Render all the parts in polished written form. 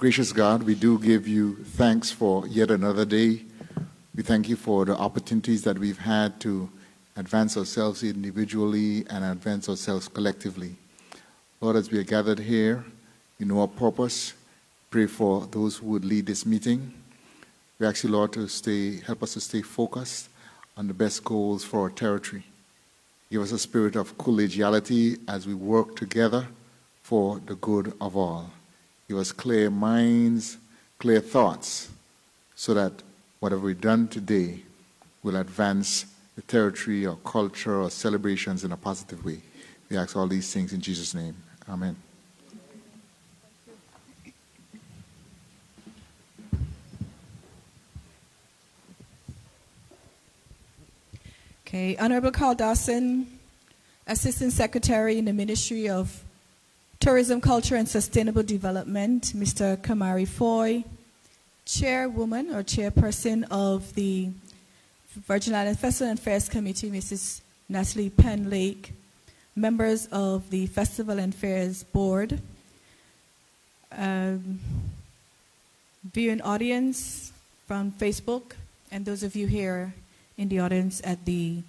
Gracious God, we do give you thanks for yet another day. We thank you for the opportunities that we've had to advance ourselves individually and advance ourselves collectively. Lord, as we are gathered here, you know our purpose. Pray for those who would lead this meeting. We ask you, Lord, to help us to stay focused on the best goals for our territory. Give us a spirit of collegiality as we work together for the good of all. Give us clear minds, clear thoughts, so that whatever we've done today will advance the territory or culture or celebrations in a positive way. We ask all these things in Jesus' name. Amen. Okay, Honorable Carl Dawson, Assistant Secretary in the Ministry of Tourism, Culture and Sustainable Development, Mr. Kamari Foy, Chairwoman or Chairperson of the Virgin Islands Festival and Fairs Committee, Mrs. Natalie Penlake, members of the Festival and Fairs Board, viewing audience from Facebook, and those of you here in the audience at the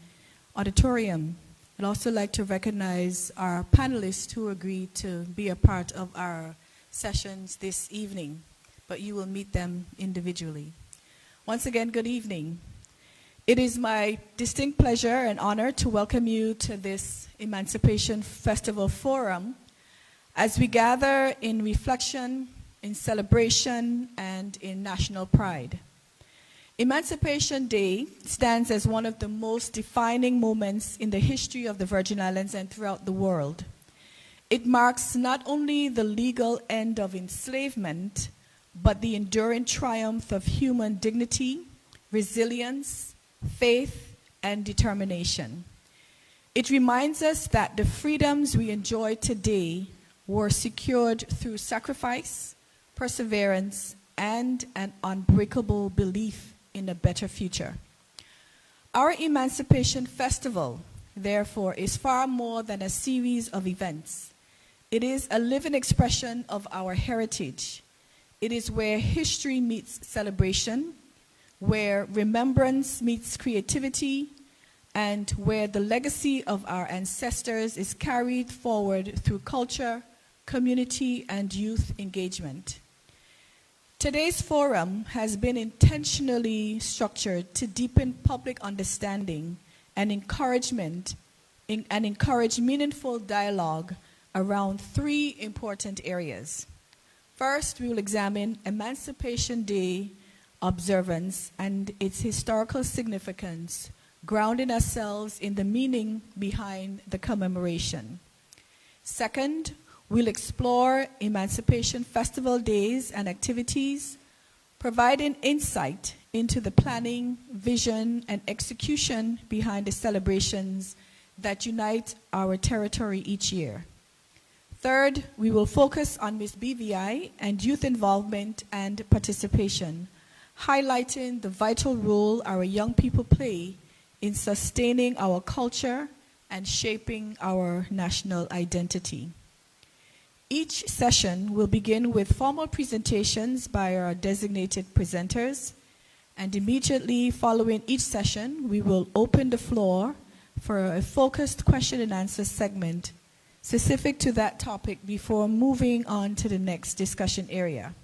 auditorium. I'd also like to recognize our panelists who agreed to be a part of our sessions this evening, but you will meet them individually. Once again, good evening. It is my distinct pleasure and honor to welcome you to this Emancipation Festival Forum as we gather in reflection, in celebration, and in national pride. Emancipation Day stands as one of the most defining moments in the history of the Virgin Islands and throughout the world. It marks not only the legal end of enslavement, but the enduring triumph of human dignity, resilience, faith, and determination. It reminds us that the freedoms we enjoy today were secured through sacrifice, perseverance, and an unbreakable belief in a better future. Our Emancipation Festival, therefore, is far more than a series of events. It is a living expression of our heritage. It is where history meets celebration, where remembrance meets creativity, and where the legacy of our ancestors is carried forward through culture, community, and youth engagement. Today's forum has been intentionally structured to deepen public understanding and encourage meaningful dialogue around three important areas. First, we will examine Emancipation Day observance and its historical significance, grounding ourselves in the meaning behind the commemoration. Second, we'll explore Emancipation Festival days and activities, providing insight into the planning, vision, and execution behind the celebrations that unite our territory each year. Third, we will focus on Miss BVI and youth involvement and participation, highlighting the vital role our young people play in sustaining our culture and shaping our national identity. Each session will begin with formal presentations by our designated presenters, and immediately following each session, we will open the floor for a focused question and answer segment specific to that topic before moving on to the next discussion area.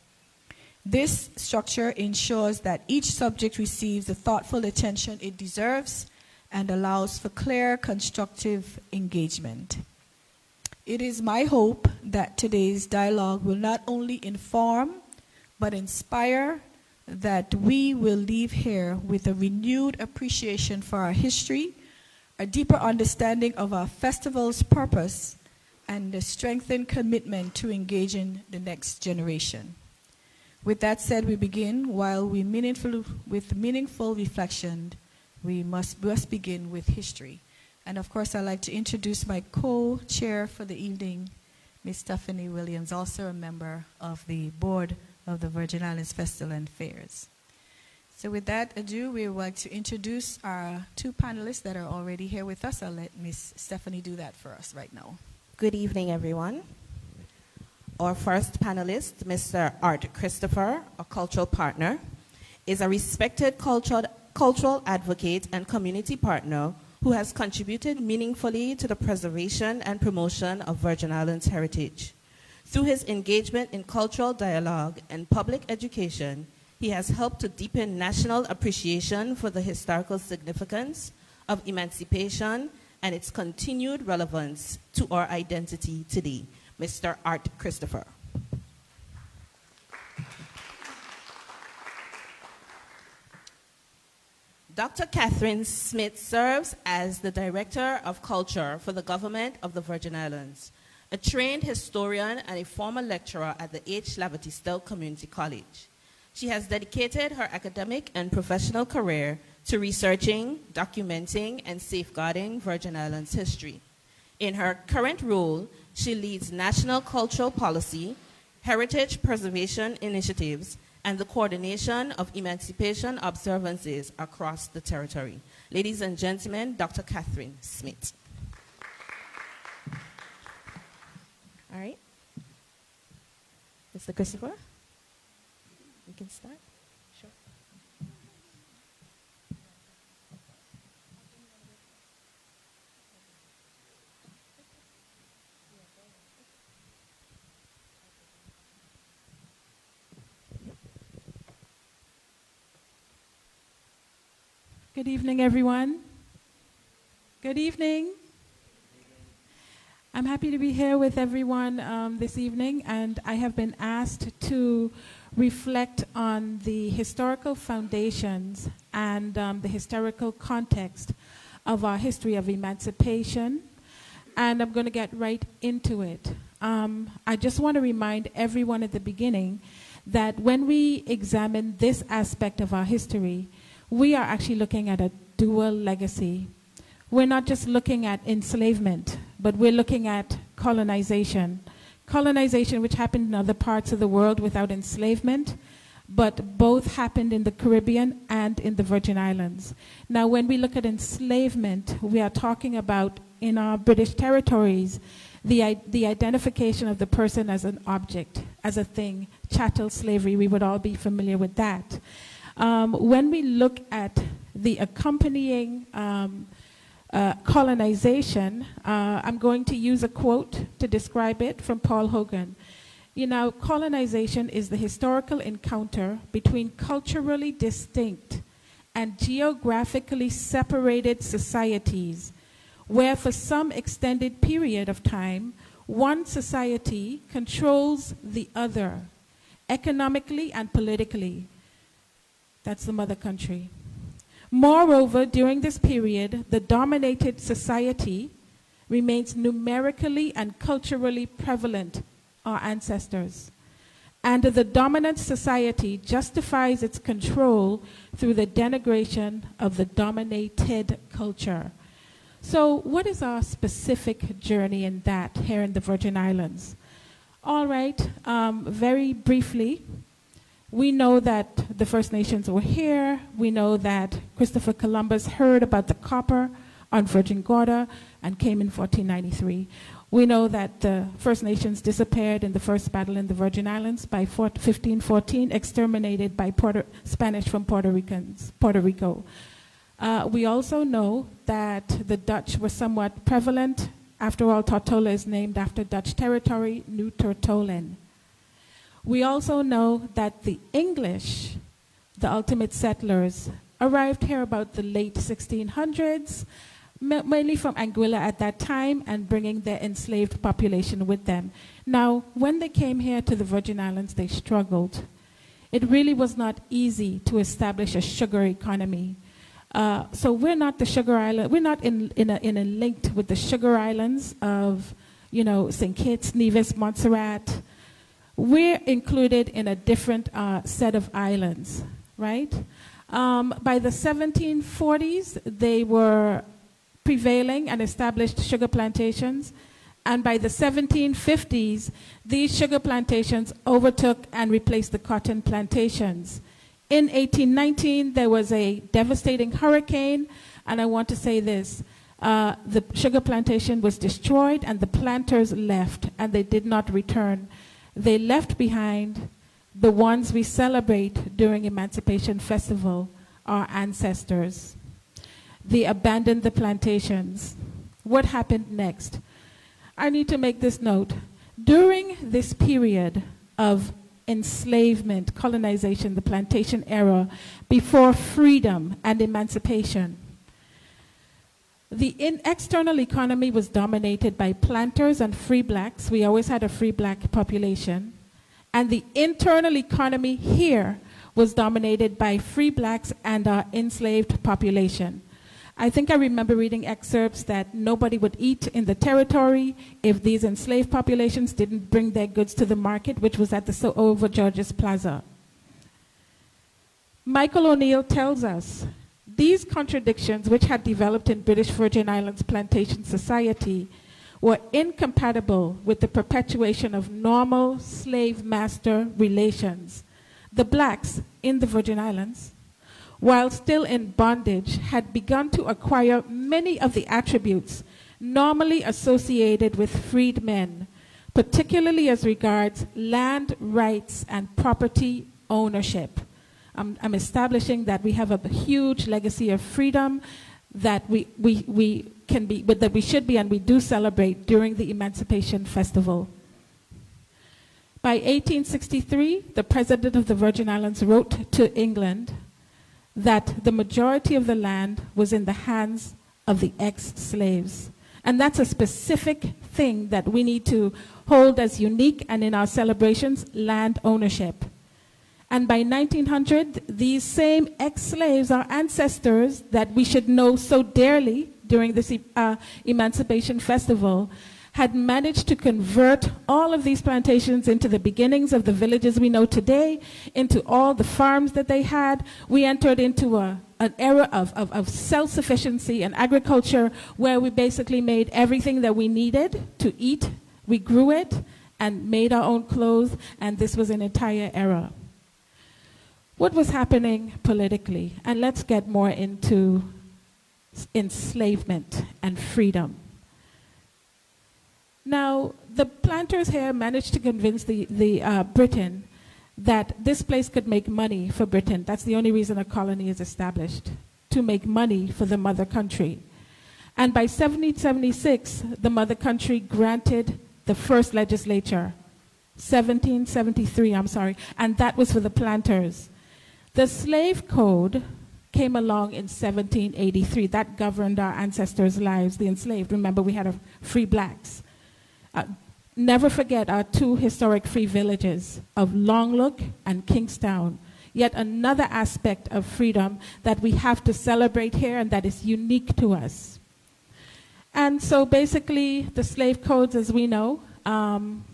This structure ensures that each subject receives the thoughtful attention it deserves and allows for clear, constructive engagement. It is my hope that today's dialogue will not only inform, but inspire, that we will leave here with a renewed appreciation for our history, a deeper understanding of our festival's purpose, and a strengthened commitment to engaging the next generation. With that said, we begin. While with meaningful reflection, we must begin with history. And of course, I'd like to introduce my co-chair for the evening, Ms. Stephanie Williams, also a member of the board of the Virgin Islands Festival and Fairs. So with that ado, we would like to introduce our two panelists that are already here with us. I'll let Ms. Stephanie do that for us right now. Good evening, everyone. Our first panelist, Mr. Art Christopher, a cultural partner, is a respected cultural advocate and community partner who has contributed meaningfully to the preservation and promotion of Virgin Islands heritage. Through his engagement in cultural dialogue and public education, he has helped to deepen national appreciation for the historical significance of emancipation and its continued relevance to our identity today. Mr. Art Christopher. Dr. Catherine Smith serves as the Director of Culture for the Government of the Virgin Islands, a trained historian and a former lecturer at the H. Laverty Stowe Community College. She has dedicated her academic and professional career to researching, documenting, and safeguarding Virgin Islands history. In her current role, she leads national cultural policy, heritage preservation initiatives, and the coordination of emancipation observances across the territory. Ladies and gentlemen, Dr. Catherine Smith. All right. Mr. Christopher, you can start. Sure. Good evening, everyone. Good evening. I'm happy to be here with everyone this evening, and I have been asked to reflect on the historical foundations and the historical context of our history of emancipation, and I'm going to get right into it. I just want to remind everyone at the beginning that when we examine this aspect of our history, we are actually looking at a dual legacy. We're not just looking at enslavement, but we're looking at colonization. Colonization, which happened in other parts of the world without enslavement, but both happened in the Caribbean and in the Virgin Islands. Now, when we look at enslavement, we are talking about, in our British territories, the identification of the person as an object, as a thing, chattel slavery. We would all be familiar with that. When we look at the accompanying colonization, I'm going to use a quote to describe it from Paul Hogan. You know, colonization is the historical encounter between culturally distinct and geographically separated societies, where for some extended period of time, one society controls the other, economically and politically. That's the mother country. Moreover, during this period, the dominated society remains numerically and culturally prevalent, our ancestors. And the dominant society justifies its control through the denigration of the dominated culture. So what is our specific journey in that here in the Virgin Islands? All right, very briefly, we know that the First Nations were here. We know that Christopher Columbus heard about the copper on Virgin Gorda and came in 1493. We know that the First Nations disappeared in the first battle in the Virgin Islands by 1514, exterminated by Spanish from Puerto Rico. We also know that the Dutch were somewhat prevalent. After all, Tortola is named after Dutch territory, New Tortolan. We also know that the English, the ultimate settlers, arrived here about the late 1600s, mainly from Anguilla at that time, and bringing their enslaved population with them. Now, when they came here to the Virgin Islands, they struggled. It really was not easy to establish a sugar economy. So we're not the sugar island. We're not in a linked with the sugar islands of, you know, St. Kitts, Nevis, Montserrat. We're included in a different set of islands, right? By the 1740s, they were prevailing and established sugar plantations. And by the 1750s, these sugar plantations overtook and replaced the cotton plantations. In 1819, there was a devastating hurricane, and I want to say this. The sugar plantation was destroyed, and the planters left, and they did not return. They left behind the ones we celebrate during Emancipation Festival, our ancestors. They abandoned the plantations. What happened next? I need to make this note. During this period of enslavement, colonization, the plantation era, before freedom and emancipation, the external economy was dominated by planters and free blacks. We always had a free black population. And the internal economy here was dominated by free blacks and our enslaved population. I think I remember reading excerpts that nobody would eat in the territory if these enslaved populations didn't bring their goods to the market, which was at the over George's Plaza. Michael O'Neill tells us these contradictions, which had developed in British Virgin Islands plantation society, were incompatible with the perpetuation of normal slave-master relations. The blacks in the Virgin Islands, while still in bondage, had begun to acquire many of the attributes normally associated with freed men, particularly as regards land rights and property ownership. I'm establishing that we have a huge legacy of freedom that we can be, that we should be, and we do celebrate during the Emancipation Festival. By 1863, the President of the Virgin Islands wrote to England that the majority of the land was in the hands of the ex-slaves. And that's a specific thing that we need to hold as unique, and in our celebrations, land ownership. And by 1900, these same ex-slaves, our ancestors that we should know so dearly during this Emancipation Festival, had managed to convert all of these plantations into the beginnings of the villages we know today, into all the farms that they had. We entered into an era of self-sufficiency and agriculture, where we basically made everything that we needed to eat. We grew it and made our own clothes, and this was an entire era. What was happening politically? And let's get more into enslavement and freedom. Now, the planters here managed to convince the Britain that this place could make money for Britain. That's the only reason a colony is established, to make money for the mother country. And by 1776, the mother country granted the first legislature, 1773, and that was for the planters. The slave code came along in 1783. That governed our ancestors' lives, the enslaved. Remember, we had free blacks. Never forget our two historic free villages of Longlook and Kingstown. Yet another aspect of freedom that we have to celebrate here, and that is unique to us. And so basically, the slave codes, as we know,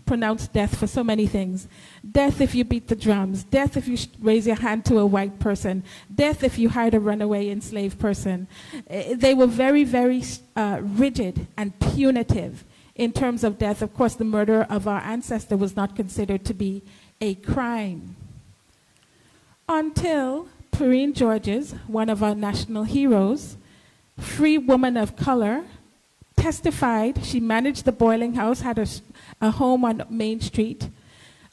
pronounced death for so many things. Death if you beat the drums. Death if you raise your hand to a white person. Death if you hired a runaway enslaved person. They were very, very rigid and punitive in terms of death. Of course, the murder of our ancestor was not considered to be a crime. Until Perrine Georges, one of our national heroes, free woman of color, testified. She managed the boiling house, had a home on Main Street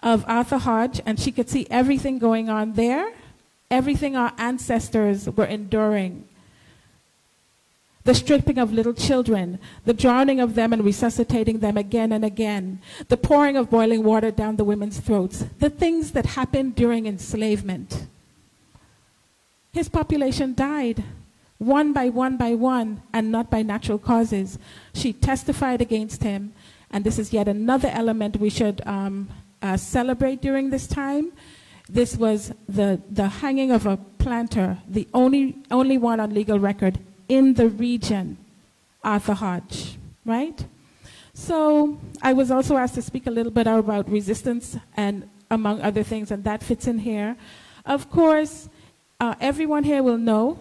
of Arthur Hodge, and she could see everything going on there, everything our ancestors were enduring. The stripping of little children, the drowning of them and resuscitating them again and again, the pouring of boiling water down the women's throats, the things that happened during enslavement. His population died, one by one, and not by natural causes. She testified against him, and this is yet another element we should celebrate during this time. This was the hanging of a planter, the only one on legal record in the region, Arthur Hodge, right? So I was also asked to speak a little bit about resistance, and among other things, and that fits in here. Of course, everyone here will know,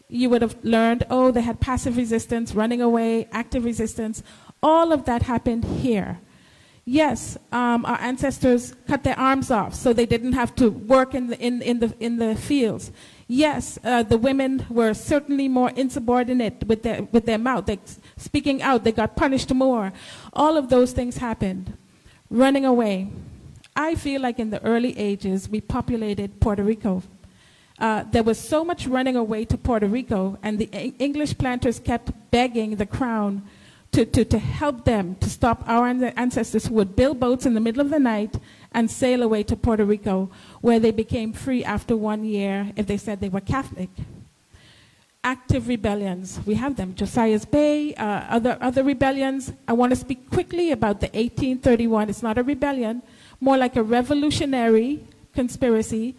you would have learned, oh, they had passive resistance, running away, active resistance. All of that happened here. Yes, our ancestors cut their arms off so they didn't have to work in the fields. Yes, the women were certainly more insubordinate with their mouth. They, speaking out, they got punished more. All of those things happened. Running away. I feel like in the early ages, we populated Puerto Rico. There was so much running away to Puerto Rico, and the English planters kept begging the crown to help them, to stop our ancestors who would build boats in the middle of the night and sail away to Puerto Rico, where they became free after 1 year if they said they were Catholic. Active rebellions, we have them. Josiah's Bay, other rebellions. I want to speak quickly about the 1831. It's not a rebellion, more like a revolutionary conspiracy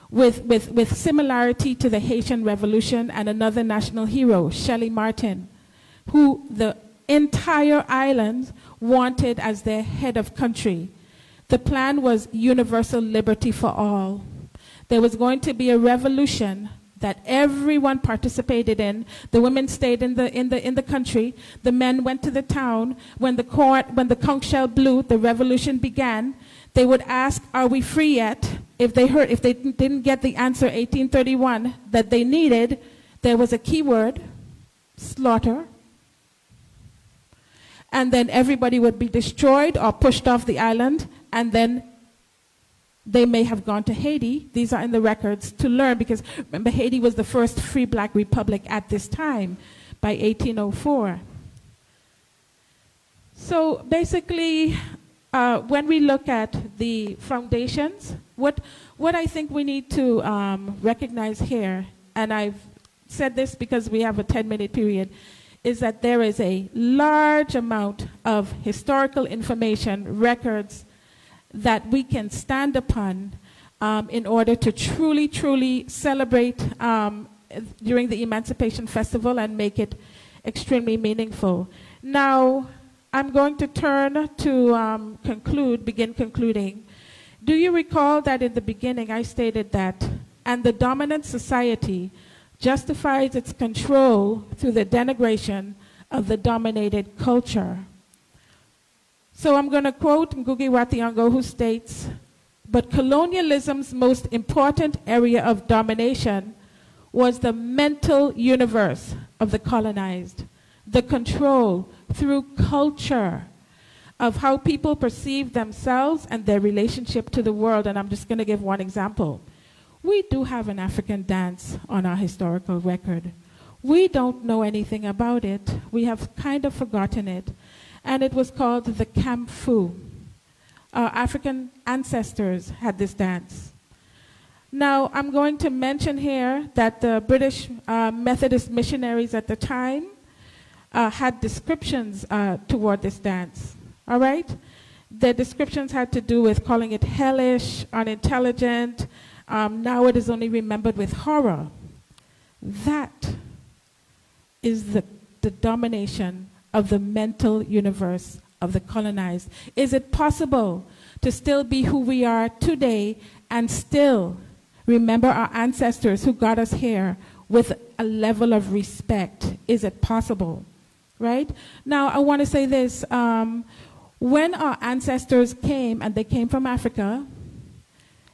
with similarity to the Haitian Revolution, and another national hero, Shelley Martin, who the entire island wanted as their head of country. The plan was universal liberty for all. There was going to be a revolution that everyone participated in. The women stayed in the country. The men went to the town. When the conch shell blew, the revolution began. They would ask, "Are we free yet?" If they didn't get the answer 1831 that they needed, there was a key word, slaughter. And then everybody would be destroyed or pushed off the island, and then they may have gone to Haiti. These are in the records to learn, because remember, Haiti was the first free black republic at this time by 1804. So basically, when we look at the foundations, what I think we need to recognize here, and I've said this because we have a 10-minute period, is that there is a large amount of historical information, records, that we can stand upon in order to truly, truly celebrate during the Emancipation Festival and make it extremely meaningful. Now, I'm going to turn to begin concluding. Do you recall that in the beginning I stated that, and the dominant society justifies its control through the denigration of the dominated culture? So I'm going to quote Ngugi wa Thiong'o, who states, "But colonialism's most important area of domination was the mental universe of the colonized, the control through culture of how people perceive themselves and their relationship to the world." And I'm just going to give one example. We do have an African dance on our historical record. We don't know anything about it. We have kind of forgotten it. And it was called the Kamfu. Our African ancestors had this dance. Now, I'm going to mention here that the British Methodist missionaries at the time had descriptions toward this dance. All right? The descriptions had to do with calling it hellish, unintelligent. Now it is only remembered with horror. That is the domination of the mental universe of the colonized. Is it possible to still be who we are today and still remember our ancestors who got us here with a level of respect? Is it possible? Right? Now, I want to say this. When our ancestors came, and they came from Africa,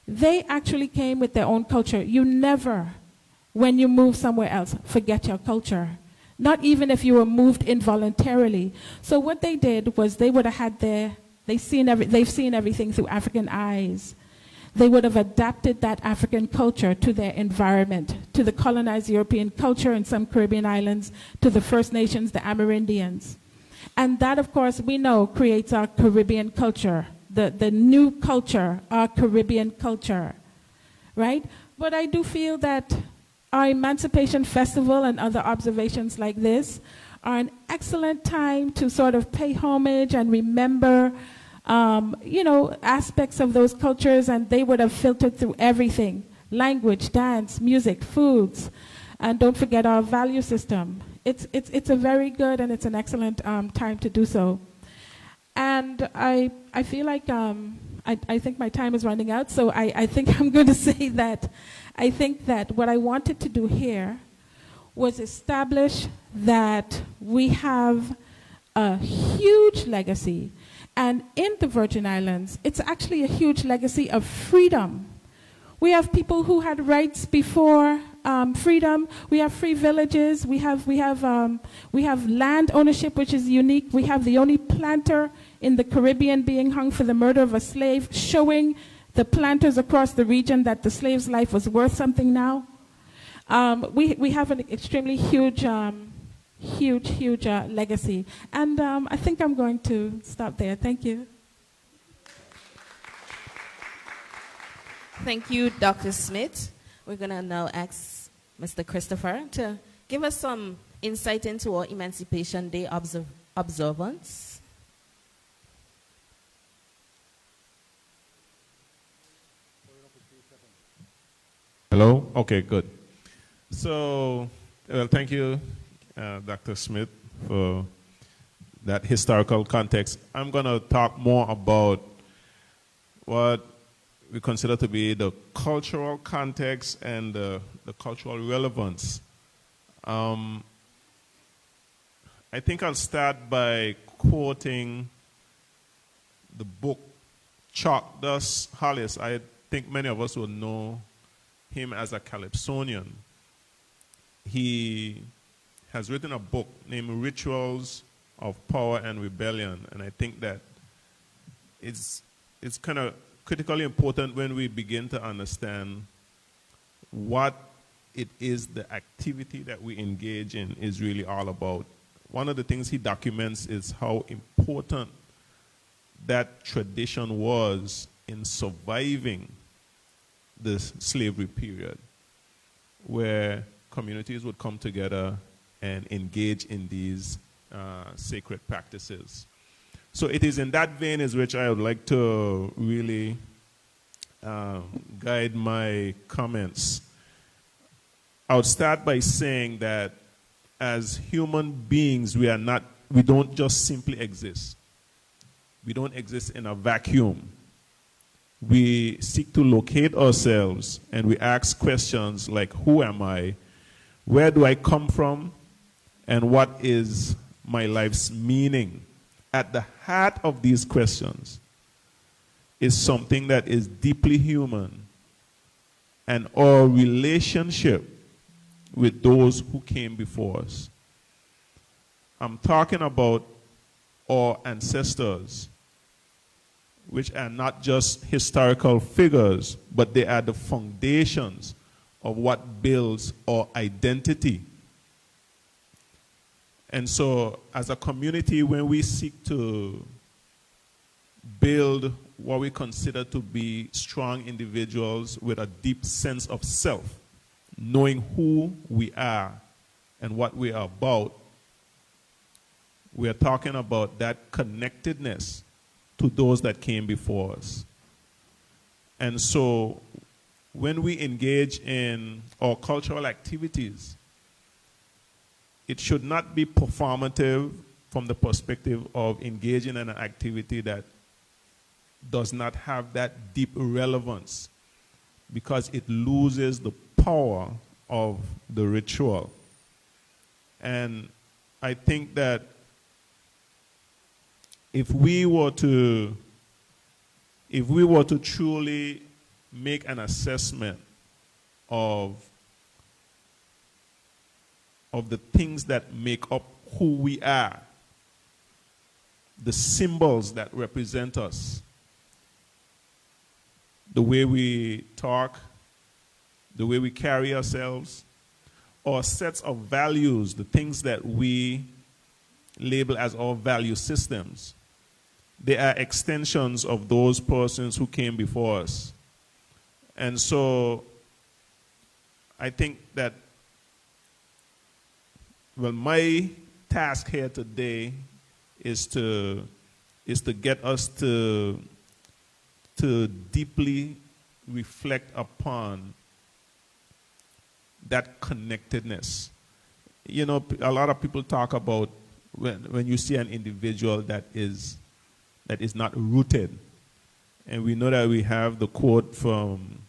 they actually came with their own culture. You never, when you move somewhere else, forget your culture. Not even if you were moved involuntarily. So what they did was they would have had they've seen everything through African eyes. They would have adapted that African culture to their environment, to the colonized European culture in some Caribbean islands, to the First Nations, the Amerindians. And that, of course, we know creates our Caribbean culture, the new culture, our Caribbean culture, right? But I do feel that our Emancipation Festival and other observations like this are an excellent time to sort of pay homage and remember, aspects of those cultures, and they would have filtered through everything: language, dance, music, foods, and don't forget our value system. It's a very good and it's an excellent time to do so. And I feel like I think my time is running out, so I think I'm going to say that I think that what I wanted to do here was establish that we have a huge legacy. And in the Virgin Islands, it's actually a huge legacy of freedom. We have people who had rights before freedom. We have free villages. We have land ownership, which is unique. We have the only planter in the Caribbean being hung for the murder of a slave, showing the planters across the region that the slave's life was worth something now. We have an extremely huge legacy. And I think I'm going to stop there. Thank you. Thank you, Dr. Smith. We're going to now ask Mr. Christopher to give us some insight into our Emancipation Day observance. Hello? Okay, good. So, thank you, Dr. Smith, for that historical context. I'm going to talk more about what we consider to be the cultural context and the cultural relevance. I think I'll start by quoting the book Chalk Dust Hollis. I think many of us will know him as a Calypsonian. He has written a book named Rituals of Power and Rebellion, and I think that it's kind of critically important when we begin to understand what it is the activity that we engage in is really all about. One of the things he documents is how important that tradition was in surviving the slavery period, where communities would come together and engage in these sacred practices. So it is in that vein in which I would like to really guide my comments. I would start by saying that as human beings, we don't just simply exist. We don't exist in a vacuum. We seek to locate ourselves, and we ask questions like, who am I? Where do I come from? And what is my life's meaning? At the heart of these questions is something that is deeply human, and our relationship with those who came before us. I'm talking about our ancestors, which are not just historical figures, but they are the foundations of what builds our identity. And so, as a community, when we seek to build what we consider to be strong individuals with a deep sense of self, knowing who we are and what we are about, we are talking about that connectedness to those that came before us. And so, when we engage in our cultural activities, it should not be performative from the perspective of engaging in an activity that does not have that deep relevance, because it loses the power of the ritual. And I think that if we were to truly make an assessment of the things that make up who we are, the symbols that represent us, the way we talk, the way we carry ourselves, or sets of values, the things that we label as our value systems, they are extensions of those persons who came before us. And so I think that, well, my task here today is to get us to deeply reflect upon that connectedness. You know, a lot of people talk about when you see an individual that is not rooted. And we know that we have the quote from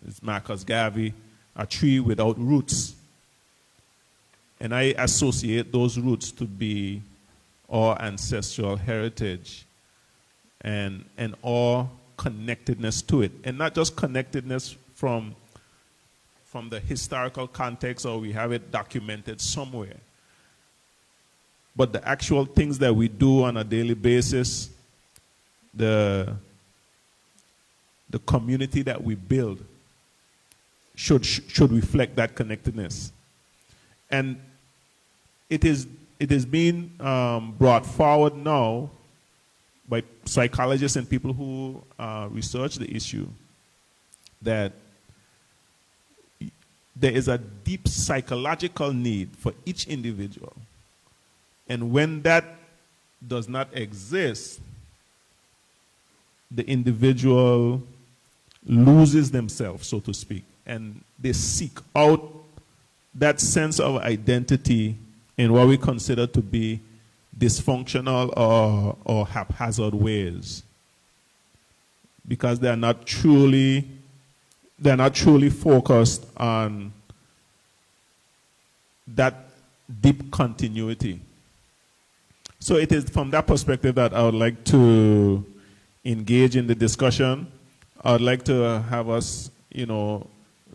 it's Marcus Garvey, a tree without roots. And I associate those roots to be our ancestral heritage and our connectedness to it. And not just connectedness from the historical context, or we have it documented somewhere, but the actual things that we do on a daily basis, the community that we build should reflect that connectedness. And it is being brought forward now by psychologists and people who research the issue that there is a deep psychological need for each individual. And when that does not exist, the individual loses themselves, so to speak, and they seek out that sense of identity in what we consider to be dysfunctional or haphazard ways, because they are not truly focused on that deep continuity. So it is from that perspective that I would like to engage in the discussion. I would like to have us,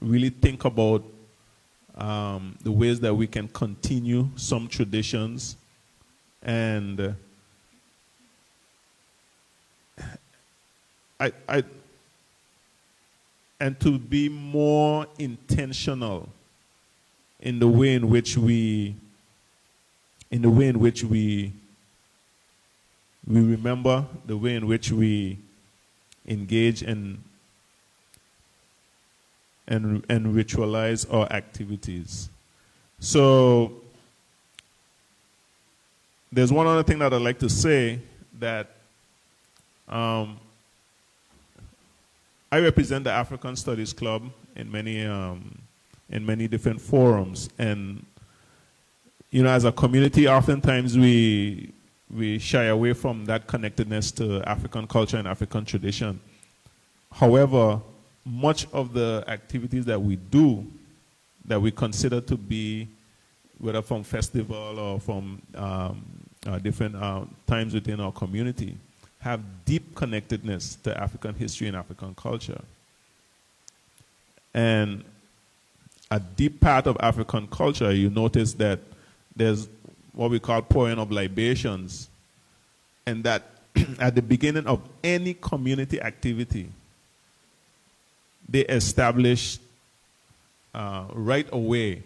really think about the ways that we can continue some traditions and and to be more intentional in the way in which we remember, the way in which we engage and ritualize our activities. So there's one other thing that I'd like to say, that I represent the African Studies Club in many different forums, and as a community, oftentimes we shy away from that connectedness to African culture and African tradition. However, much of the activities that we do, that we consider to be, whether from festival or from different times within our community, have deep connectedness to African history and African culture. And a deep part of African culture, you notice that there's what we call pouring of libations, and that at the beginning of any community activity, they establish right away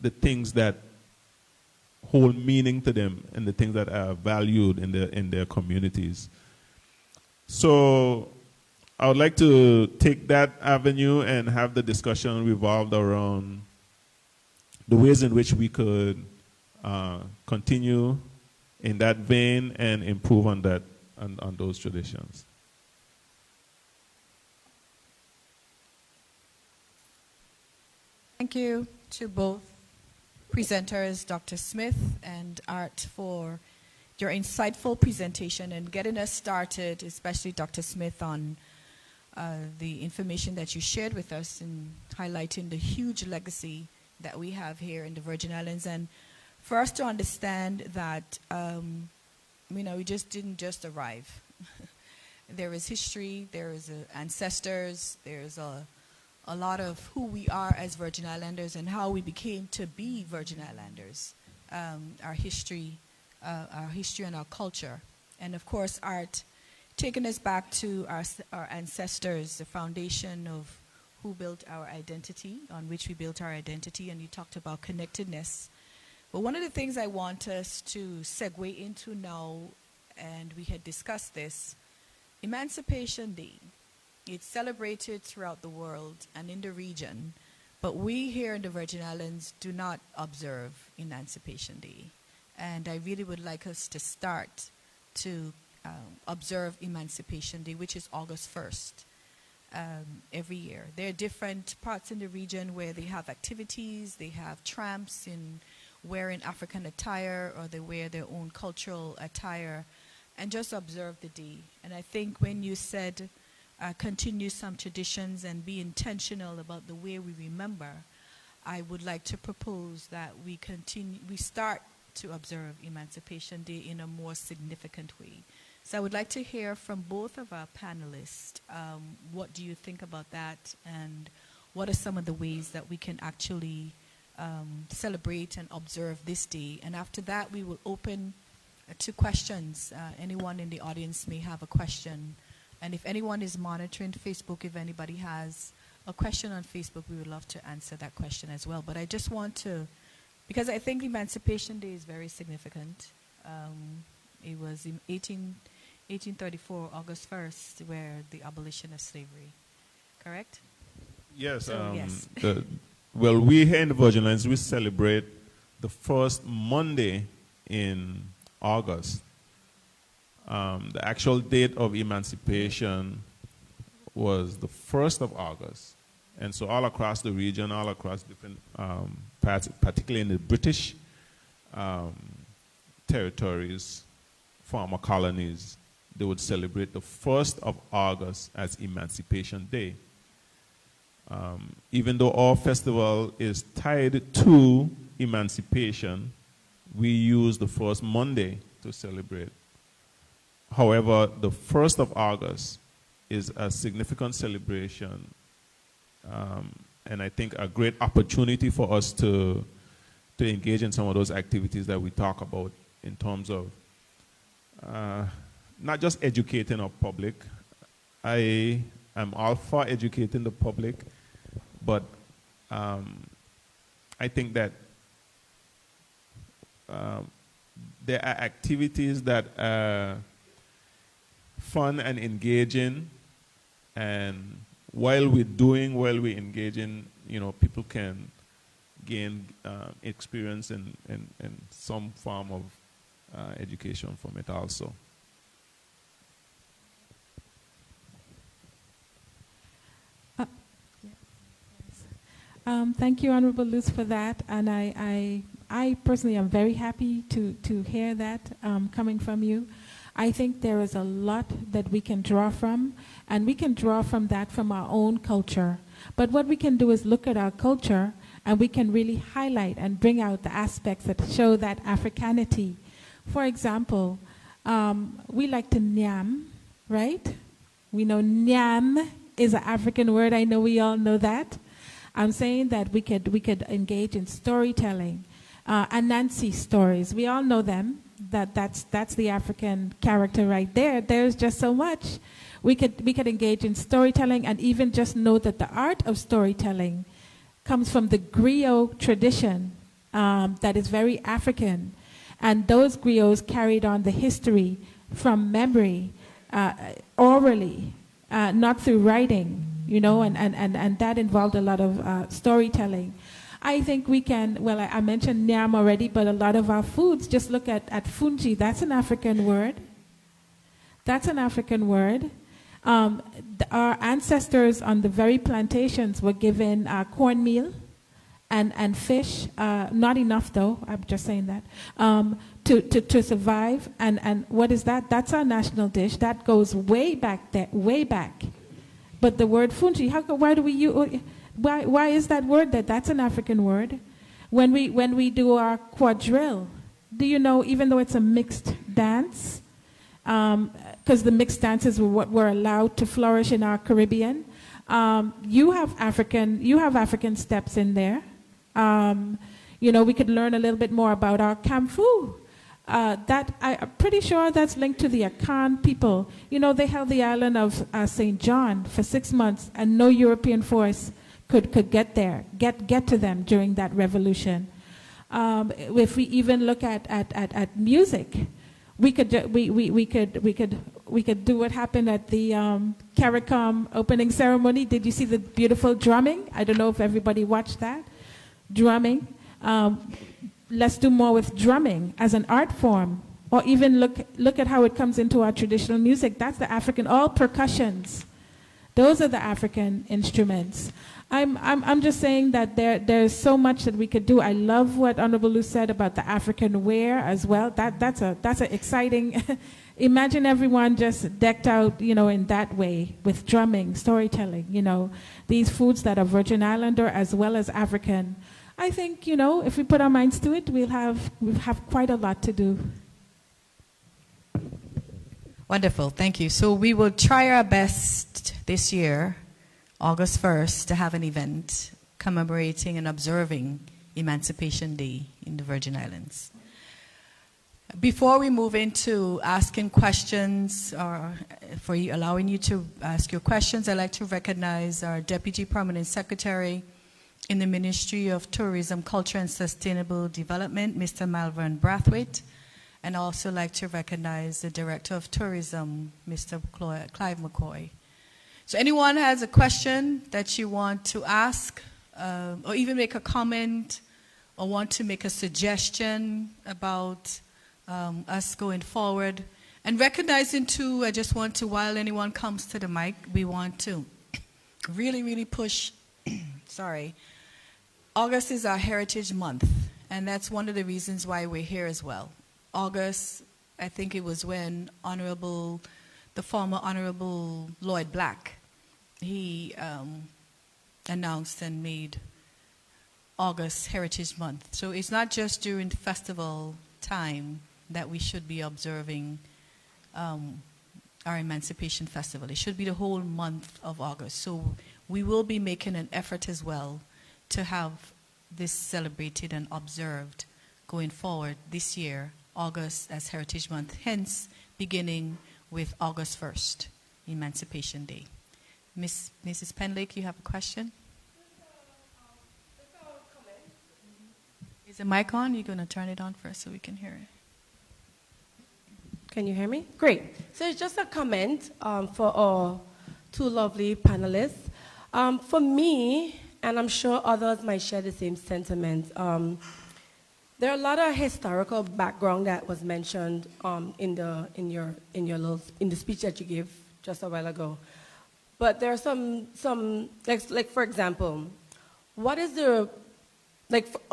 the things that hold meaning to them and the things that are valued in their communities. So I would like to take that avenue and have the discussion revolved around the ways in which we could continue in that vein and improve on that, on those traditions. Thank you to both presenters, Dr. Smith and Art, for your insightful presentation and getting us started, especially Dr. Smith, on the information that you shared with us and highlighting the huge legacy that we have here in the Virgin Islands. And for us to understand that, we just didn't just arrive. There is history, there is ancestors, there's a lot of who we are as Virgin Islanders and how we became to be Virgin Islanders, our history and our culture. And of course, Art, taking us back to our ancestors, the foundation of who built our identity, on which we built our identity, and you talked about connectedness. But one of the things I want us to segue into now, and we had discussed this, Emancipation Day. It's celebrated throughout the world and in the region, but we here in the Virgin Islands do not observe Emancipation Day. And I really would like us to start to observe Emancipation Day, which is August 1st, every year. There are different parts in the region where they have activities, they have tramps in wearing African attire, or they wear their own cultural attire, and just observe the day. And I think when you said continue some traditions and be intentional about the way we remember, I would like to propose that we start to observe Emancipation Day in a more significant way. So I would like to hear from both of our panelists. What do you think about that, and what are some of the ways that we can actually celebrate and observe this day. And after that, we will open to questions. Anyone in the audience may have a question. And if anyone is monitoring Facebook, if anybody has a question on Facebook, we would love to answer that question as well. But I just want to, because I think Emancipation Day is very significant. It was in 1834, August 1st, where the abolition of slavery. Correct? Yes. So, yes. Well, we here in the Virgin Islands, we celebrate the first Monday in August. The actual date of emancipation was the 1st of August. And so all across the region, all across different parts, particularly in the British territories, former colonies, they would celebrate the 1st of August as Emancipation Day. Even though our festival is tied to emancipation, we use the first Monday to celebrate. However, the 1st of August is a significant celebration, and I think a great opportunity for us to engage in some of those activities that we talk about in terms of not just educating our public. I am all for educating the public, but I think that there are activities that are fun and engaging, and while we're engaging, people can gain experience and some form of education from it also. Thank you, Honorable Luz, for that. And I personally am very happy to hear that coming from you. I think there is a lot that we can draw from, and we can draw from that from our own culture. But what we can do is look at our culture, and we can really highlight and bring out the aspects that show that Africanity. For example, we like to nyam, right? We know nyam is an African word. I know we all know that. I'm saying that we could engage in storytelling, Anansi stories. We all know them. That's the African character right there. There's just so much. We could engage in storytelling, and even just know that the art of storytelling comes from the griot tradition that is very African, and those griots carried on the history from memory, orally, not through writing. And that involved a lot of storytelling. I think we can, well, I mentioned nyam already, but a lot of our foods, just look at fungi. That's an African word. That's an African word. Our ancestors on the very plantations were given cornmeal and fish, not enough though, I'm just saying that, to survive. And what is that? That's our national dish. That goes way back there, way back. But the word fungi, why do we use? Why is that word there? That's an African word. When we do our quadrille, do you know, even though it's a mixed dance, because the mixed dances were what were allowed to flourish in our Caribbean, you have African steps in there. We could learn a little bit more about our kamfu. That I'm pretty sure that's linked to the Akan people. They held the island of St. John for 6 months, and no European force could get there, get to them during that revolution. If we even look at music, we could do what happened at the CARICOM opening ceremony. Did you see the beautiful drumming? I don't know if everybody watched that. Drumming. Let's do more with drumming as an art form, or even look at how it comes into our traditional music. That's the African, all percussions. Those are the African instruments. I'm just saying that there's so much that we could do. I love what Honorable Lou said about the African wear as well. That's an exciting. Imagine everyone just decked out, in that way with drumming, storytelling. These foods that are Virgin Islander as well as African. I think, if we put our minds to it, we'll have quite a lot to do. Wonderful, thank you. So we will try our best this year, August 1st, to have an event commemorating and observing Emancipation Day in the Virgin Islands. Before we move into asking questions, or for you, allowing you to ask your questions, I'd like to recognize our Deputy Permanent Secretary in the Ministry of Tourism, Culture and Sustainable Development, Mr. Malvern Brathwaite, and also like to recognize the Director of Tourism, Mr. Clive McCoy. So anyone has a question that you want to ask, or even make a comment, or want to make a suggestion about us going forward. And recognizing too, I just want to, while anyone comes to the mic, we want to really, really push, sorry, August is our Heritage Month, and that's one of the reasons why we're here as well. August, I think it was when the former Honorable Lloyd Black, he announced and made August Heritage Month. So it's not just during festival time that we should be observing our Emancipation Festival. It should be the whole month of August. So we will be making an effort as well to have this celebrated and observed going forward this year, August as Heritage Month, hence beginning with August 1st, Emancipation Day. Mrs. Penlake, you have a question? Is the mic on? You're going to turn it on first so we can hear it. Can you hear me? Great. So it's just a comment for our two lovely panelists. For me, and I'm sure others might share the same sentiment, there are a lot of historical background that was mentioned in the speech that you gave just a while ago. But there are some like for example, what is the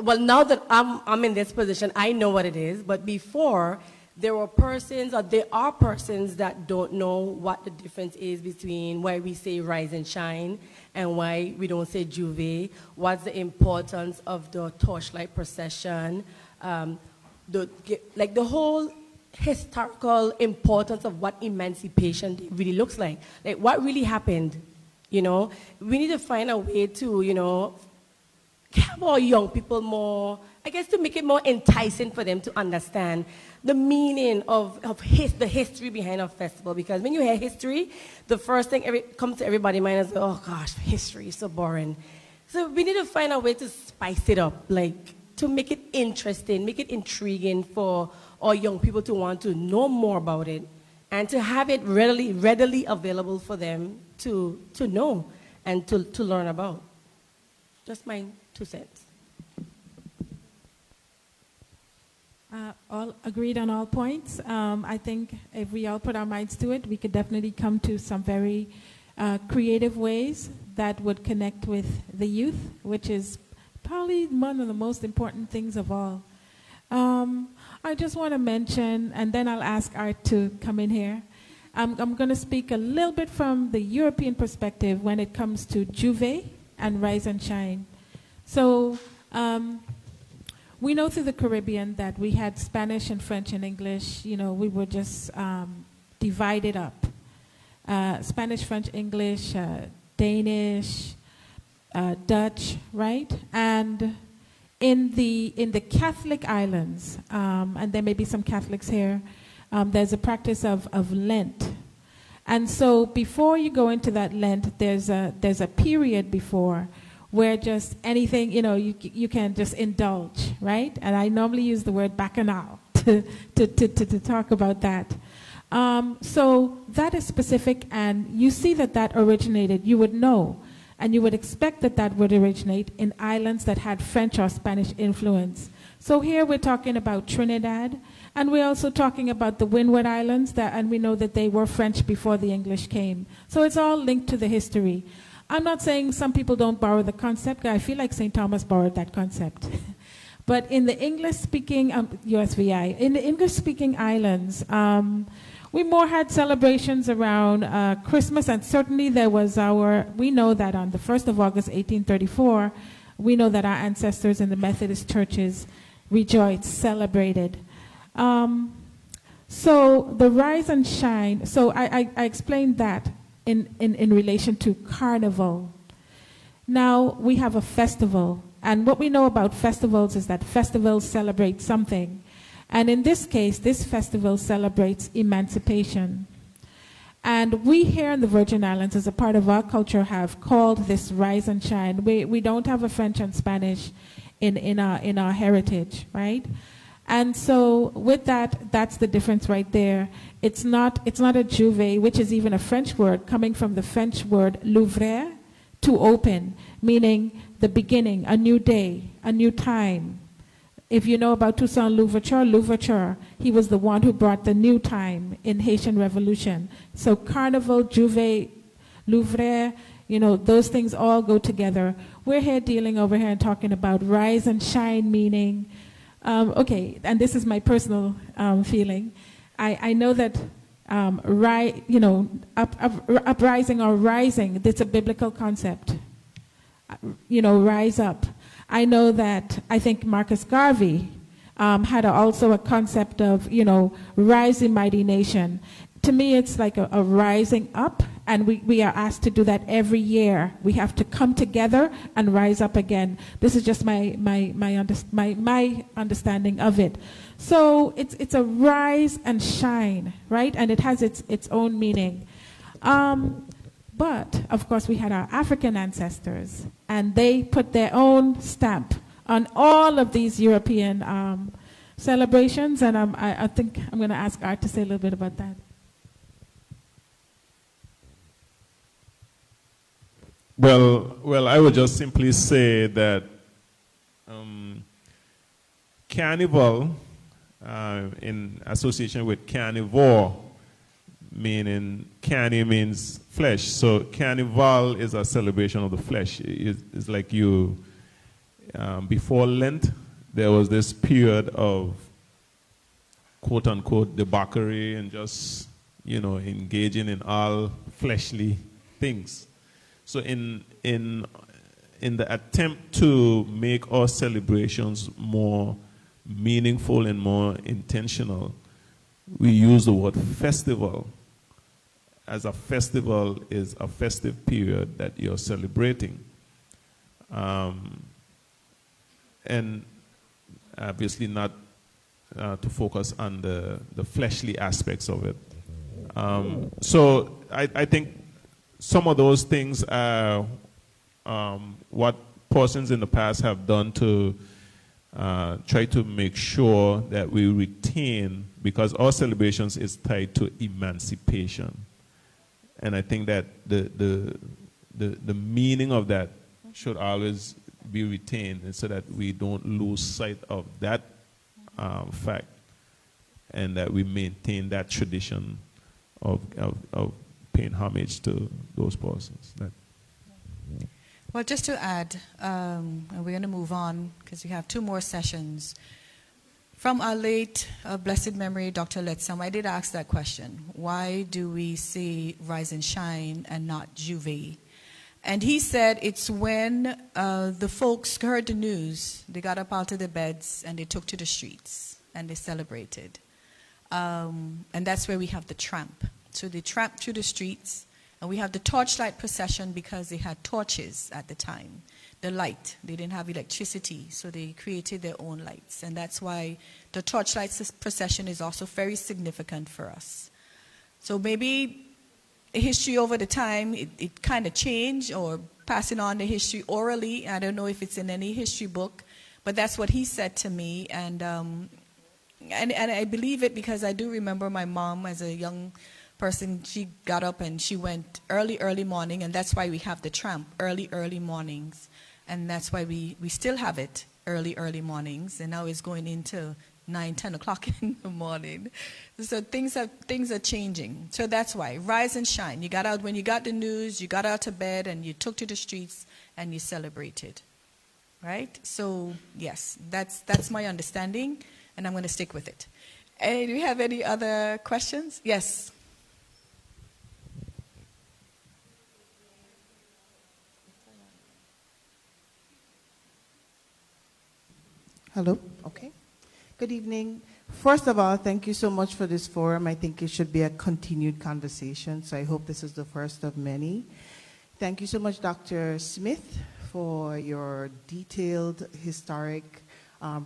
well, now that I'm in this position, I know what it is. But before, there were persons, or there are persons that don't know what the difference is between why we say rise and shine and why we don't say juve. What's the importance of the torchlight procession? The whole historical importance of what emancipation really looks like. Like what really happened, you know? We need to find a way to, you know, have our young people more, I guess, to make it more enticing for them to understand the meaning of the history behind our festival. Because when you hear history, the first thing comes to everybody's mind is, oh gosh, history is so boring. So we need to find a way to spice it up, like to make it interesting, make it intriguing for our young people to want to know more about it and to have it readily available for them to know and to learn about. Just my 2 cents. All agreed on all points. I think if we all put our minds to it, we could definitely come to some very creative ways that would connect with the youth, which is probably one of the most important things of all. I just want to mention, and then I'll ask Art to come in here. I'm going to speak a little bit from the European perspective when it comes to Juve and Rise and Shine. So we know through the Caribbean that we had Spanish and French and English. You know, we were just divided up. Spanish, French, English, Danish, Dutch, right? And in the Catholic islands, and there may be some Catholics here, there's a practice of Lent. And so before you go into that Lent, there's a period before where just anything, you know, you can just indulge, right? And I normally use the word bacchanal to talk about that. So that is specific, and you see that originated, you would know, and you would expect that would originate in islands that had French or Spanish influence. So here we're talking about Trinidad, and we're also talking about the Windward Islands, and we know that they were French before the English came. So it's all linked to the history. I'm not saying some people don't borrow the concept. I feel like St. Thomas borrowed that concept. But in the English-speaking, USVI, in the English-speaking islands, we more had celebrations around Christmas, and certainly there was we know that on the 1st of August, 1834, we know that our ancestors in the Methodist churches rejoiced, celebrated. So the rise and shine, so I explained that in relation to Carnival. Now we have a festival, And what we know about festivals is that festivals celebrate something. And in this case, this festival celebrates emancipation. And we here in the Virgin Islands, as a part of our culture, have called this Rise and Shine. We don't have a French and Spanish in our heritage, right? And so with that, that's the difference right there. It's not a juve, which is even a French word, coming from the French word l'ouvrir, to open, meaning the beginning, a new day, a new time. If you know about Toussaint Louverture, he was the one who brought the new time in Haitian Revolution. So Carnival, Juve, Louvre, those things all go together. We're here dealing over here and talking about rise and shine, meaning, okay, and this is my personal feeling. I know that uprising or rising, that's a biblical concept. Rise up. I know that I think Marcus Garvey had also a concept of, rising mighty nation. To me, it's like a rising up, and we are asked to do that every year. We have to come together and rise up again. This is just my understanding of it. So it's a rise and shine, right? And it has its own meaning. But, of course, we had our African ancestors, and they put their own stamp on all of these European celebrations, and I think I'm going to ask Art to say a little bit about that. Well, I would just simply say that Carnival, in association with carnivore, meaning carni means flesh. So carnival is a celebration of the flesh. It's like you, before Lent, there was this period of quote unquote debauchery and just, engaging in all fleshly things. So in the attempt to make our celebrations more meaningful and more intentional, we use the word festival, as a festival is a festive period that you're celebrating. And obviously not to focus on the fleshly aspects of it. So I think some of those things are what persons in the past have done to try to make sure that we retain, because our celebrations is tied to emancipation. And I think that the meaning of that should always be retained, and so that we don't lose sight of that fact, and that we maintain that tradition of paying homage to those persons. Well, just to add, and we're going to move on because we have 2 more sessions. From our late, blessed memory, Dr. Letsam, I did ask that question. Why do we say rise and shine and not juve? And he said it's when the folks heard the news, they got up out of their beds and they took to the streets and they celebrated. And that's where we have the tramp. So they tramped through the streets, and we have the torchlight procession because they had torches at the time. The light, they didn't have electricity, so they created their own lights. And that's why the torchlight procession is also very significant for us. So maybe history over the time, it kind of changed, or passing on the history orally. I don't know if it's in any history book, but that's what he said to me. And I believe it because I do remember my mom as a young person. She got up and she went early morning, and that's why we have the tramp, early mornings. And that's why we still have it early mornings, and now it's going into 9-10 o'clock in the morning. So things are changing. So that's why rise and shine. You got out when you got the news, you got out of bed and you took to the streets and you celebrated, right? So yes, that's my understanding, and I'm going to stick with it. Do you have any other questions? Yes. Hello. Okay. Good evening. First of all, thank you so much for this forum. I think it should be a continued conversation, so I hope this is the first of many. Thank you so much, Dr. Smith, for your detailed historic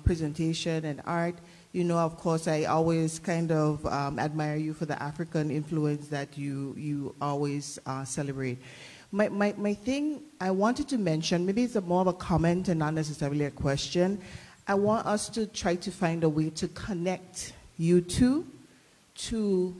presentation and art. You know, of course, I always kind of admire you for the African influence that you always celebrate. My thing I wanted to mention, maybe it's more of a comment and not necessarily a question. I want us to try to find a way to connect you two to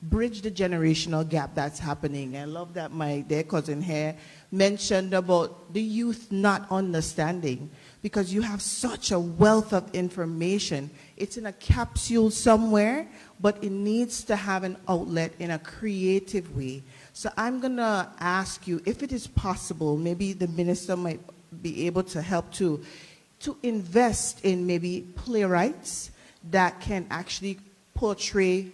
bridge the generational gap that's happening. I love that my dear cousin here mentioned about the youth not understanding, because you have such a wealth of information. It's in a capsule somewhere, but it needs to have an outlet in a creative way. So I'm going to ask you, if it is possible, maybe the minister might be able to help to invest in maybe playwrights that can actually portray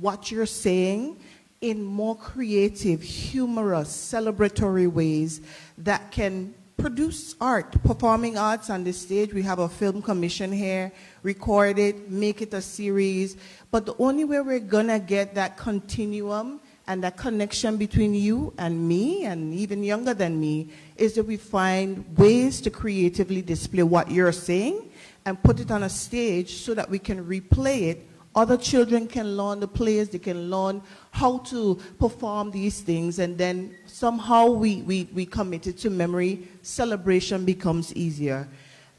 what you're saying in more creative, humorous, celebratory ways that can produce art, performing arts on the stage. We have a film commission here, record it, make it a series. But the only way we're gonna get that continuum and that connection between you and me, and even younger than me, is that we find ways to creatively display what you're saying and put it on a stage so that we can replay it. Other children can learn the plays, they can learn how to perform these things, and then somehow we commit it to memory. Celebration becomes easier.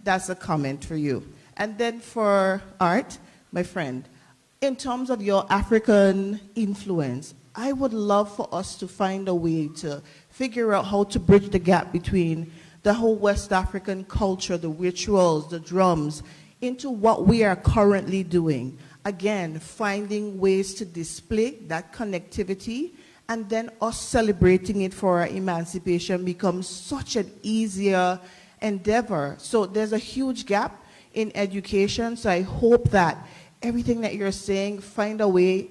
That's a comment for you. And then for Art, my friend, in terms of your African influence, I would love for us to find a way to figure out how to bridge the gap between the whole West African culture, the rituals, the drums, into what we are currently doing. Again, finding ways to display that connectivity, and then us celebrating it for our emancipation becomes such an easier endeavor. So there's a huge gap in education, so I hope that everything that you're saying, find a way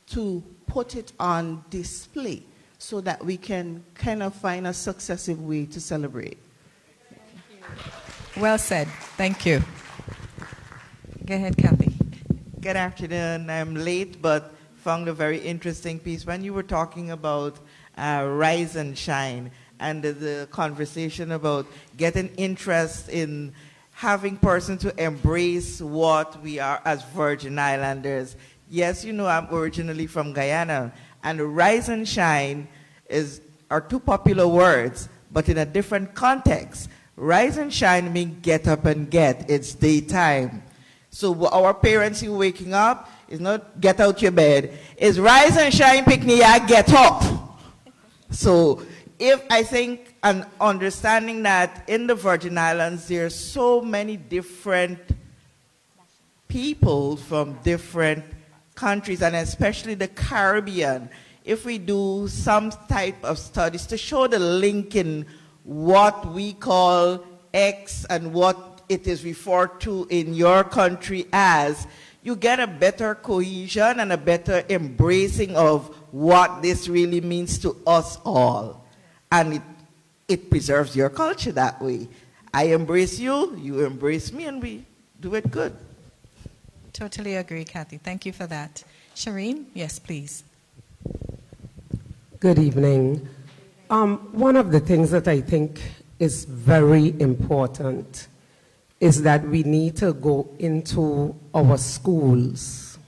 to put it on display so that we can kind of find a successive way to celebrate. Well said. Thank you. Go ahead, Kathy. Good afternoon. I'm late, but found a very interesting piece. When you were talking about Rise and Shine and the conversation about getting interest in having persons to embrace what we are as Virgin Islanders. Yes, you know, I'm originally from Guyana, and Rise and Shine are two popular words, but in a different context. Rise and shine means get up and get. It's daytime. So our parents who waking up is not get out your bed. It's rise and shine, picnic, get up. So if I think and understanding that in the Virgin Islands there are so many different people from different countries, and especially the Caribbean, if we do some type of studies to show the link in what we call X and what it is referred to in your country as, you get a better cohesion and a better embracing of what this really means to us all. And it preserves your culture that way. I embrace you, you embrace me, and we do it good. Totally agree, Kathy. Thank you for that. Shireen, yes, please. Good evening. One of the things that I think is very important is that we need to go into our schools.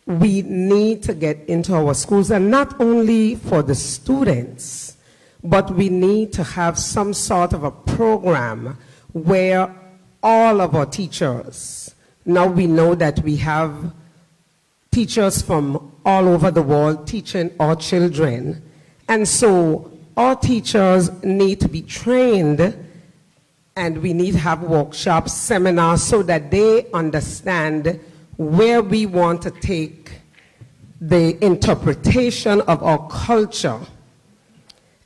We need to get into our schools, and not only for the students, but we need to have some sort of a program where all of our teachers, now we know that we have teachers from all over the world teaching our children, and so our teachers need to be trained, and we need to have workshops, seminars, so that they understand where we want to take the interpretation of our culture.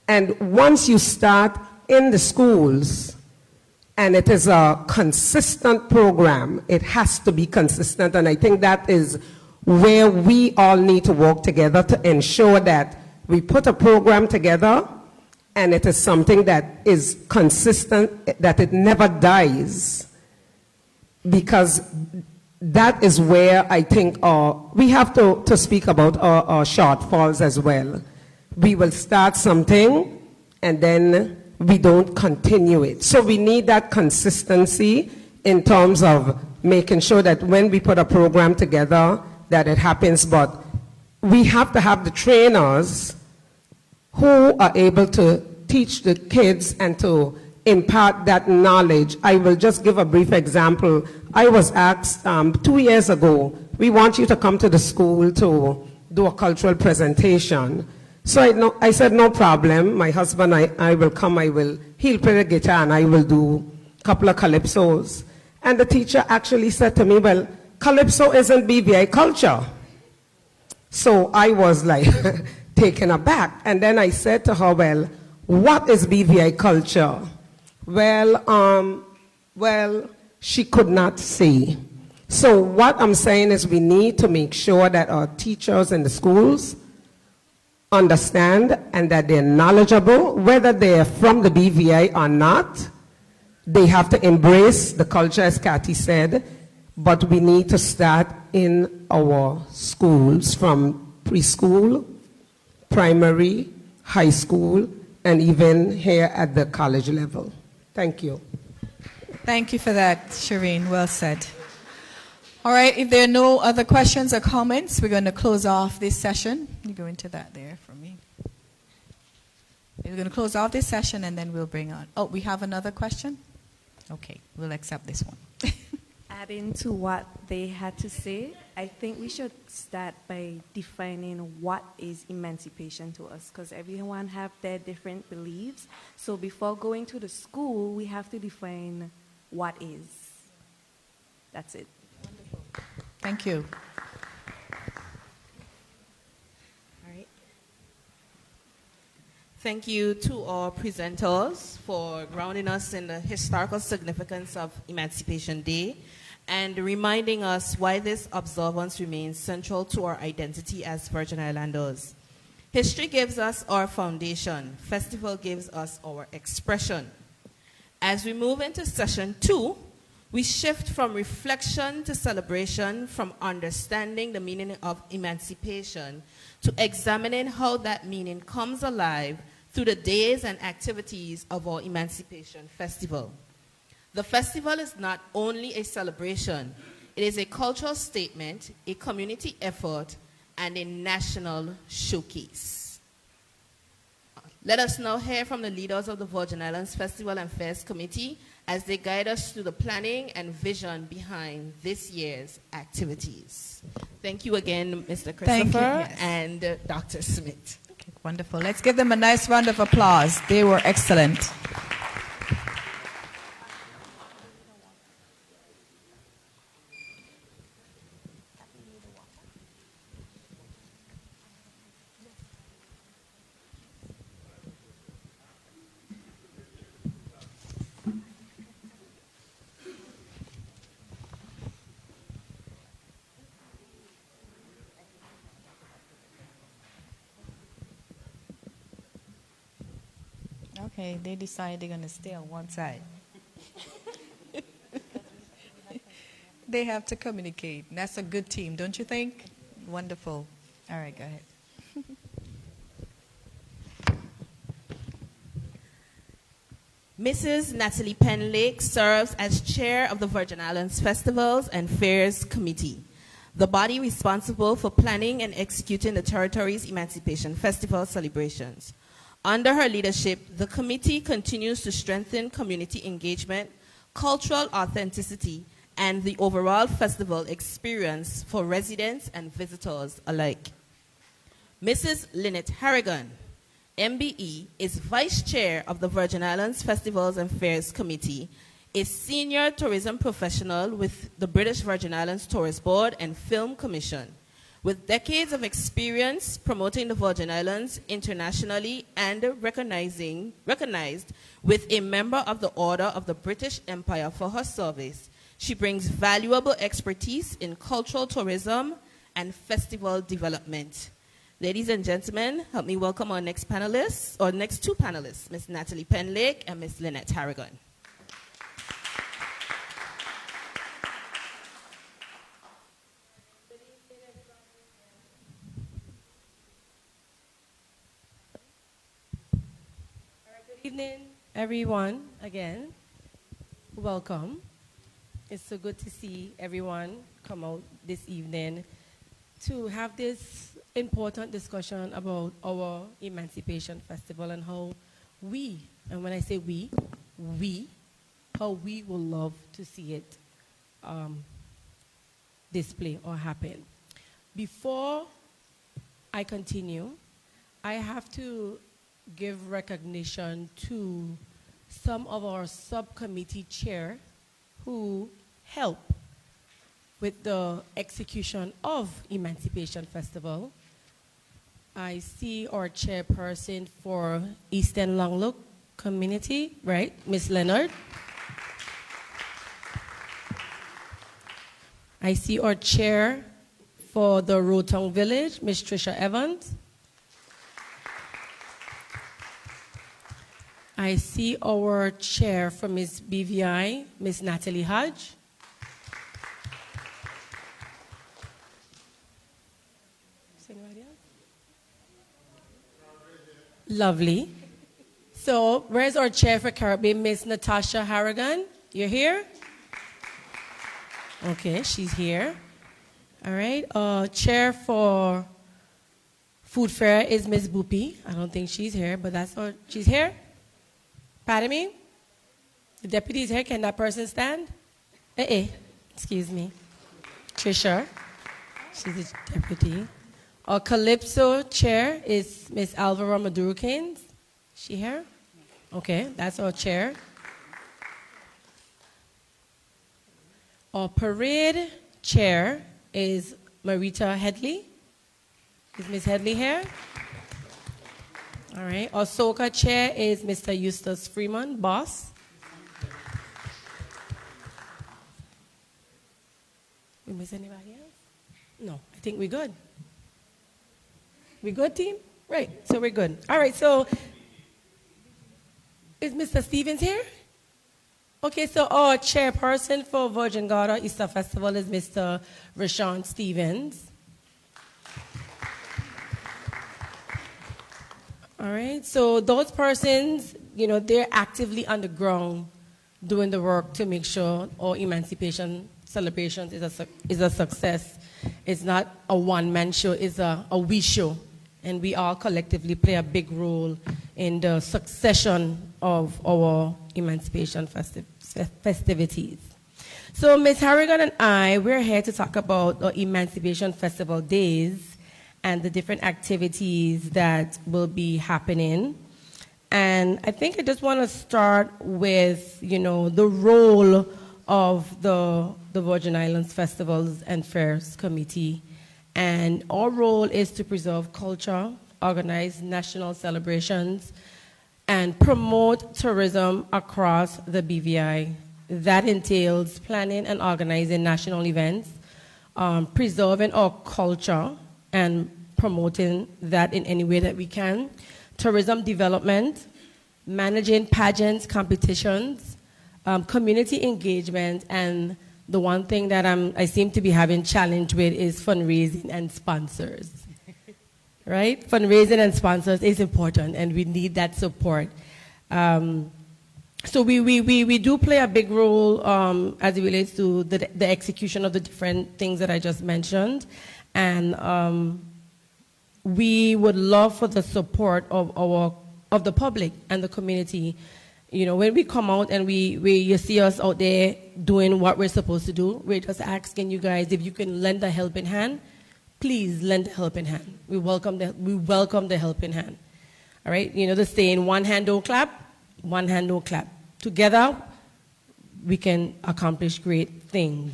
And once you start in the schools, and it is a consistent program, it has to be consistent, and I think that is where we all need to work together to ensure that we put a program together and it is something that is consistent, that it never dies, because that is where I think we have to speak about our shortfalls as well. We will start something, and then we don't continue it. So we need that consistency in terms of making sure that when we put a program together, that it happens. But we have to have the trainers who are able to teach the kids and to impart that knowledge. I will just give a brief example. I was asked 2 years ago, we want you to come to the school to do a cultural presentation. So I said, no problem. My husband, I will come, he'll play the guitar and I will do a couple of calypsos. And the teacher actually said to me, well, calypso isn't BVI culture. So I was like taken aback. And then I said to her, well, what is BVI culture? Well, she could not say. So what I'm saying is we need to make sure that our teachers in the schools understand and that they're knowledgeable, whether they're from the BVI or not. They have to embrace the culture, as Kathy said, but we need to start in our schools from preschool, primary, high school, and even here at the college level. Thank you. Thank you for that, Shireen. Well said. All right, if there are no other questions or comments, we're going to close off this session. You go into that there for me. We're going to close off this session and then we'll bring on. Oh, we have another question? Okay, we'll accept this one. Adding to what they had to say, I think we should start by defining what is emancipation to us, because everyone have their different beliefs. So before going to the school, we have to define what is. That's it. Wonderful. Thank you. All right. Thank you to our presenters for grounding us in the historical significance of Emancipation Day and reminding us why this observance remains central to our identity as Virgin Islanders. History gives us our foundation. Festival gives us our expression. As we move into session 2, we shift from reflection to celebration, from understanding the meaning of emancipation to examining how that meaning comes alive through the days and activities of our Emancipation Festival. The festival is not only a celebration, it is a cultural statement, a community effort, and a national showcase. Let us now hear from the leaders of the Virgin Islands Festival and Fairs Committee as they guide us through the planning and vision behind this year's activities. Thank you again, Mr. Christopher and Dr. Smith. Okay, wonderful. Let's give them a nice round of applause. They were excellent. Okay, they decide they're going to stay on one side. They have to communicate. That's a good team, don't you think? Wonderful. All right, go ahead. Mrs. Natalie Penlake serves as chair of the Virgin Islands Festivals and Fairs Committee, the body responsible for planning and executing the territory's Emancipation Festival celebrations. Under her leadership, the committee continues to strengthen community engagement, cultural authenticity, and the overall festival experience for residents and visitors alike. Mrs. Lynette Harrigan, MBE, is vice chair of the Virgin Islands Festivals and Fairs Committee, a senior tourism professional with the British Virgin Islands Tourist Board and Film Commission. With decades of experience promoting the Virgin Islands internationally and recognized with a member of the Order of the British Empire for her service, she brings valuable expertise in cultural tourism and festival development. Ladies and gentlemen, help me welcome our next panelists, or next two panelists, Ms. Natalie Penlake and Ms. Lynette Harrigan. Good evening, Everyone, again, welcome. It's so good to see everyone come out this evening to have this important discussion about our Emancipation Festival and how we, and when I say we, how we will love to see it display or happen. Before I continue, I have to give recognition to some of our subcommittee chair who help with the execution of Emancipation Festival. I see our chairperson for Eastern Longlook community, right, Miss Leonard. I see our chair for the Rotong Village, Miss Trisha Evans. I see our chair for Miss BVI, Miss Natalie Hodge. Anybody else? Lovely. So, where's our chair for Caribbean, Miss Natasha Harrigan? You're here? Okay, she's here. All right. Chair for Food Fair is Miss Boopy. I don't think she's here, but that's all. She's here? Pardon me? The deputy is here. Can that person stand? Excuse me. Trisha. She's the deputy. Our Calypso chair is Miss Alvaro Madurukins. She here? Okay, that's our chair. Our parade chair is Marita Headley. Is Miss Headley here? All right. Our soca chair is Mr. Eustace Freeman, boss. We miss anybody else? No, I think we're good. We good, team? Right, so we're good. All right, so is Mr. Stevens here? Okay, so our chairperson for Virgin Gorda Easter Festival is Mr. Rashawn Stevens. All right, so those persons, you know, they're actively on the ground doing the work to make sure our emancipation celebrations is a success. It's not a one-man show, it's a we show. And we all collectively play a big role in the succession of our emancipation festivities. So Ms. Harrigan and I, we're here to talk about the Emancipation Festival days and the different activities that will be happening. And I think I just want to start with, you know, the role of the Virgin Islands Festivals and Fairs Committee. And our role is to preserve culture, organize national celebrations, and promote tourism across the BVI. That entails planning and organizing national events, preserving our culture and promoting that in any way that we can, tourism development, managing pageants, competitions, community engagement, and the one thing that I seem to be having challenge with is fundraising and sponsors. Right? Fundraising and sponsors is important, and we need that support. So we do play a big role as it relates to the execution of the different things that I just mentioned. And we would love for the support of the public and the community. You know, when we come out and you see us out there doing what we're supposed to do, we're just asking you guys if you can lend a helping hand. Please lend a helping hand. We welcome the helping hand. All right? You know the saying, one hand don't clap, one hand don't clap. Together, we can accomplish great things.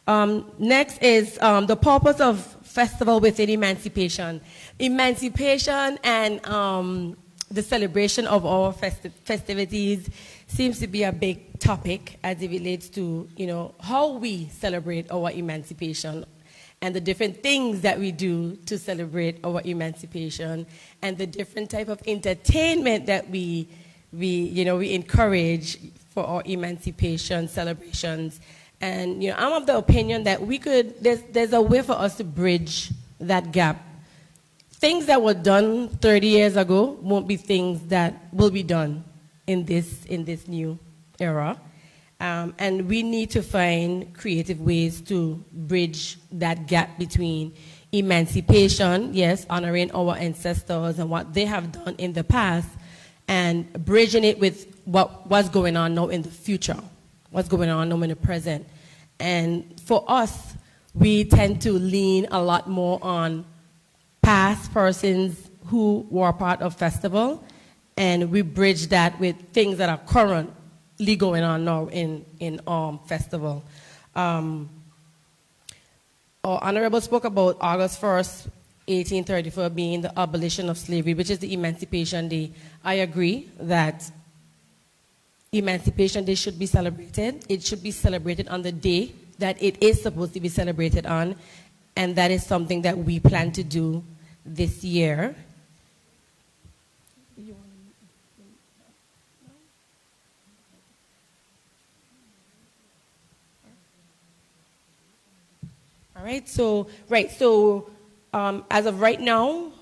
Next is the purpose of Festival Within Emancipation. Emancipation and the celebration of our festivities seems to be a big topic as it relates to, you know, how we celebrate our emancipation and the different things that we do to celebrate our emancipation and the different type of entertainment that we encourage for our emancipation celebrations. And, you know, I'm of the opinion that there's a way for us to bridge that gap. Things that were done 30 years ago won't be things that will be done in this new era. And we need to find creative ways to bridge that gap between emancipation, yes, honoring our ancestors and what they have done in the past, and bridging it with what's going on now in the future, what's going on now in the present. And for us, we tend to lean a lot more on past persons who were part of festival, and we bridge that with things that are currently going on now in festival. Our Honorable spoke about August 1st, 1834 being the abolition of slavery, which is the Emancipation Day. I agree that Emancipation Day should be celebrated. It should be celebrated on the day that it is supposed to be celebrated on, and that is something that we plan to do this year. All right, so as of right now,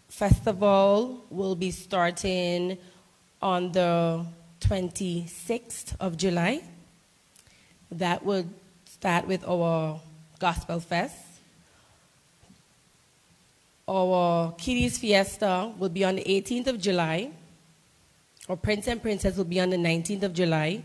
festival will be starting on the 26th of July. That would start with our Gospel Fest. Our Kiddies Fiesta will be on the 18th of July. Our Prince and Princess will be on the 19th of July.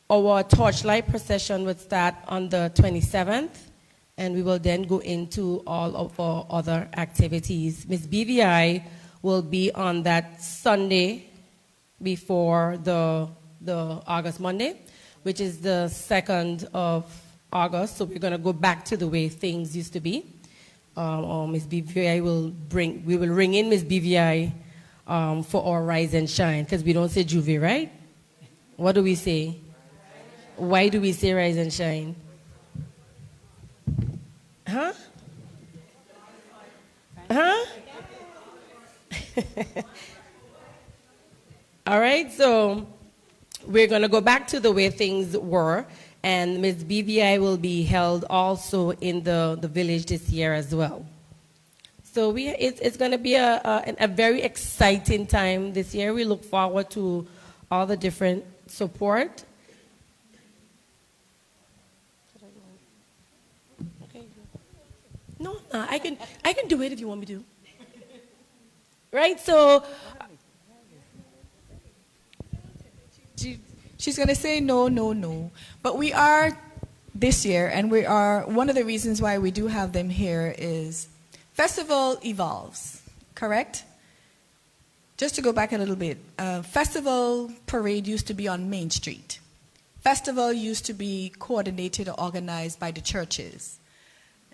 Our Torchlight Procession would start on the 27th. And we will then go into all of our other activities. Miss BVI will be on that Sunday before the August Monday, which is the 2nd of August. So we're going to go back to the way things used to be. Miss BVI we will ring in Miss BVI for our Rise and Shine, because we don't say Juvie, right? What do we say? Why do we say Rise and Shine? Huh? Huh? All right, so we're going to go back to the way things were, and Ms. BVI will be held also in the village this year as well. So it's going to be a very exciting time this year. We look forward to all the different support. No, I can do it if you want me to. Right? So she's going to say no, no, no. But we are this year, and we are, one of the reasons why we do have them here is festival evolves, correct? Just to go back a little bit, festival parade used to be on Main Street. Festival used to be coordinated or organized by the churches.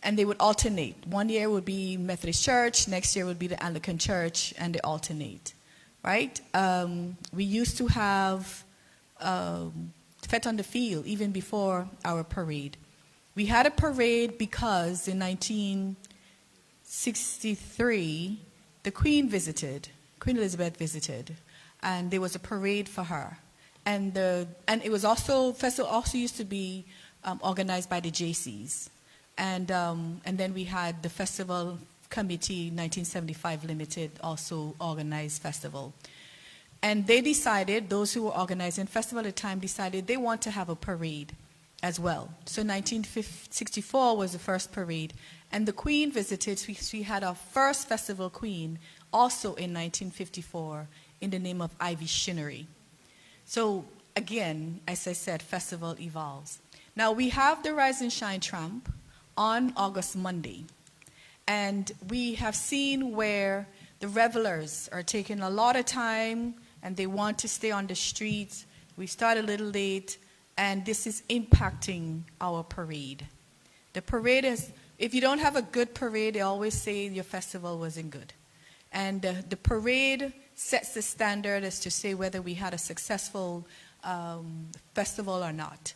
And they would alternate. One year would be Methodist Church, next year would be the Anglican Church, and they alternate, right? We used to have Fete on the Field even before our parade. We had a parade because in 1963, the Queen Elizabeth visited, and there was a parade for her. And it was also, festival also used to be organized by the JCs. And then we had the Festival Committee, 1975 Limited, also organized festival. And they decided, those who were organizing festival at the time decided they want to have a parade as well. So 1964 was the first parade. And the Queen visited, we had our first festival queen also in 1954 in the name of Ivy Shinnery. So again, as I said, festival evolves. Now we have the Rise and Shine Tramp on August Monday. And we have seen where the revelers are taking a lot of time and they want to stay on the streets. We start a little late, and this is impacting our parade. The parade is, if you don't have a good parade, they always say your festival wasn't good. And the parade sets the standard as to say whether we had a successful festival or not.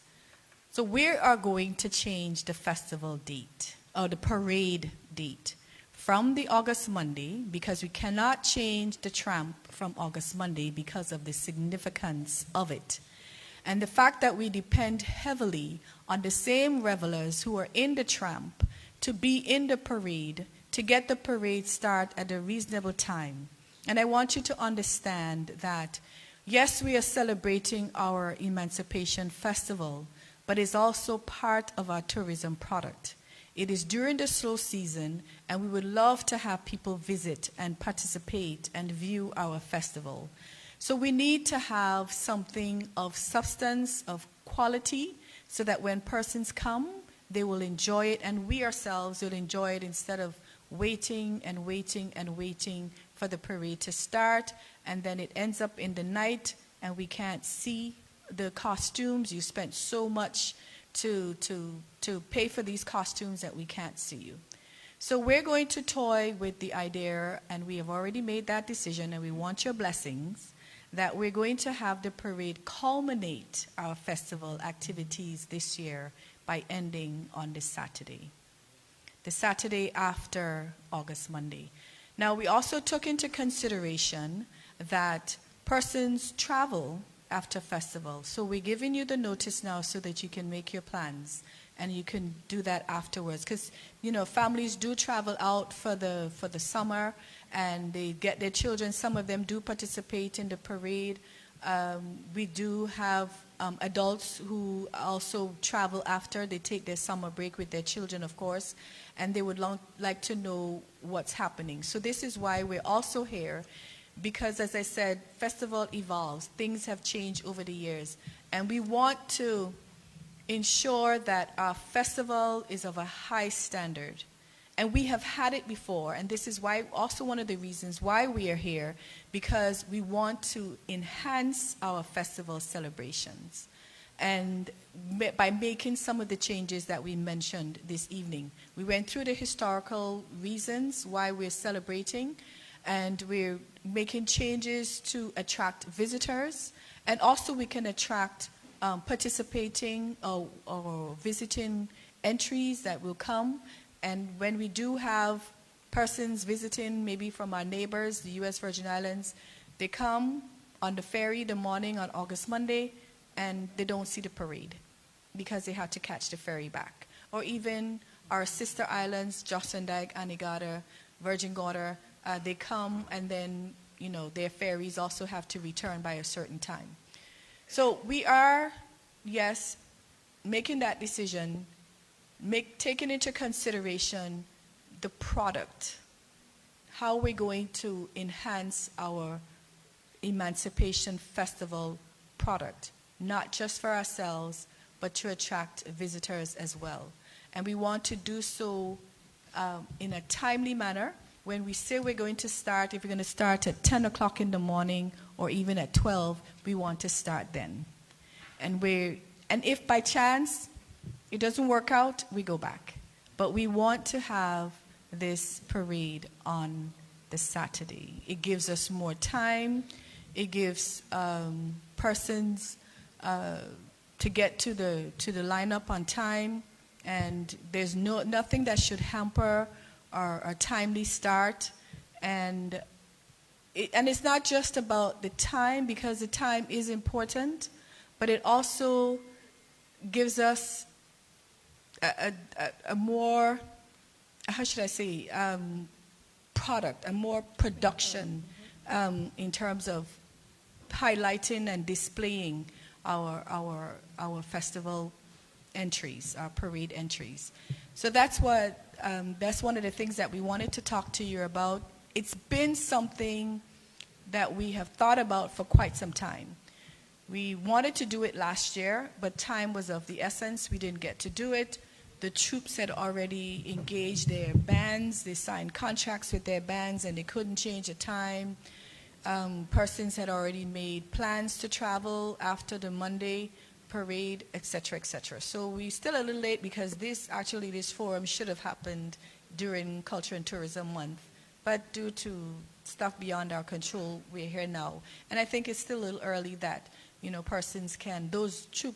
So we are going to change the festival date, or the parade date, from the August Monday, because we cannot change the tramp from August Monday because of the significance of it. And the fact that we depend heavily on the same revelers who are in the tramp to be in the parade, to get the parade start at a reasonable time. And I want you to understand that Yes, we are celebrating our Emancipation Festival, but it's also part of our tourism product. It is during the slow season, and we would love to have people visit and participate and view our festival. So we need to have something of substance, of quality, so that when persons come, they will enjoy it, and we ourselves will enjoy it instead of waiting and waiting and waiting for the parade to start, and then it ends up in the night and we can't see the costumes. You spent so much to pay for these costumes that we can't see you. So we're going to toy with the idea, and we have already made that decision, and we want your blessings, that we're going to have the parade culminate our festival activities this year by ending on this Saturday, the Saturday after August Monday. Now, we also took into consideration that persons travel after festival. So we're giving you the notice now so that you can make your plans and you can do that afterwards. Because, you know, families do travel out for the summer and they get their children. Some of them do participate in the parade. We do have adults who also travel after. They take their summer break with their children, of course, and they would like to know what's happening. So this is why we're also here, because, as I said, festival evolves. Things have changed over the years, and we want to ensure that our festival is of a high standard. And we have had it before, and this is why, also one of the reasons why we are here, because we want to enhance our festival celebrations. And by making some of the changes that we mentioned this evening, we went through the historical reasons why we're celebrating, and we're making changes to attract visitors, and also we can attract participating or visiting entries that will come. And when we do have persons visiting, maybe from our neighbors, the U.S. Virgin Islands, they come on the ferry the morning on August Monday, and they don't see the parade because they had to catch the ferry back. Or even our sister islands, Jocelyn Dyke, Anegada, Virgin Gorda, they come, and then, you know, their ferries also have to return by a certain time. So we are, yes, making that decision, taking into consideration the product, how we're going to enhance our Emancipation Festival product, not just for ourselves, but to attract visitors as well. And we want to do so in a timely manner. When we say we're going to start, if we're going to start at 10 o'clock in the morning or even at 12, we want to start then. And if by chance it doesn't work out, we go back. But we want to have this parade on the Saturday. It gives us more time. It gives persons to get to the lineup on time, and there's nothing that should hamper our timely start. And it's not just about the time, because the time is important, but it also gives us a more, how should I say, product, a more production in terms of highlighting and displaying our festival entries, our parade entries. So that's one of the things that we wanted to talk to you about. It's been something that we have thought about for quite some time. We wanted to do it last year, but time was of the essence. We didn't get to do it. The troops had already engaged their bands. They signed contracts with their bands, and they couldn't change the time. Persons had already made plans to travel after the Monday parade, etc., etc. So we're still a little late, because this forum should have happened during Culture and Tourism Month. But due to stuff beyond our control, we're here now. And I think it's still a little early that, persons those troop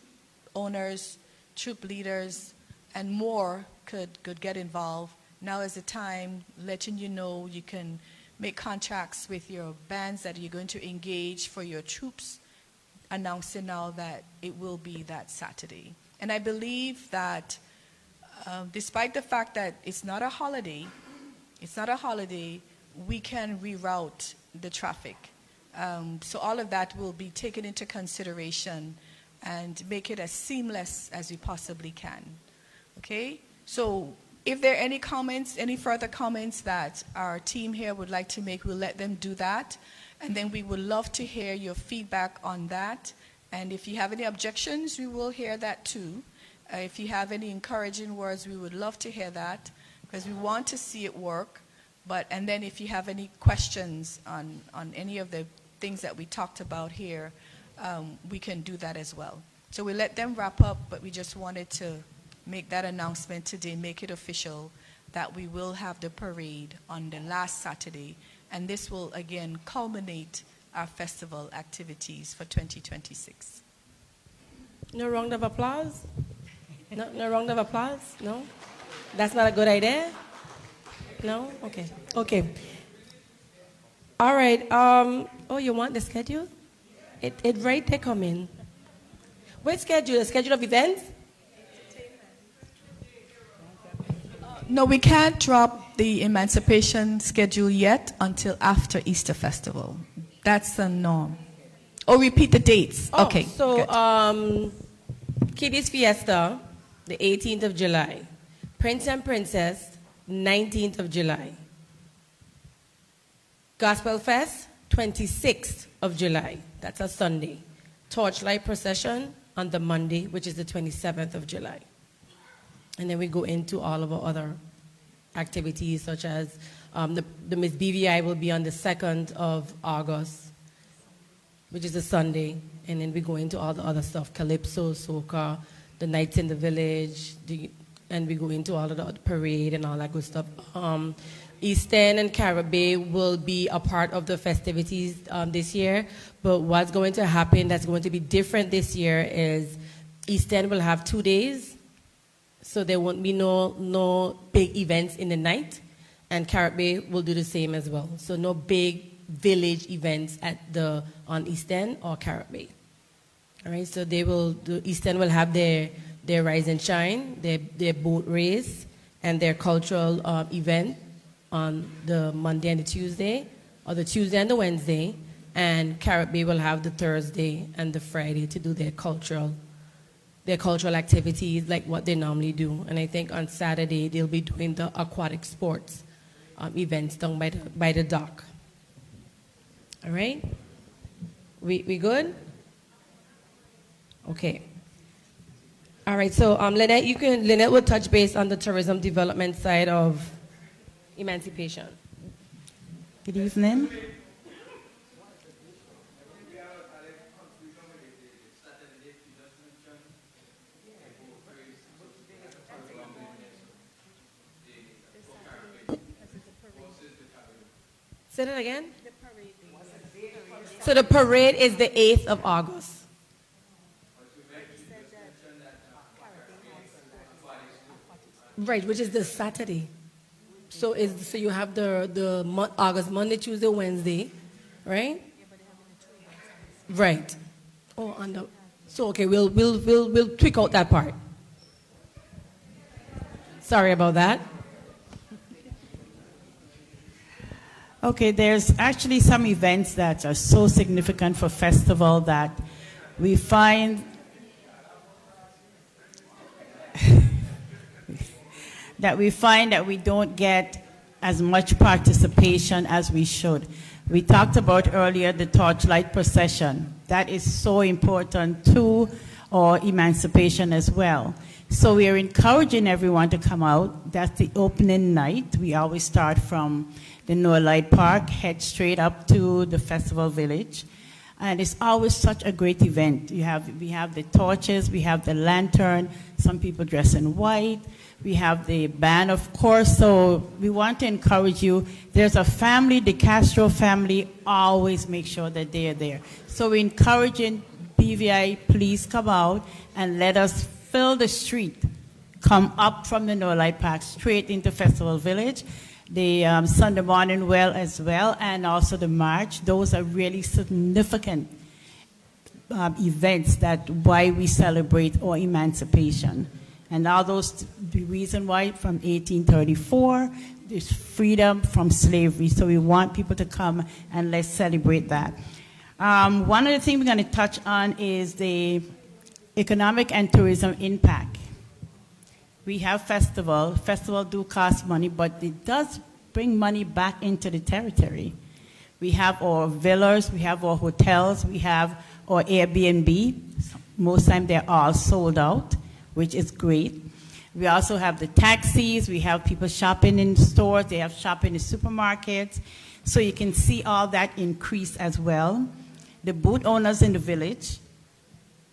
owners, troop leaders, and more could get involved. Now is the time, letting you know you can make contracts with your bands that you're going to engage for your troops, announcing now that it will be that Saturday. And I believe that despite the fact that it's not a holiday, we can reroute the traffic. So all of that will be taken into consideration and make it as seamless as we possibly can. Okay? So if there are any comments, any further comments that our team here would like to make, we'll let them do that. And then we would love to hear your feedback on that. And if you have any objections, we will hear that too. If you have any encouraging words, we would love to hear that because we want to see it work. And then if you have any questions on any of the things that we talked about here, we can do that as well. So we let them wrap up, but we just wanted to make that announcement today, make it official that we will have the parade on the last Saturday. And this will, again, culminate our festival activities for 2026. No round of applause? No round of applause? No? That's not a good idea? No? Okay. Okay. All right. Oh, you want the schedule? It right there come in. Which schedule? The schedule of events? No, we can't drop the Emancipation schedule yet until after Easter Festival. That's the norm. Oh, repeat the dates. Oh, okay. So, Kiddies Fiesta, the 18th of July. Prince and Princess, 19th of July. Gospel Fest, 26th of July. That's a Sunday. Torchlight Procession on the Monday, which is the 27th of July. And then we go into all of our other activities, such as the Miss BVI will be on the 2nd of August, which is a Sunday. And then we go into all the other stuff, Calypso, Soca, the Nights in the Village, and we go into all of the parade and all that good stuff. East End and Caribbean will be a part of the festivities this year. But what's going to happen that's going to be different this year is East End will have 2 days. So there won't be no big events in the night. And Caribbean will do the same as well. So no big village events on East End or Caribbean. All right, so the East End will have their Rise and Shine, their boat race, and their cultural event on the Monday and the Tuesday, or the Tuesday and the Wednesday. And Caribbean will have the Thursday and the Friday to do their cultural activities like what they normally do. And I think on Saturday they'll be doing the aquatic sports events down by the dock. All right? We good? Okay. All right, so Lynette will touch base on the tourism development side of Emancipation. Good evening. Say that again? So the parade is the 8th of August. Right, which is the Saturday. So you have the August, Monday, Tuesday, Wednesday, right? Right. Oh, so okay, we'll tweak out that part. Sorry about that. Okay, there's actually some events that are so significant for festival that we find that we don't get as much participation as we should. We talked about earlier the torchlight procession. That is so important to our emancipation as well. So we are encouraging everyone to come out. That's the opening night. We always start from the Noah Light Park, head straight up to the Festival Village. And it's always such a great event. We have the torches, we have the lantern, some people dress in white, we have the band, of course, so we want to encourage you. There's a family, the Castro family, always make sure that they are there. So we're encouraging BVI, please come out and let us fill the street. Come up from the Noah Light Park straight into Festival Village. The Sunday morning well as well, and also the march. Those are really significant events that why we celebrate our emancipation. And all those, the reason why from 1834, there's freedom from slavery. So we want people to come and let's celebrate that. One of the things we're going to touch on is the economic and tourism impact. We have festival. Festival do cost money, but it does bring money back into the territory. We have our villas, we have our hotels, we have our Airbnb. Most time they're all sold out, which is great. We also have the taxis, we have people shopping in stores, they have shopping in supermarkets. So you can see all that increase as well. The booth owners in the village,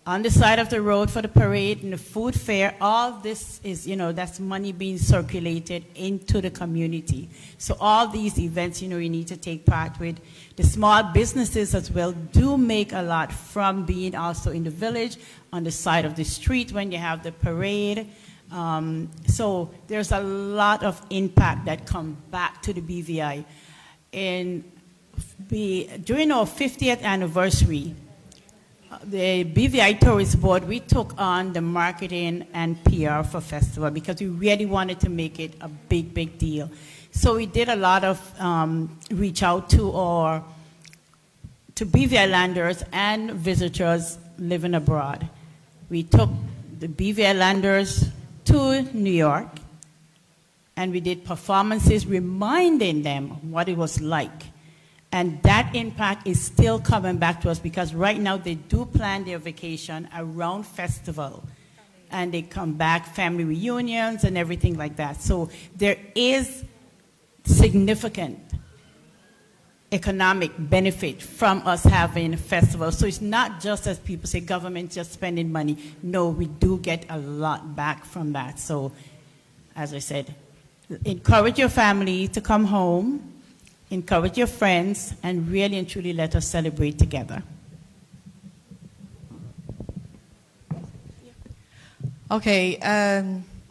on the side of the road for the parade and the food fair, all this is, that's money being circulated into the community. So all these events, you need to take part with. The small businesses as well do make a lot from being also in the village, on the side of the street when you have the parade. So there's a lot of impact that comes back to the BVI. During our 50th anniversary, the BVI Tourist Board, we took on the marketing and PR for festival because we really wanted to make it a big, big deal. So we did a lot of reach out to BVI landers and visitors living abroad. We took the BVI landers to New York, and we did performances reminding them what it was like. And that impact is still coming back to us because right now they do plan their vacation around festival. And they come back, family reunions and everything like that. So there is significant economic benefit from us having festivals. So it's not just as people say, government just spending money. No, we do get a lot back from that. So as I said, encourage your family to come home. Encourage your friends, and really and truly let us celebrate together. Okay,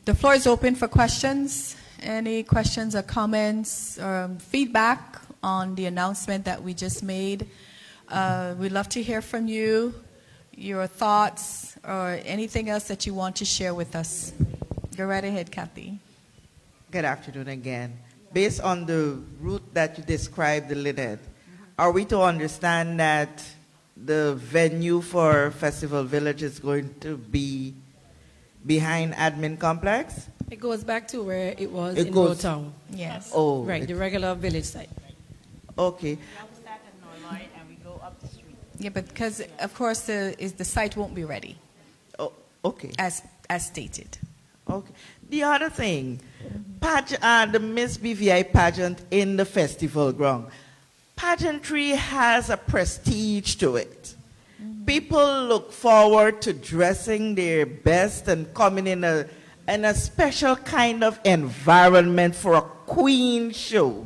the floor is open for questions. Any questions or comments or feedback on the announcement that we just made? We'd love to hear from you, your thoughts, or anything else that you want to share with us. Go right ahead, Kathy. Good afternoon again. Based on the route that you described, the Lynette, are we to understand that the venue for Festival Village is going to be behind Admin Complex? It goes back to where it was in Rotown. Yes. Oh, Right, the regular village site. Okay. Yeah, but because, of course, the site won't be ready. Oh, okay. As stated. Okay. The other thing, the Miss BVI pageant in the festival ground. Pageantry has a prestige to it. People look forward to dressing their best and coming in a special kind of environment for a queen show.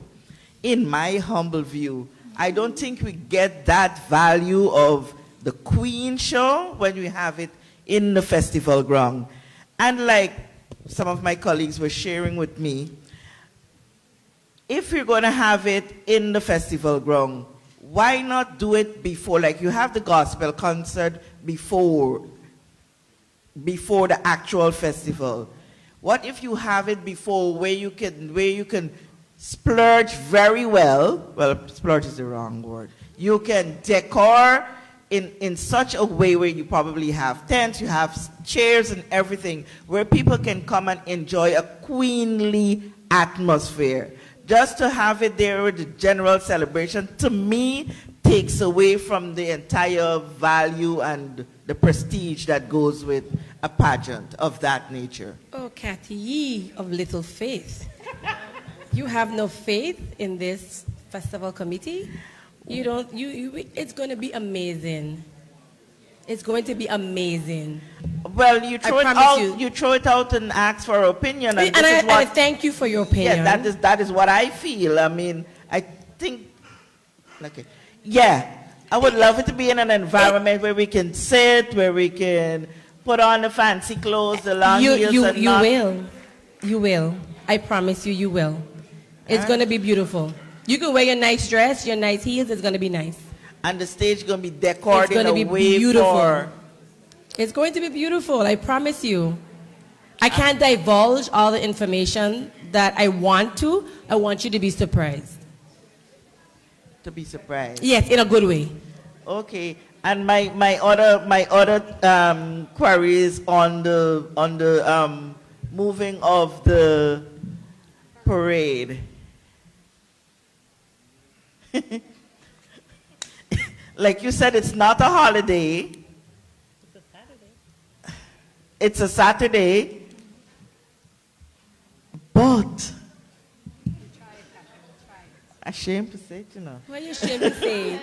In my humble view, I don't think we get that value of the queen show when we have it in the festival ground. And like some of my colleagues were sharing with me, if you're going to have it in the festival ground, why not do it before? Like you have the gospel concert before the actual festival. What if you have it before where you can splurge very well? Well, splurge is the wrong word. You can decor in such a way where you probably have tents, you have chairs and everything, where people can come and enjoy a queenly atmosphere. Just to have it there with the general celebration, to me, takes away from the entire value and the prestige that goes with a pageant of that nature. Oh, Kathy, ye of little faith. You have no faith in this festival committee? It's going to be amazing. It's going to be amazing. Well, you throw it out and ask for our opinion. And I thank you for your opinion. Yeah, that is what I feel. I mean, I think, okay. Yeah, I would love it to be in an environment where we can sit, where we can put on the fancy clothes, the long heels. You will. I promise you will. It's going to be beautiful. You can wear your nice dress, your nice heels. It's going to be nice. And the stage is going to be decorated in a way beautiful. It's going to be beautiful, I promise you. I can't divulge all the information that I want to. I want you to be surprised. To be surprised? Yes, in a good way. Okay, and my other query is on the moving of the parade. Like you said, it's not a holiday. It's a Saturday. But ashamed to say it, you know. Why are you ashamed to say it?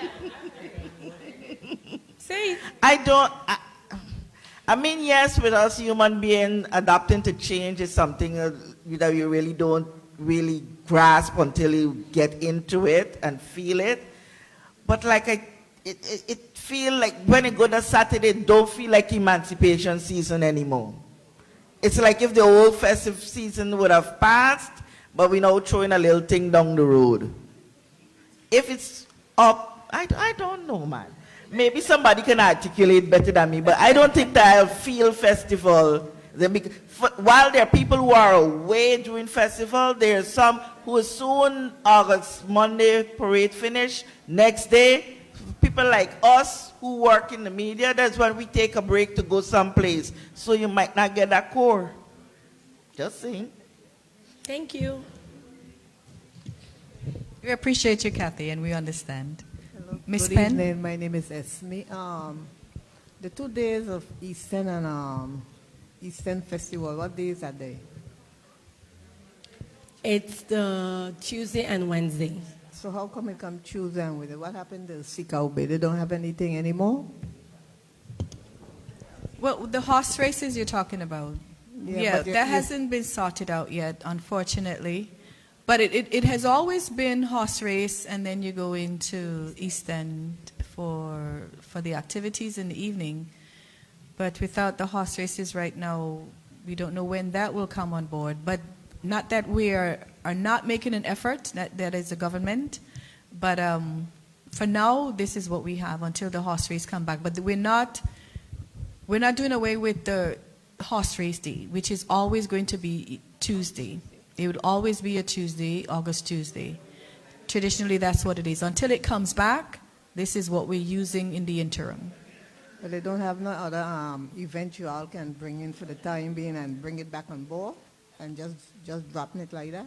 Say it. I mean, yes, with us human beings, adapting to change is something that you really don't really grasp until you get into it and feel it. But like it feel like when it go to Saturday, don't feel like emancipation season anymore. It's like if the whole festive season would have passed, but we're now throwing a little thing down the road. If it's up, I don't know, man. Maybe somebody can articulate better than me, but I don't think that I'll feel festival. While there are people who are away during festival, there are some who are soon August, Monday, parade finish, next day, people like us who work in the media, that's when we take a break to go someplace. So you might not get that core. Just saying. Thank you. We appreciate you, Kathy, and we understand. Hello. Miss Good Penn? evening. My name is Esme. The 2 days of Eastern and Eastern Festival, what days are they? It's the Tuesday and Wednesday. So how come it come Tuesday and Wednesday? What happened to Sikaube? They don't have anything anymore? Well, the horse races you're talking about. Yeah, but that hasn't been sorted out yet, unfortunately. But it has always been horse race, and then you go into East End for the activities in the evening. But without the horse races right now, we don't know when that will come on board. But not that we are not making an effort, that is the government. But for now, this is what we have until the horse race come back. But we're not doing away with the horse race day, which is always going to be Tuesday. It would always be a Tuesday, August Tuesday. Traditionally, that's what it is. Until it comes back, this is what we're using in the interim. But they don't have no other event you all can bring in for the time being and bring it back on board and just dropping it like that?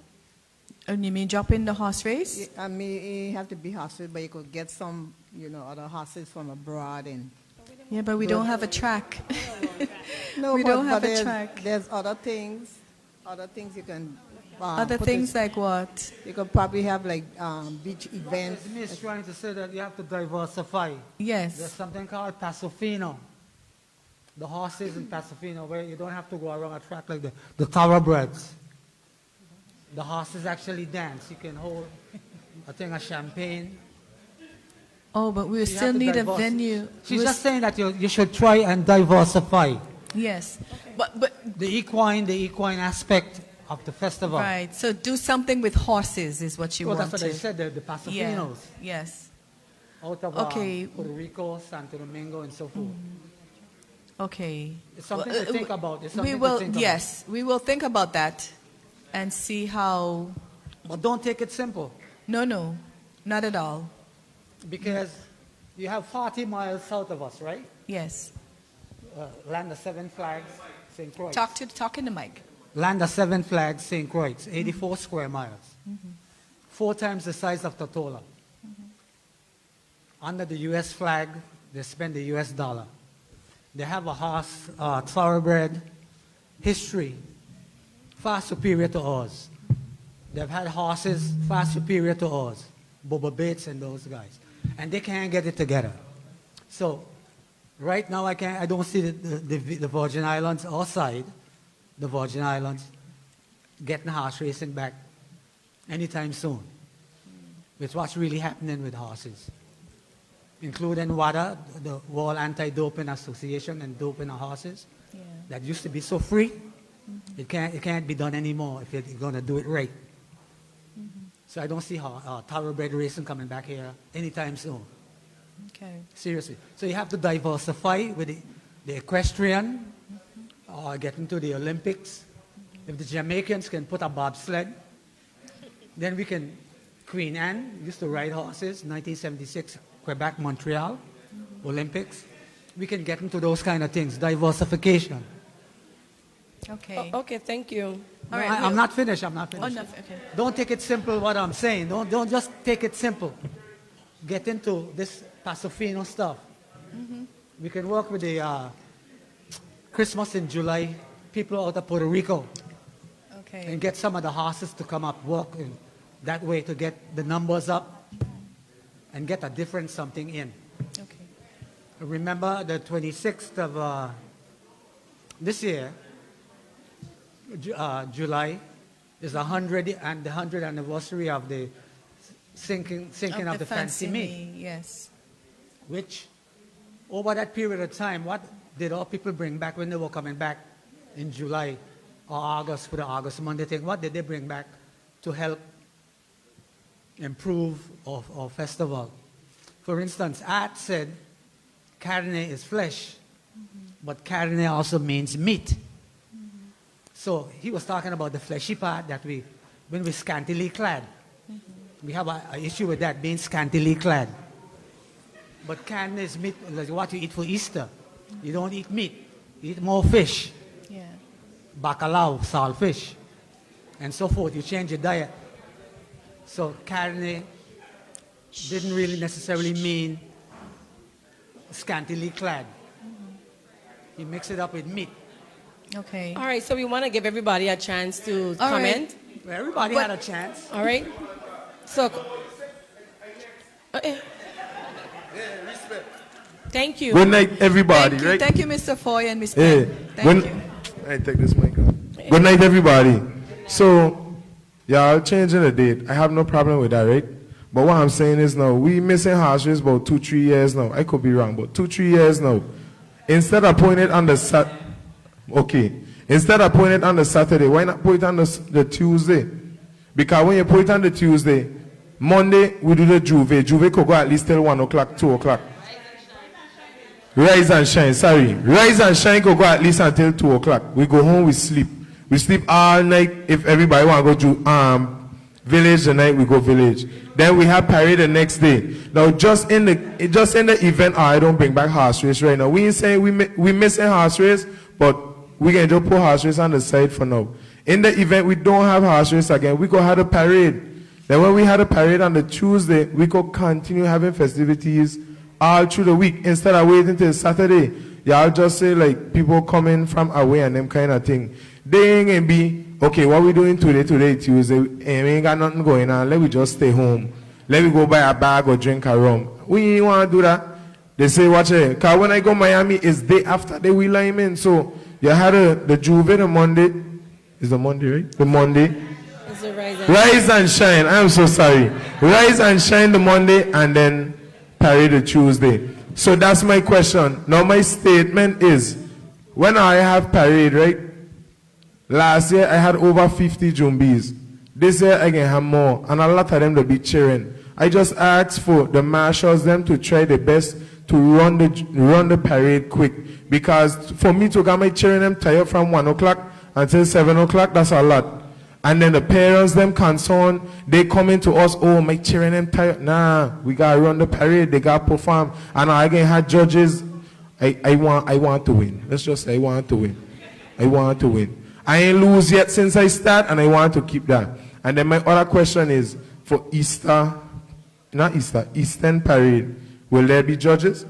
And you mean drop in the horse race? I mean, it have to be horses, but you could get some, other horses from abroad and... Yeah, but we don't have a track. No, we don't have a track. There's other things you can... Other things like what? You could probably have like beach events. Miss trying to say that you have to diversify. Yes. There's something called Pasofino. The horses in Pasofino, where you don't have to go around a track like the thoroughbreds. The horses actually dance. You can hold a thing of champagne. Oh, but we still need a venue. She's just saying that you should try and diversify. Yes. But the equine aspect of the festival. Right. So do something with horses is what you want That's what to. I said, the Pasofinos. Yeah. Yes. Out of okay. Puerto Rico, Santo Domingo, and so forth. Okay. It's something to think about. We will think about that and see how. But don't take it simple. No, not at all. Because you have 40 miles south of us, right? Yes. Land of Seven Flags, St. Croix. Talk in the mic. Land of Seven Flags, St. Croix, 84 square miles. 4 times the size of Totola. Under the U.S. flag, they spend the U.S. dollar. They have a horse, thoroughbred history far superior to ours. They've had horses far superior to ours. Boba Bates and those guys. And they can't get it together. So, right now I don't see the Virgin Islands outside the Virgin Islands getting horse racing back anytime soon. With what's really happening with horses. Including WADA, the World Anti-Doping Association and doping of horses. Yeah. That used to be so free. It can't be done anymore if you're going to do it right. So I don't see thoroughbred racing coming back here anytime soon. Okay. Seriously. So you have to diversify with the equestrian, or get into the Olympics. If the Jamaicans can put a bobsled, then we can. Queen Anne used to ride horses, 1976, Quebec, Montreal. Olympics. We can get into those kind of things, diversification. Okay. Okay, thank you. All right. I'm not finished, I'm not Oh, finished. no, okay. Don't take it simple what I'm saying. Don't just take it simple. Get into this Pasofino stuff. We can work with the Christmas in July, people out of Puerto Rico, Okay. and get some of the horses to come up, work in that way to get the numbers up and get a different something in. Okay. Remember the 26th of this year, July, is the 100th anniversary of the sinking of the Fancy Me, yes. which over that period of time, what did all people bring back when they were coming back in July or August for the August Monday thing? What did they bring back to help improve our festival? For instance, Art said carne is flesh, but carne also means meat. So he was talking about the fleshy part that when we're scantily clad. We have an issue with that, being scantily clad. But carne is meat, like what you eat for Easter. You don't eat meat, you eat more fish. Yeah. Bacalao, saltfish, and so forth. You change your diet. So carne didn't really necessarily mean scantily clad. You mix it up with meat. Okay. All right, so we want to give everybody a chance to All comment. Well, everybody had a chance. All right. So, thank you. Good night, everybody. Thank you, right? thank you, Mr. Foy and Ms. Hey, Penn. Thank you. I take this mic off. Good night, everybody. So, y'all changing the date. I have no problem with that, right? But what I'm saying is now, we missing horse race about 2-3 years now. I could be wrong, but 2-3 years now. Instead of putting it on the Instead of putting it on the Saturday, why not put it on the Tuesday? Because when you put it on the Tuesday, Monday we do the Juve. Juve could go at least till 1 o'clock, 2 o'clock. Rise and shine, sorry. Rise and shine could go at least until 2 o'clock. We go home, we sleep. We sleep all night. If everybody want to go to village the night, we go village. Then we have parade the next day. Now just in the event, I don't bring back horse race right now. We ain't saying we missing horse race, but we can just put horse race on the side for now. In the event we don't have horse race again, we go have a parade. Then when we had a parade on the Tuesday, we could continue having festivities all through the week instead of waiting till Saturday. Y'all just say like people coming from away and them kind of thing. They ain't gonna be, okay, what we doing today, Tuesday, and we ain't got nothing going on, let me just stay home. Let me go buy a bag or drink a rum. We ain't want to do that. They say, watch it, because when I go Miami, it's day after they will I'm in. So you had the Juve the Monday. Is the Monday, right? The Monday. It's a Rise and shine. I'm so sorry. Rise and shine the Monday and then parade the Tuesday. So that's my question. Now my statement is, when I have parade, right? Last year I had over 50 Jumbies. This year I can have more, and a lot of them will be cheering. I just asked for the marshals them to try their best to run the parade quick, because for me to get my cheering them tired from 1 o'clock until 7 o'clock, that's a lot. And then the parents them concerned, they come into us, oh, my cheering them tired. Nah, we gotta run the parade, they gotta perform. And I again had judges. I want to win. Let's just say I want to win. I want to win. I ain't lose yet since I start, and I want to keep that. And then my other question is, for Eastern Parade, will there be judges?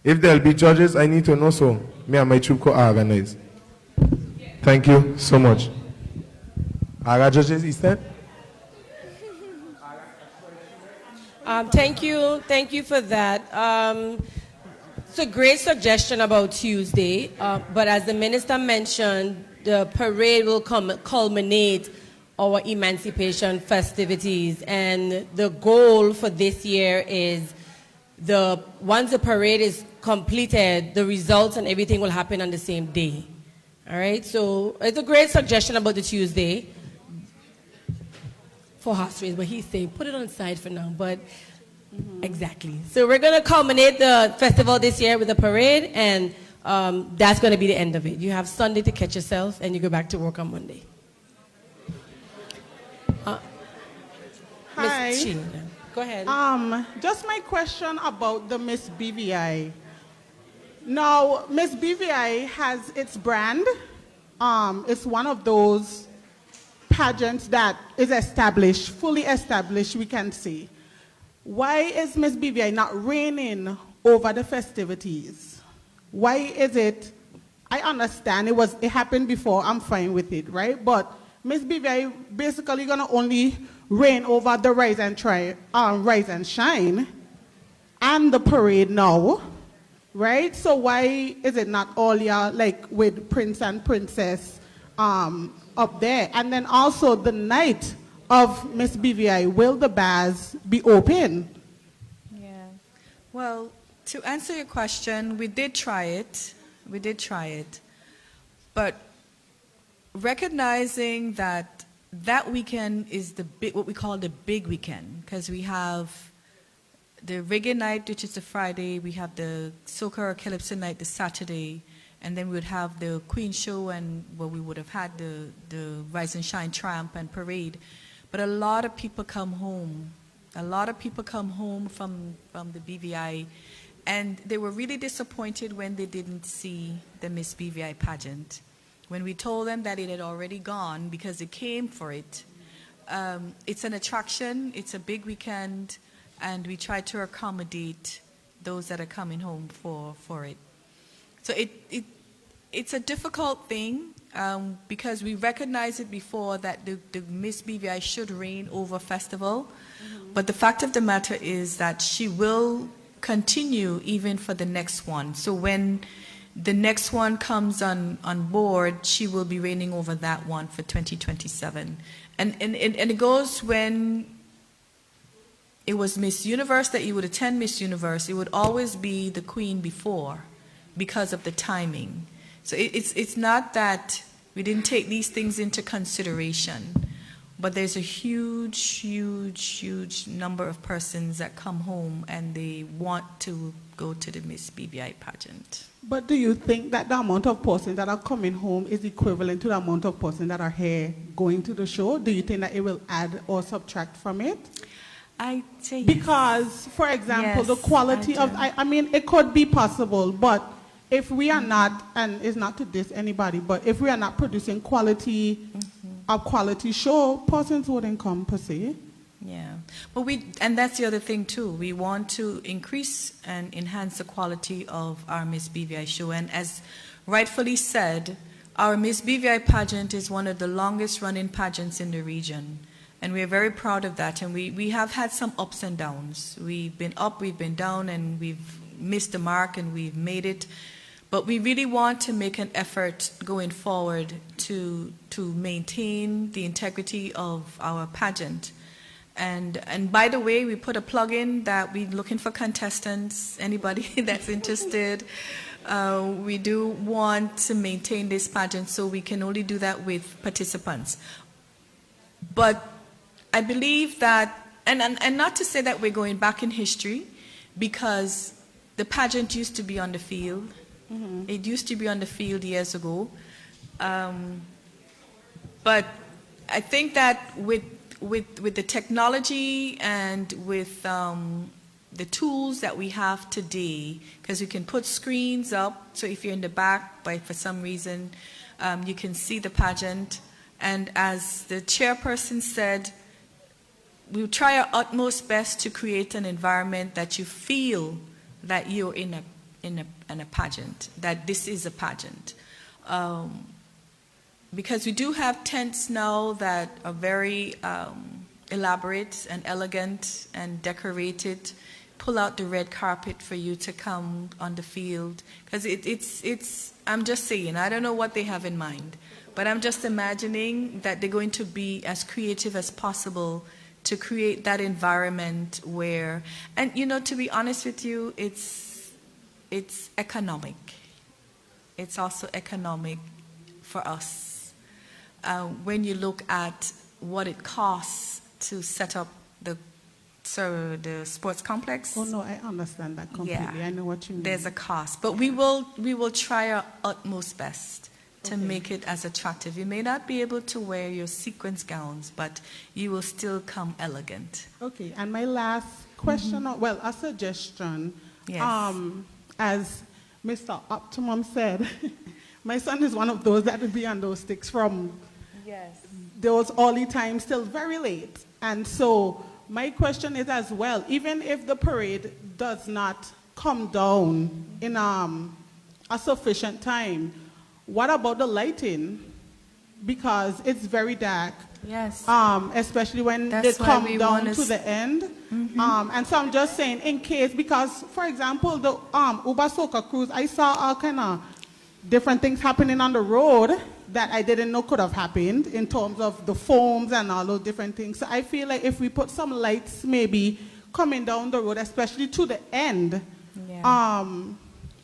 If there'll be judges, I need to know, so me and my troop could organize. Thank you so much. I got judges Eastern? Thank you for that. It's a great suggestion about Tuesday, but as the minister mentioned, the parade will culminate our Emancipation festivities, and the goal for this year is once the parade is completed, the results and everything will happen on the same day. All right, so it's a great suggestion about the Tuesday for horse race, but he's saying put it on the side for now, but exactly. So we're going to culminate the festival this year with a parade, and that's going to be the end of it. You have Sunday to catch yourself, and you go back to work on Monday. Hi. Ms. Chin, go ahead. Just my question about the Miss BVI. Now, Miss BVI has its brand. It's one of those pageants that is established, fully established, we can say. Why is Miss BVI not reigning over the festivities? Why is it? I understand it happened before, I'm fine with it, right? But Miss BVI basically gonna only reign over the Rise and Shine and the parade now, right? So why is it not all year, like with Prince and Princess up there? And then also the night of Miss BVI, will the bars be open? Yeah. Well, to answer your question, we did try it. We did try it. But recognizing that that weekend is what we call the big weekend, because we have the reggae night, which is the Friday, we have the soca or calypso night, the Saturday, and then we would have the Queen Show, and we would have had the Rise and Shine Tramp and Parade. But a lot of people come home. A lot of people come home from the BVI, and they were really disappointed when they didn't see the Miss BVI pageant. When we told them that it had already gone because they came for it. It's an attraction, it's a big weekend, and we try to accommodate those that are coming home for it. So it's a difficult thing because we recognized it before that the Miss BVI should reign over festival. But the fact of the matter is that she will continue even for the next one. So when the next one comes on board, she will be reigning over that one for 2027. And it goes when it was Miss Universe that you would attend Miss Universe, it would always be the queen before because of the timing. So it's not that we didn't take these things into consideration, but there's a huge, huge, huge number of persons that come home and they want to go to the Miss BVI pageant. But do you think that the amount of persons that are coming home is equivalent to the amount of persons that are here going to the show? Do you think that it will add or subtract from it? I think because, for example, yes, the quality I mean, it could be possible, but if we are not, and it's not to diss anybody, but if we are not producing quality, a quality show, persons wouldn't come per se. Yeah, well, and that's the other thing too. We want to increase and enhance the quality of our Miss BVI show, and as rightfully said, our Miss BVI pageant is one of the longest running pageants in the region, and we are very proud of that. And we have had some ups and downs. We've been up, we've been down, and we've missed the mark, and we've made it. But we really want to make an effort going forward to maintain the integrity of our pageant. And by the way, we put a plug in that we're looking for contestants, anybody that's interested. We do want to maintain this pageant, so we can only do that with participants. But I believe that, and not to say that we're going back in history, because the pageant used to be on the field. It used to be on the field years ago. But I think that with the technology and with the tools that we have today, because you can put screens up, so if you're in the back, for some reason, you can see the pageant. And as the chairperson said, we'll try our utmost best to create an environment that you feel that you're in a pageant, that this is a pageant. Because we do have tents now that are very elaborate and elegant and decorated. Pull out the red carpet for you to come on the field. Because it's, I'm just saying, I don't know what they have in mind, but I'm just imagining that they're going to be as creative as possible to create that environment where, and you know, to be honest with you, it's economic. It's also economic for us. When you look at what it costs to set up the sports complex. Oh no, I understand that completely. Yeah, I know what you mean. There's a cost, but we will try our utmost best to make it as attractive. You may not be able to wear your sequence gowns, but you will still come elegant. Okay, and my last question, well, a suggestion. Yes. As Mr. Optimum said, my son is one of those that will be on those sticks from those early times till very late. And so my question is as well, even if the parade does not come down in a sufficient time, what about the lighting? Because it's very dark. Yes. Especially when That's they why come we down want to the end. And so I'm just saying, in case, because, for example, the Uber Soca cruise, I saw all kind of different things happening on the road that I didn't know could have happened in terms of the foams and all those different things. So I feel like if we put some lights maybe coming down the road, especially to the end,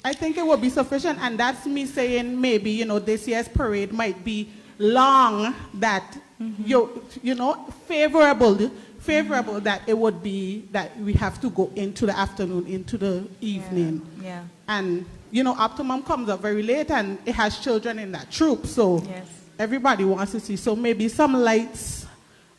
I think it would be sufficient. And that's me saying maybe, you know, this year's parade might be long, that, you know, favorable that it would be that we have to go into the afternoon, into the evening. Yeah. And, you know, Optimum comes up very late and it has children in that troop, so everybody wants to see. So maybe some lights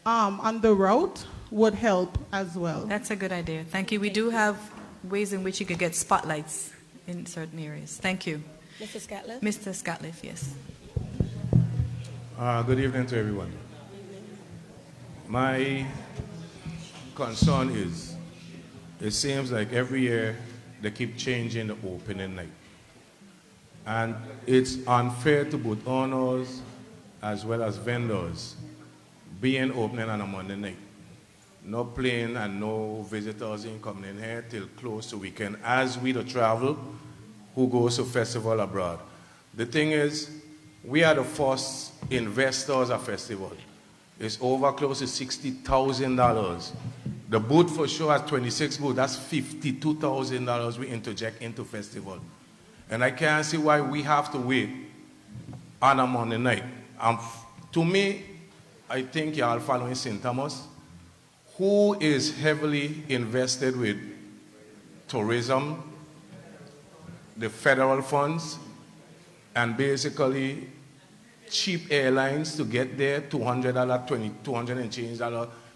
on the route would help as well. That's a good idea. Thank you. We do have ways in which you could get spotlights in certain areas. Thank you. Mr. Scatliff? Mr. Scatliff, yes. Good evening to everyone. My concern is, it seems like every year they keep changing the opening night. And it's unfair to both owners as well as vendors being opening on a Monday night. No plane and no visitors in coming in here till close to weekend, as we the travel who goes to festival abroad. The thing is, we are the first investors of festival. It's over close to $60,000. The booth for sure has 26 booths. That's $52,000 we interject into festival. And I can't see why we have to wait on a Monday night. To me, I think y'all following St. Thomas, who is heavily invested with tourism, the federal funds, and basically cheap airlines to get there, $200 and change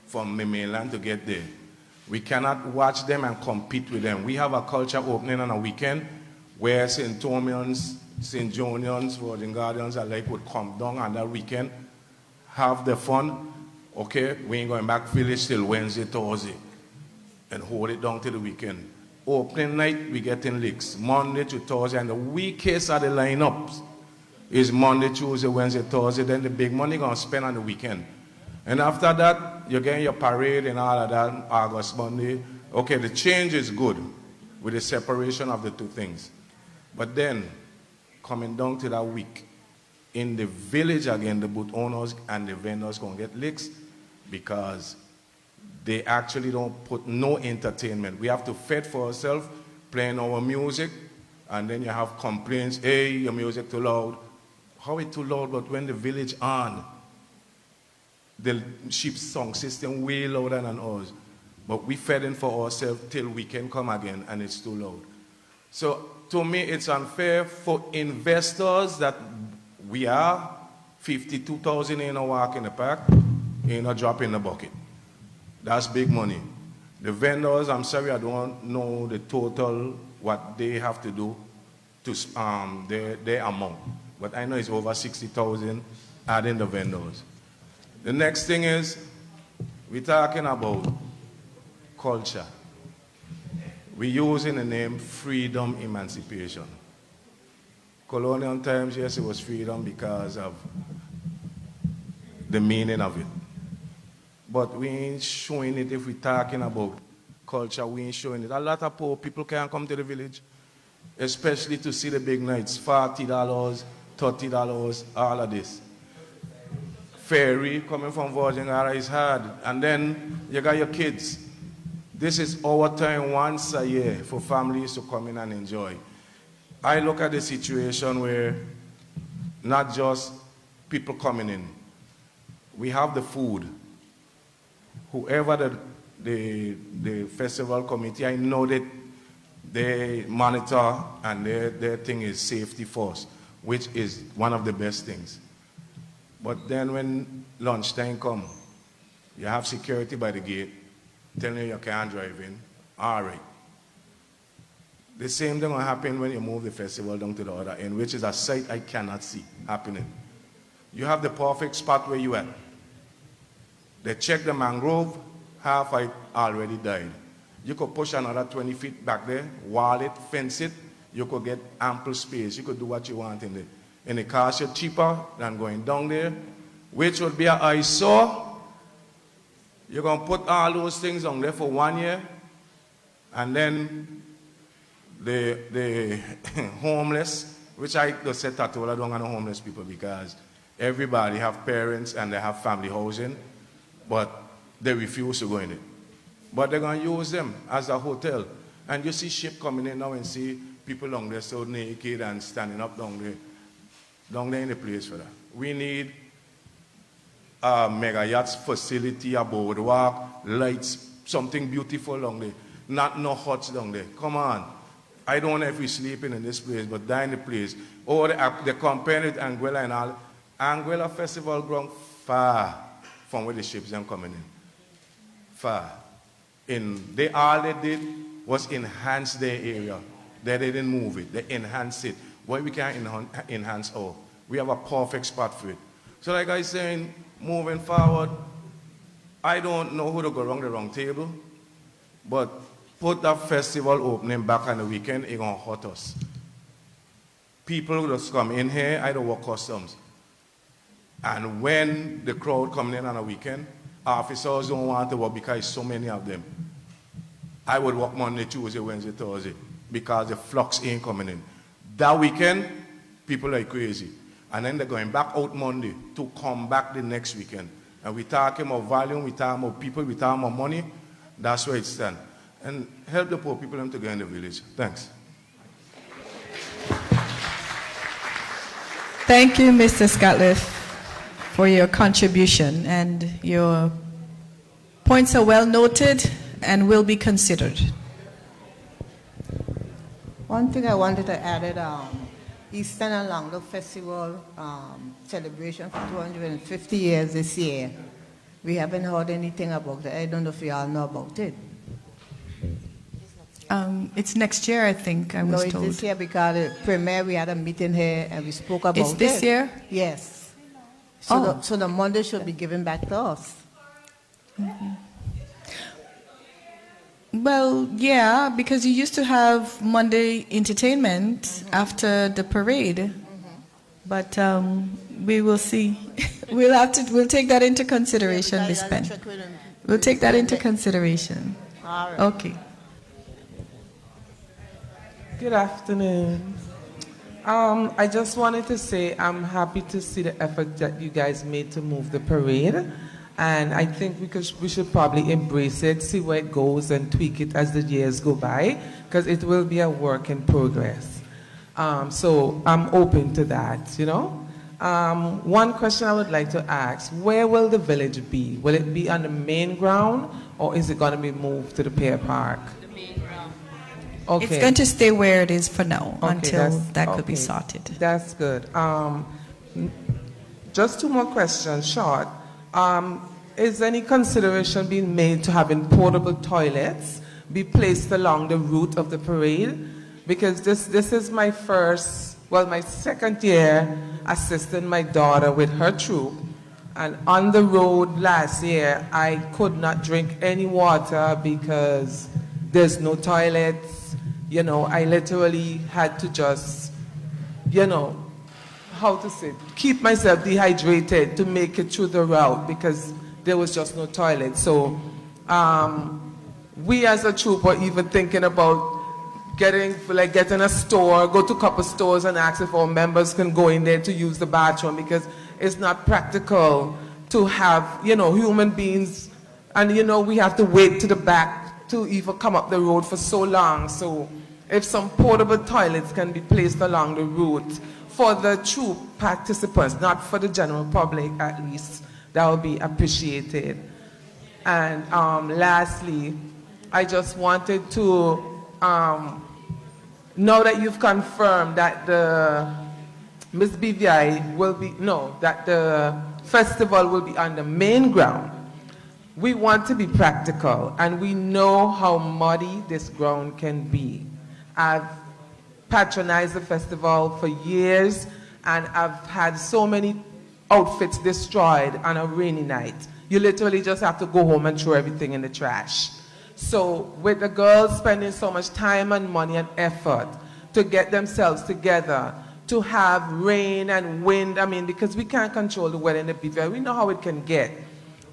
from the mainland to get there. We cannot watch them and compete with them. We have a culture opening on a weekend where St. Thomians, St. Jonians, Virgin Guardians alike would come down on that weekend, have the fun. Okay, we ain't going back village till Wednesday, Thursday, and hold it down till the weekend. Opening night, we get in licks, Monday to Thursday, and the weakest of the lineups is Monday, Tuesday, Wednesday, Thursday, then the big money gonna spend on the weekend. And after that, you're getting your parade and all of that, August, Monday. Okay, the change is good with the separation of the two things. But then, coming down to that week, in the village again, the booth owners and the vendors gonna get licks because they actually don't put no entertainment. We have to fend for ourselves, playing our music, and then you have complaints, hey, your music too loud. How it too loud, but when the village on, the sheep song system way louder than ours. But we fed in for ourselves till weekend come again, and it's too loud. So to me, it's unfair for investors that we are 52,000 in a walk in the park, in a drop in the bucket. That's big money. The vendors, I'm sorry, I don't know the total, what they have to do to their amount. But I know it's over 60,000 adding the vendors. The next thing is, we're talking about culture. We're using the name freedom, emancipation. Colonial times, yes, it was freedom because of the meaning of it. But we ain't showing it if we're talking about culture, we ain't showing it. A lot of poor people can't come to the village, especially to see the big nights, $40, $30, all of this. Ferry coming from Virgin Islands is hard. And then you got your kids. This is our time once a year for families to come in and enjoy. I look at the situation where not just people coming in. We have the food. Whoever the festival committee, I know that they monitor and their thing is safety first, which is one of the best things. But then when lunchtime come, you have security by the gate telling you can't drive in. All right. The same thing will happen when you move the festival down to the other end, which is a sight I cannot see happening. You have the perfect spot where you at. They check the mangrove, half it already died. You could push another 20 feet back there, wall it, fence it, you could get ample space. You could do what you want in there. And it costs you cheaper than going down there, which would be an eyesore. You're going to put all those things on there for 1 year, and then the homeless, which I just said that I don't want no homeless people because everybody have parents and they have family housing, but they refuse to go in it. But they're going to use them as a hotel. And you see ship coming in now and see people down there so naked and standing up down there in the place for that. We need a mega yachts facility, a boardwalk, lights, something beautiful down there. Not no huts down there. Come on. I don't know if we're sleeping in this place, but die in the place. Or they compare it with Anguilla and all. Anguilla Festival ground far from where the ships are coming in. Far. All they did was enhance their area. They didn't move it. They enhanced it. Why we can't enhance all? We have a perfect spot for it. So like I was saying, moving forward, I don't know who to go around the wrong table, but put that festival opening back on the weekend, it's going to hurt us. People who just come in here, I don't work customs. And when the crowd coming in on a weekend, officers don't want to work because so many of them. I would work Monday, Tuesday, Wednesday, Thursday, because the flux ain't coming in. That weekend, people are crazy. And then they're going back out Monday to come back the next weekend. And we talking about volume, we talking about people, we talking about money. That's where it stands. And help the poor people to go in the village. Thanks. Thank you, Mr. Scotliff, for your contribution. And your points are well noted and will be considered. One thing I wanted to add is Eastern and Langlo Festival celebration for 250 years this year. We haven't heard anything about it. I don't know if you all know about it. It's next year, I think, I was told. No, it's this year because the premiere, we had a meeting here and we spoke about it. It's this year? Yes. So the Monday should be given back to us. Mm-hmm. Well, yeah, because you used to have Monday entertainment after the parade, but we will see. We'll take that into consideration, Ms. Penn. We'll take that into consideration. All right. Okay. Good afternoon. I just wanted to say I'm happy to see the effort that you guys made to move the parade. And I think we should probably embrace it, see where it goes, and tweak it as the years go by, because it will be a work in progress. So I'm open to that, you know. One question I would like to ask, where will the village be? Will it be on the main ground, or is it going to be moved to the Pier Park? The main ground. Okay. It's going to stay where it is for now, until that could be okay. sorted. That's good. Just two more questions, short. Is any consideration being made to having portable toilets be placed along the route of the parade? Because this is my my second year assisting my daughter with her troop. And on the road last year, I could not drink any water because there's no toilets. You know, I literally had to just, keep myself dehydrated to make it through the route because there was just no toilet. So we as a troop were even thinking about getting a store, go to a couple stores and ask if our members can go in there to use the bathroom, because it's not practical to have, human beings, and we have to wait to the back to even come up the road for so long. So if some portable toilets can be placed along the route for the troop participants, not for the general public at least, that would be appreciated. And lastly, I just wanted to, now that you've confirmed that the Ms. BVI that the festival will be on the main ground, we want to be practical, and we know how muddy this ground can be. I've patronized the festival for years, and I've had so many outfits destroyed on a rainy night. You literally just have to go home and throw everything in the trash. So with the girls spending so much time and money and effort to get themselves together, to have rain and wind, I mean, because we can't control the weather in the BVI. We know how it can get.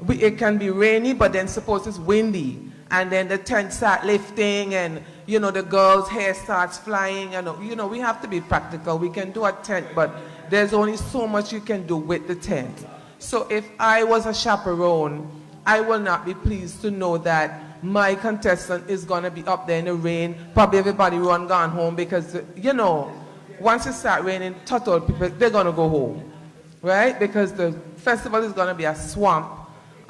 It can be rainy, but then suppose it's windy, and then the tent start lifting, and you know, the girls' hair starts flying, and you know, we have to be practical. We can do a tent, but there's only so much you can do with the tent. So if I was a chaperone, I will not be pleased to know that my contestant is going to be up there in the rain, probably everybody gone home, because, you know, once it starts raining, total people, they're going to go home, right? Because the festival is going to be a swamp,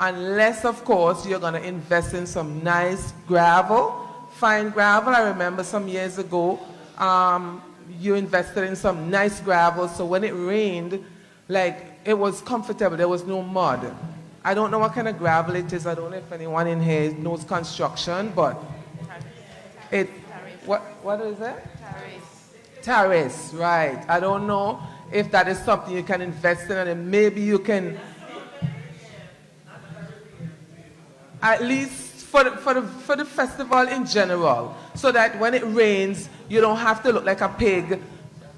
unless, of course, you're going to invest in some nice gravel, fine gravel. I remember some years ago, you invested in some nice gravel, so when it rained, like, it was comfortable, there was no mud. I don't know what kind of gravel it is. I don't know if anyone in here knows construction, but it, what is it? Terrace, right. I don't know if that is something you can invest in, and then maybe you can, at least for the festival in general, so that when it rains, you don't have to look like a pig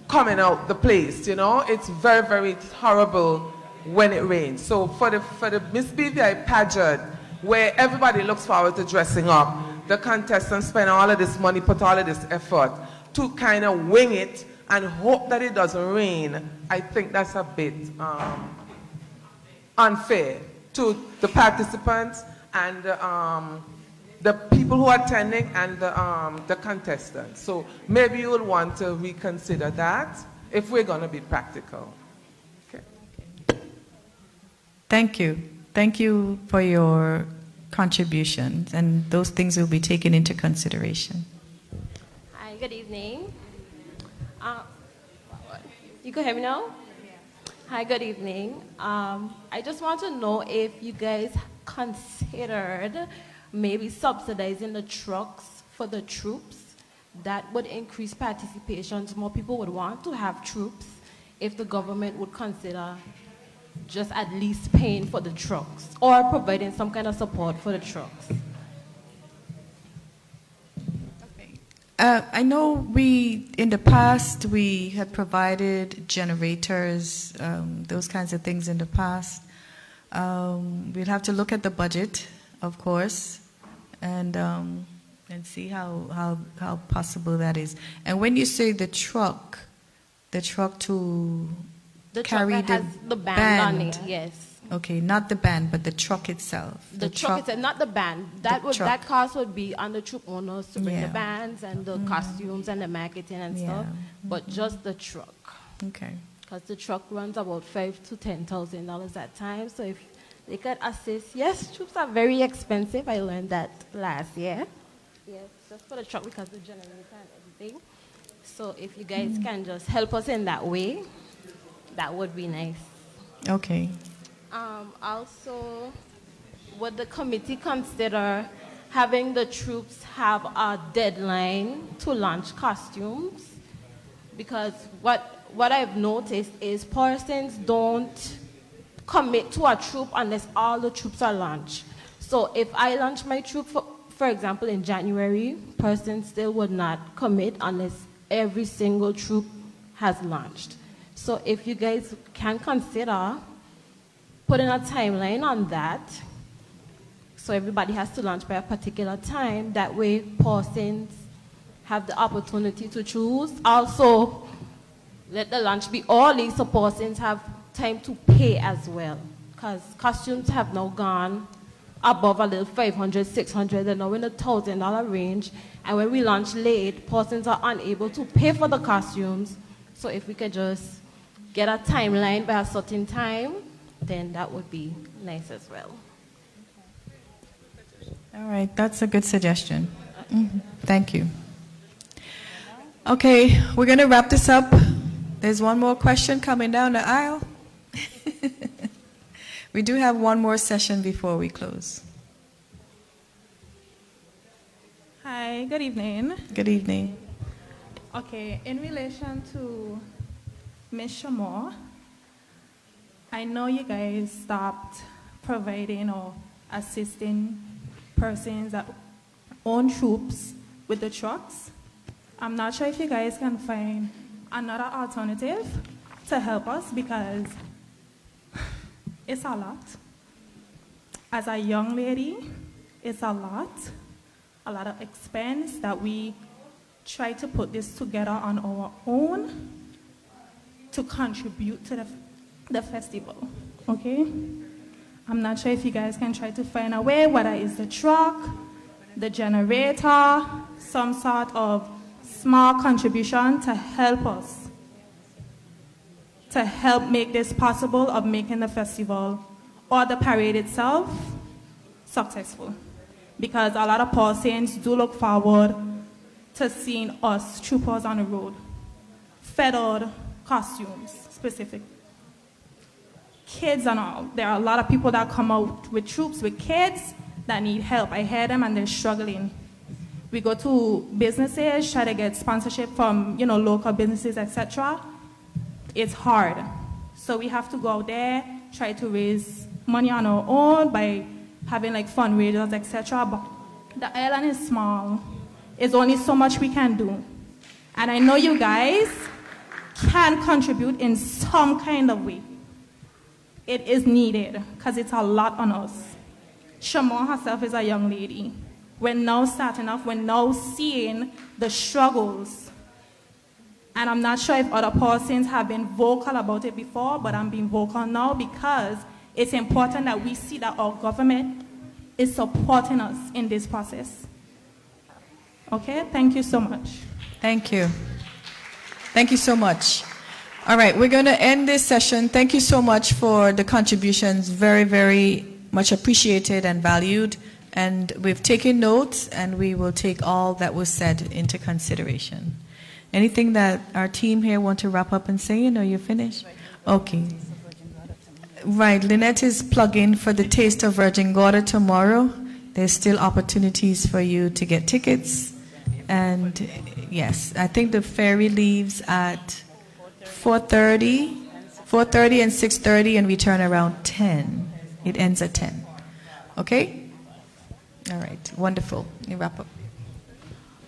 coming out the place, you know? It's very, very horrible when it rains. So for the Miss BVI pageant, where everybody looks forward to dressing up, the contestants spend all of this money, put all of this effort to kind of wing it and hope that it doesn't rain, I think that's a bit unfair to the participants and the people who are attending and the contestants. So maybe you will want to reconsider that if we're going to be practical. Thank you. Thank you for your contributions, and those things will be taken into consideration. Hi, good evening. You can hear me now? Hi, good evening. I just want to know if you guys considered maybe subsidizing the trucks for the troops. That would increase participation. More people would want to have troops if the government would consider just at least paying for the trucks or providing some kind of support for the trucks. I know in the past, we had provided generators, those kinds of things in the past. We'll have to look at the budget, of course, and see how possible that is. And when you say the truck to carry truck that has the band on it, yes. Okay, not the band, but the truck itself. The truck itself, not the band. That cost would be on the troop owners to bring the bands and the costumes and the marketing and stuff, but just the truck. Okay. Because the truck runs about $5,000 to $10,000 at times. So if they could assist, yes, troops are very expensive. I learned that last year. Yes, just for the truck because the generator and everything. So if you guys can just help us in that way, that would be nice. Okay. Also, would the committee consider having the troops have a deadline to launch costumes? Because what I've noticed is persons don't commit to a troop unless all the troops are launched. So if I launch my troop, for example, in January, persons still would not commit unless every single troop has launched. So if you guys can consider putting a timeline on that, so everybody has to launch by a particular time, that way persons have the opportunity to choose. Also, let the launch be early so persons have time to pay as well, because costumes have now gone above a little $500, $600, they're now in the $1,000 range, and when we launch late, persons are unable to pay for the costumes. So if we could just get a timeline by a certain time, then that would be nice as well. All right, that's a good suggestion. Thank you. Okay, we're going to wrap this up. There's one more question coming down the aisle. We do have one more session before we close. Hi, good evening. Good evening. Okay, in relation to Ms. Shamor, I know you guys stopped providing or assisting persons that own troops with the trucks. I'm not sure if you guys can find another alternative to help us because it's a lot. As a young lady, it's a lot of expense that we try to put this together on our own to contribute to the festival, okay? I'm not sure if you guys can try to find a way, whether it's the truck, the generator, some sort of small contribution to help us, to help make this possible of making the festival or the parade itself successful. Because a lot of persons do look forward to seeing us troopers on the road, feathered costumes, specific. Kids and all. There are a lot of people that come out with troops with kids that need help. I hear them and they're struggling. We go to businesses, try to get sponsorship from, local businesses, etc. It's hard. So we have to go out there, try to raise money on our own by having like fundraisers, etc. But the island is small. There's only so much we can do. And I know you guys can contribute in some kind of way. It is needed because it's a lot on us. Shamor herself is a young lady. We're now starting off, we're now seeing the struggles. And I'm not sure if other persons have been vocal about it before, but I'm being vocal now because it's important that we see that our government is supporting us in this process. Okay, thank you so much. Thank you. Thank you so much. All right, we're going to end this session. Thank you so much for the contributions. Very, very much appreciated and valued. And we've taken notes, and we will take all that was said into consideration. Anything that our team here want to wrap up and say? Or you're finished? Okay. Right, Lynette is plugging for the Taste of Virgin Gorda tomorrow. There's still opportunities for you to get tickets. And yes, I think the ferry leaves at 4:30 and 6:30, and we turn around 10. It ends at 10. Okay? All right, wonderful. You wrap up.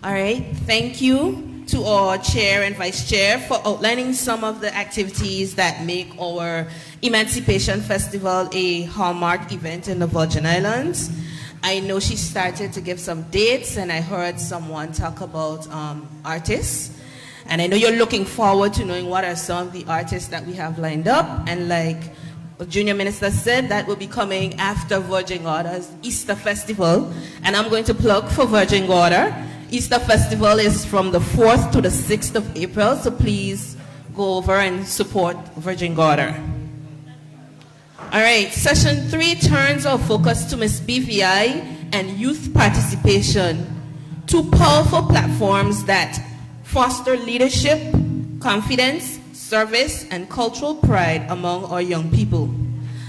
All right, thank you to our chair and vice chair for outlining some of the activities that make our Emancipation Festival a hallmark event in the Virgin Islands. I know she started to give some dates, and I heard someone talk about artists. And I know you're looking forward to knowing what are some of the artists that we have lined up. And like the Junior Minister said, that will be coming after Virgin Gorda's Easter Festival. And I'm going to plug for Virgin Gorda. Easter Festival is from the 4th to the 6th of April, so please go over and support Virgin Gorda. All right, session 3 turns our focus to Miss BVI and youth participation, two powerful platforms that foster leadership, confidence, service, and cultural pride among our young people.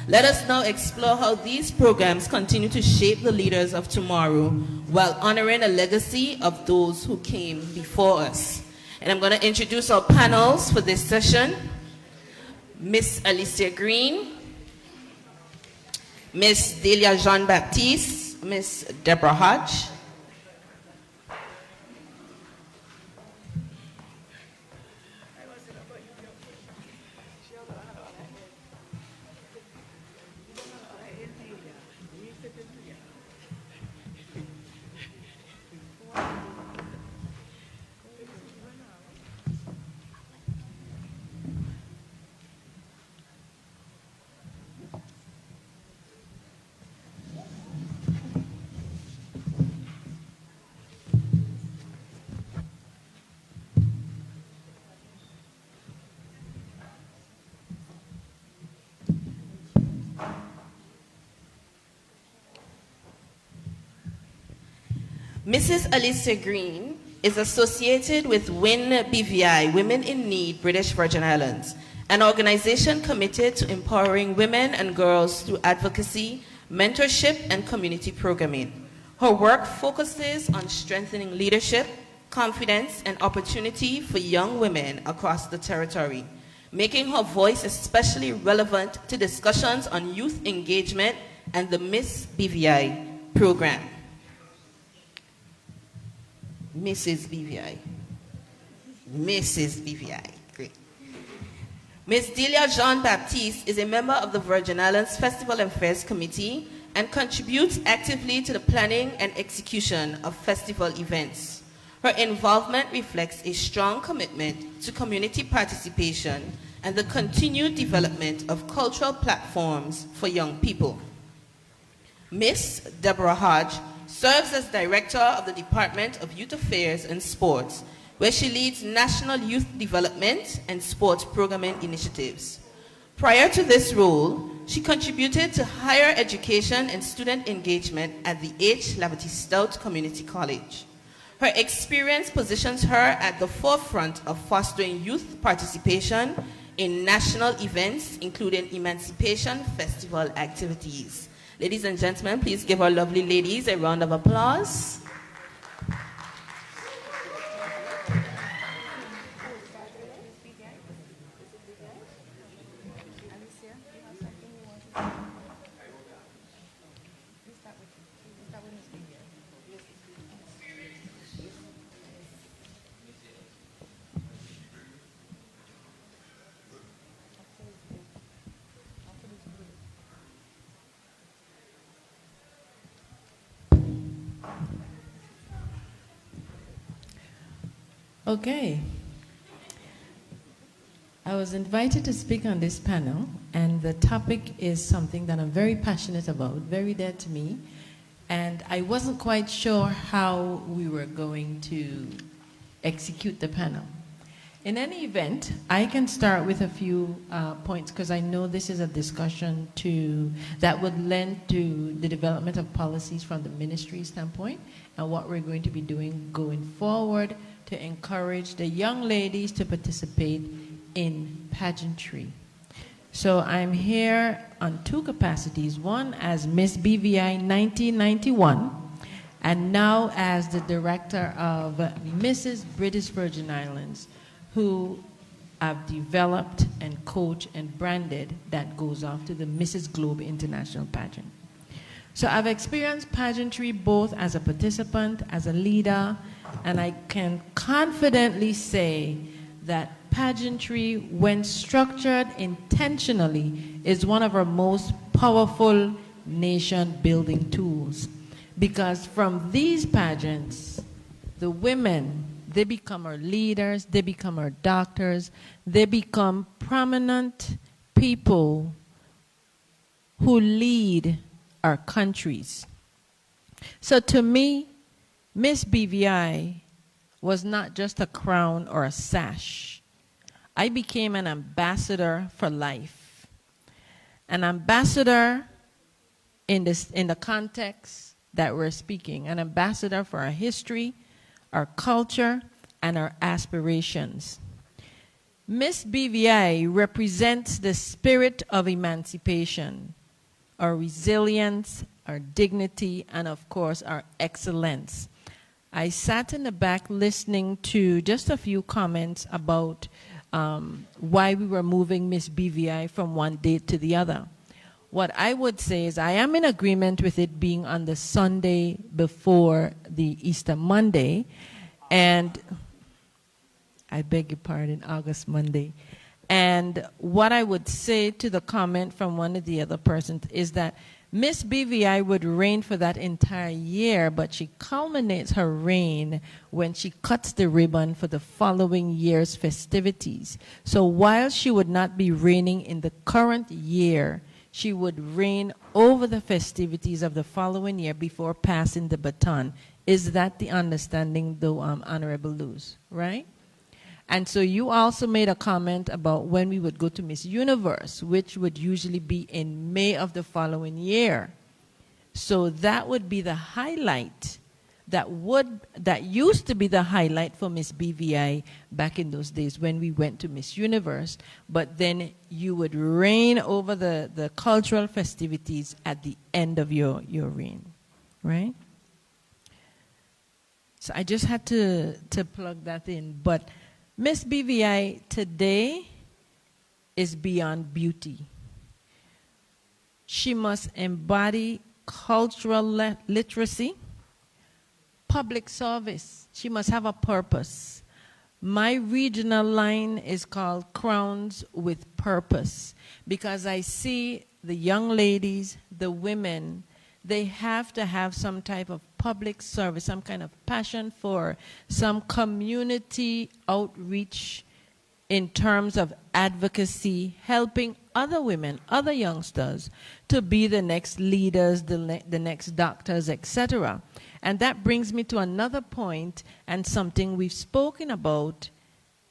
Let us now explore how these programs continue to shape the leaders of tomorrow while honoring a legacy of those who came before us. And I'm going to introduce our panels for this session. Miss Alicia Green, Miss Delia Jean-Baptiste, Miss Deborah Hodge, Mrs. Alicia Green is associated with WIN BVI, Women in Need, British Virgin Islands, an organization committed to empowering women and girls through advocacy, mentorship, and community programming. Her work focuses on strengthening leadership, confidence, and opportunity for young women across the territory, making her voice especially relevant to discussions on youth engagement and the Miss BVI program. Mrs. BVI. Mrs. BVI. Great. Ms. Delia Jean-Baptiste is a member of the Virgin Islands Festival and Fairs Committee and contributes actively to the planning and execution of festival events. Her involvement reflects a strong commitment to community participation and the continued development of cultural platforms for young people. Ms. Deborah Hodge serves as Director of the Department of Youth Affairs and Sports, where she leads national youth development and sports programming initiatives. Prior to this role, she contributed to higher education and student engagement at the H. Lavity Stout Community College. Her experience positions her at the forefront of fostering youth participation in national events, including Emancipation Festival activities. Ladies and gentlemen, please give our lovely ladies a round of applause. Okay. I was invited to speak on this panel, and the topic is something that I'm very passionate about, very dear to me, and I wasn't quite sure how we were going to execute the panel. In any event, I can start with a few points because I know this is a discussion that would lend to the development of policies from the ministry standpoint and what we're going to be doing going forward to encourage the young ladies to participate in pageantry. So I'm here on two capacities, one as Miss BVI 1991 and now as the director of Mrs. British Virgin Islands, who I've developed and coached and branded that goes off to the Mrs. Globe International pageant. So I've experienced pageantry both as a participant, as a leader, and I can confidently say that pageantry, when structured intentionally, is one of our most powerful nation-building tools. Because from these pageants, the women, they become our leaders, they become our doctors, they become prominent people who lead our countries. So to me, Miss BVI was not just a crown or a sash. I became an ambassador for life. An ambassador in the context that we're speaking, an ambassador for our history, our culture, and our aspirations. Miss BVI represents the spirit of emancipation, our resilience, our dignity, and of course, our excellence. I sat in the back listening to just a few comments about why we were moving Miss BVI from one date to the other. What I would say is I am in agreement with it being on the Sunday before the Easter Monday, and I beg your pardon, August Monday. And what I would say to the comment from one of the other persons is that Miss BVI would reign for that entire year, but she culminates her reign when she cuts the ribbon for the following year's festivities. So while she would not be reigning in the current year, she would reign over the festivities of the following year before passing the baton. Is that the understanding, though, Honorable Luz, right? And so you also made a comment about when we would go to Miss Universe, which would usually be in May of the following year. So that would be the highlight. That used to be the highlight for Miss BVI back in those days when we went to Miss Universe. But then you would reign over the cultural festivities at the end of your reign, right? So I just had to plug that in. But Miss BVI today is beyond beauty. She must embody cultural literacy, public service. She must have a purpose. My regional line is called Crowns with Purpose, because I see the young ladies, the women, they have to have some type of public service, some kind of passion for some community outreach in terms of advocacy, helping other women, other youngsters to be the next leaders, the next doctors, etc. And that brings me to another point, and something we've spoken about.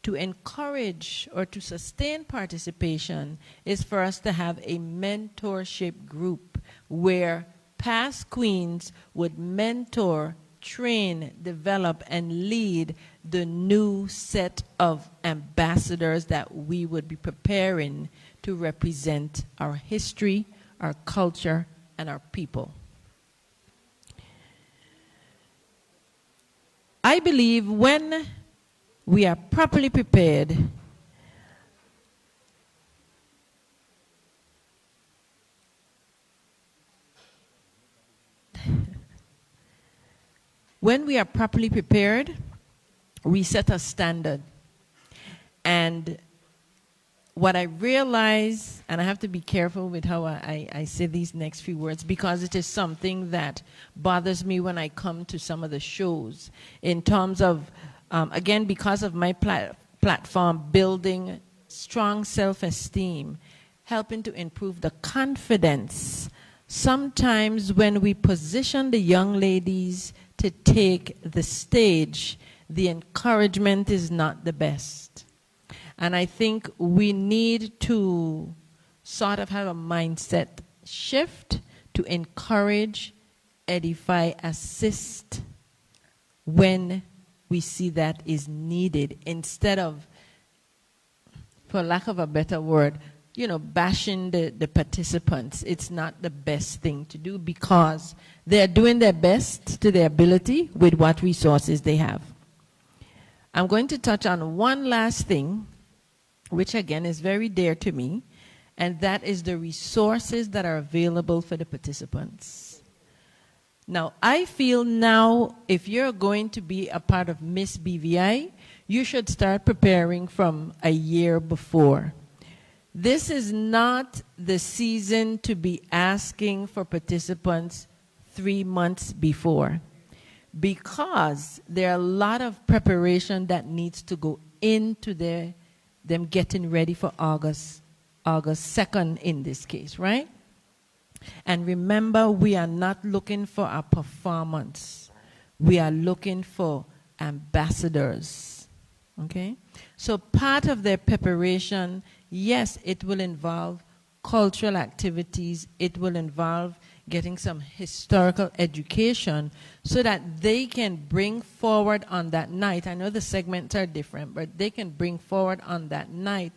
To encourage or to sustain participation is for us to have a mentorship group where past queens would mentor, train, develop, and lead the new set of ambassadors that we would be preparing to represent our history, our culture, and our people. I believe when we are properly prepared, we set a standard. And what I realize, and I have to be careful with how I say these next few words, because it is something that bothers me when I come to some of the shows in terms of, again, because of my platform, building strong self-esteem, helping to improve the confidence. Sometimes when we position the young ladies to take the stage, the encouragement is not the best. And I think we need to sort of have a mindset shift to encourage, edify, assist when we see that is needed, instead of, for lack of a better word, bashing the participants. It's not the best thing to do, because they're doing their best to their ability with what resources they have. I'm going to touch on one last thing, which again is very dear to me, and that is the resources that are available for the participants. Now, I feel now, if you're going to be a part of Miss BVI, you should start preparing from a year before. This is not the season to be asking for participants 3 months before, because there are a lot of preparation that needs to go into them getting ready for August 2nd in this case, right? And remember, we are not looking for a performance. We are looking for ambassadors, okay? So part of their preparation, yes, it will involve cultural activities. It will involve getting some historical education so that they can bring forward on that night. I know the segments are different, but they can bring forward on that night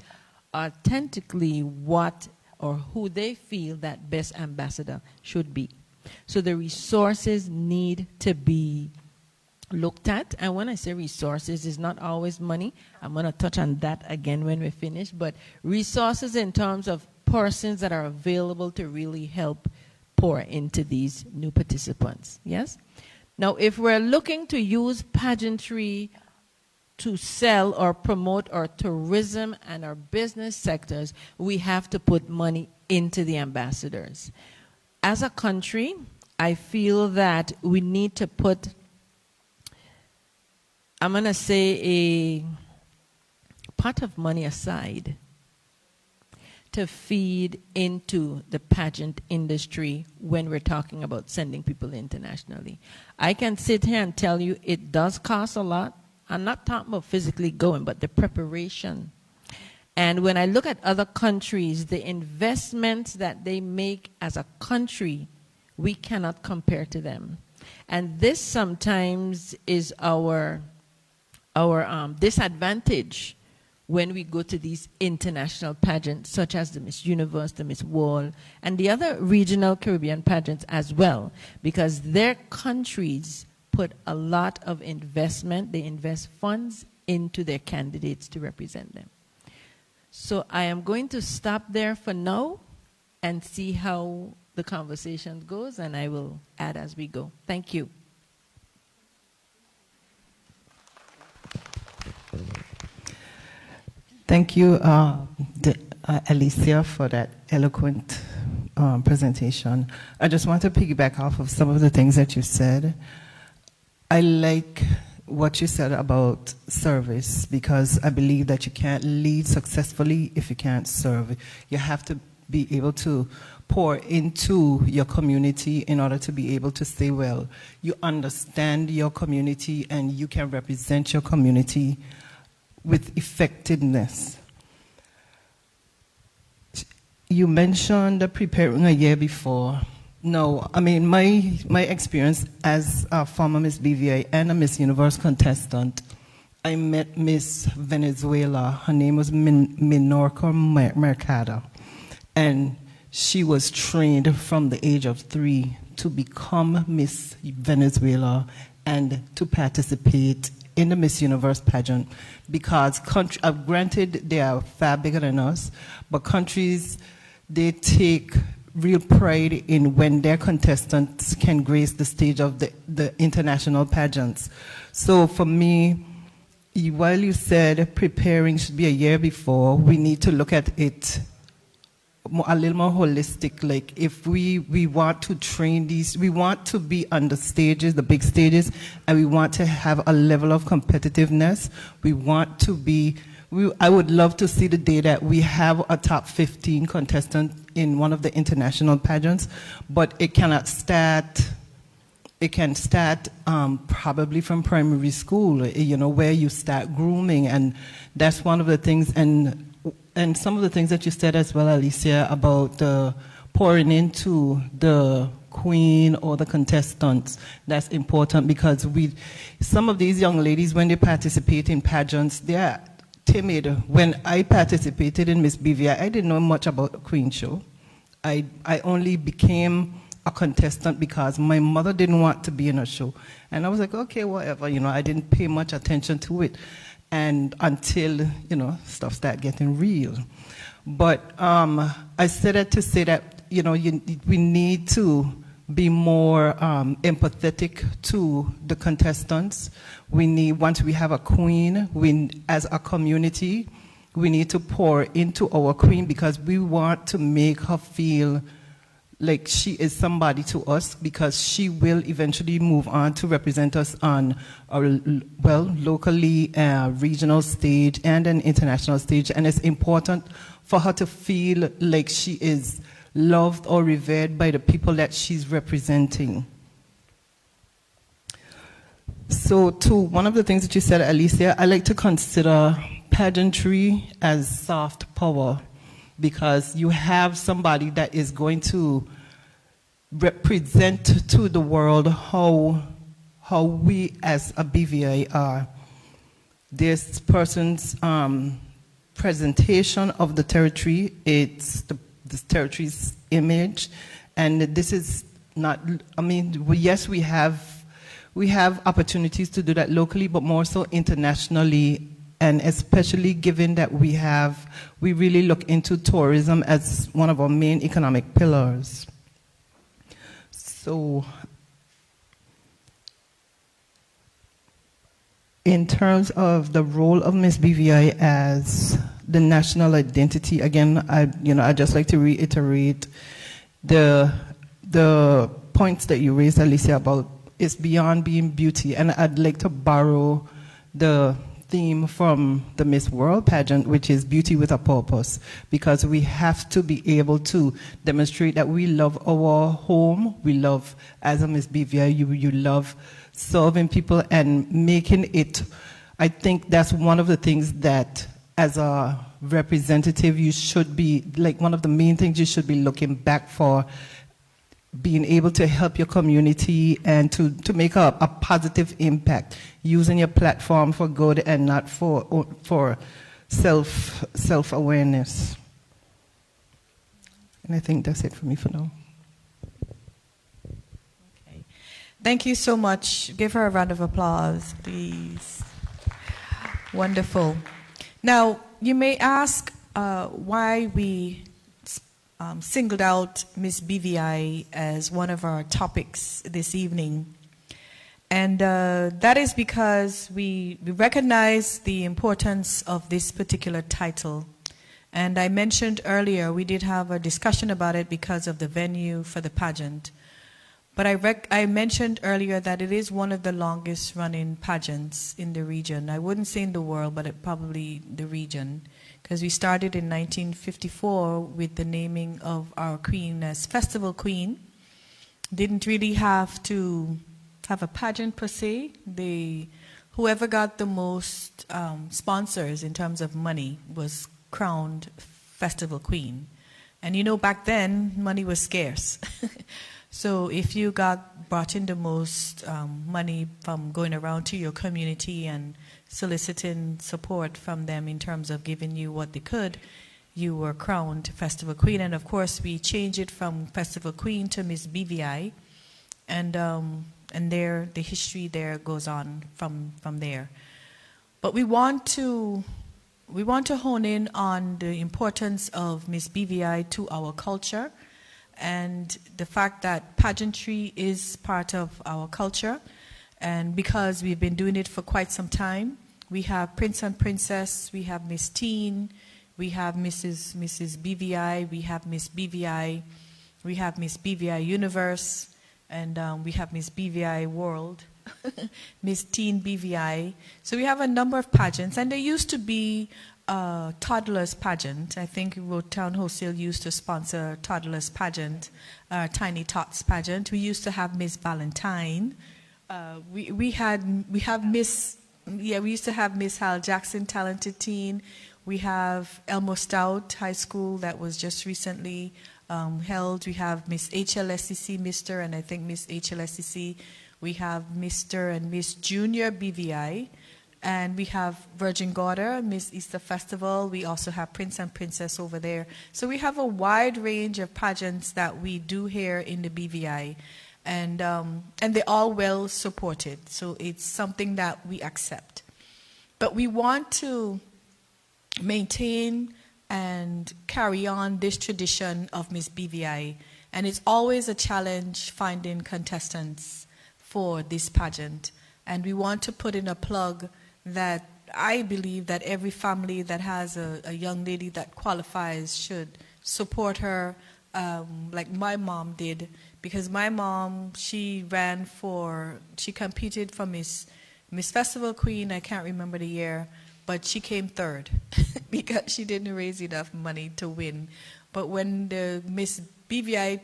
authentically what or who they feel that best ambassador should be. So the resources need to be looked at. And when I say resources, it's not always money. I'm going to touch on that again when we finish. But resources in terms of persons that are available to really help pour into these new participants. Yes? Now, if we're looking to use pageantry to sell or promote our tourism and our business sectors, we have to put money into the ambassadors. As a country, I feel that we need to put, I'm going to say, a pot of money aside to feed into the pageant industry when we're talking about sending people internationally. I can sit here and tell you it does cost a lot. I'm not talking about physically going, but the preparation. And when I look at other countries, the investments that they make as a country, we cannot compare to them. And this sometimes is our disadvantage when we go to these international pageants, such as the Miss Universe, the Miss World, and the other regional Caribbean pageants as well, because their countries put put a lot of investment, they invest funds into their candidates to represent them. So I am going to stop there for now and see how the conversation goes, and I will add as we go. Thank you. Thank you, Alicia, for that eloquent presentation. I just want to piggyback off of some of the things that you said. I like what you said about service, because I believe that you can't lead successfully if you can't serve. You have to be able to pour into your community in order to be able to say, well, you understand your community and you can represent your community with effectiveness. You mentioned preparing a year before. No, I mean, my experience as a former Miss BVI and a Miss Universe contestant, I met Miss Venezuela. Her name was Minorca Mercado. And she was trained from the age of 3 to become Miss Venezuela and to participate in the Miss Universe pageant, because granted they are far bigger than us, but countries, they take real pride in when their contestants can grace the stage of the international pageants. So for me, while you said preparing should be a year before, we need to look at it a little more holistic. Like, if we want to train these, we want to be on the stages, the big stages, and we want to have a level of competitiveness. We want to be, I would love to see the day that we have a top 15 contestant in one of the international pageants, but it cannot start, it can start probably from primary school, you know, where you start grooming, and that's one of the things. And some of the things that you said as well, Alicia, about pouring into the queen or the contestants, that's important, because some of these young ladies, when they participate in pageants, they are timid. When I participated in Miss BVI, I didn't know much about the Queen show. I only became a contestant because my mother didn't want to be in a show. And I was like, okay, whatever, you know, I didn't pay much attention to it. And until, you know, stuff started getting real. But I said that to say that, you know, we need to be more empathetic to the contestants. We need, once we have a queen, as a community, we need to pour into our queen, because we want to make her feel like she is somebody to us, because she will eventually move on to represent us on our, well, locally, regional stage and an international stage. And it's important for her to feel like she is loved or revered by the people that she's representing. So one of the things that you said, Alicia, I like to consider pageantry as soft power, because you have somebody that is going to represent to the world how we as a BVI are. This person's presentation of the territory, it's the territory's image, and this is not, I mean, yes, we have opportunities to do that locally, but more so internationally. And especially given that we really look into tourism as one of our main economic pillars. So, in terms of the role of Miss BVI as the national identity, again, I'd just like to reiterate the points that you raised, Alicia, about it's beyond being beauty. And I'd like to borrow the theme from the Miss World pageant, which is beauty with a purpose, because we have to be able to demonstrate that we love our home, we love, as a Miss BVI, you love serving people and making it. I think that's one of the things that, as a representative, you should be, like, one of the main things you should be looking back for, being able to help your community and to make a positive impact, using your platform for good and not for self-awareness. And I think that's it for me for now. Okay. Thank you so much. Give her a round of applause, please. Wonderful. Now, you may ask why we singled out Miss BVI as one of our topics this evening. And that is because we recognize the importance of this particular title. And I mentioned earlier, we did have a discussion about it because of the venue for the pageant. But I mentioned earlier that it is one of the longest running pageants in the region. I wouldn't say in the world, but probably the region. Because we started in 1954 with the naming of our queen as Festival Queen. Didn't really have to have a pageant per se. Whoever got the most sponsors in terms of money was crowned Festival Queen. And you know, back then, money was scarce. So if you brought in the most money from going around to your community and soliciting support from them in terms of giving you what they could, you were crowned Festival Queen. And of course, we changed it from Festival Queen to Miss BVI. And there, the history there goes on from there. But we want to hone in on the importance of Miss BVI to our culture, and the fact that pageantry is part of our culture. And because we've been doing it for quite some time, we have Prince and Princess, we have Miss Teen, we have Mrs. BVI, we have Miss BVI, we have Miss BVI Universe, and we have Miss BVI World, Miss Teen BVI. So we have a number of pageants, and there used to be toddlers pageant. I think Town Wholesale used to sponsor toddlers pageant, Tiny Tots pageant. We used to have Miss Valentine. We used to have Miss Hal Jackson Talented Teen. We have Elmo Stout High School that was just recently held. We have Miss HLSCC Mr. and I think Miss HLSCC. We have Mr. and Miss Junior BVI. And we have Virgin Gorda, Miss Easter Festival. We also have Prince and Princess over there. So we have a wide range of pageants that we do here in the BVI. And they're all well supported. So it's something that we accept. But we want to maintain and carry on this tradition of Miss BVI. And it's always a challenge finding contestants for this pageant. And we want to put in a plug that I believe that every family that has a young lady that qualifies should support her, like my mom did. Because my mom, she competed for Miss Festival Queen, I can't remember the year, but she came third because she didn't raise enough money to win. But when the Miss BVI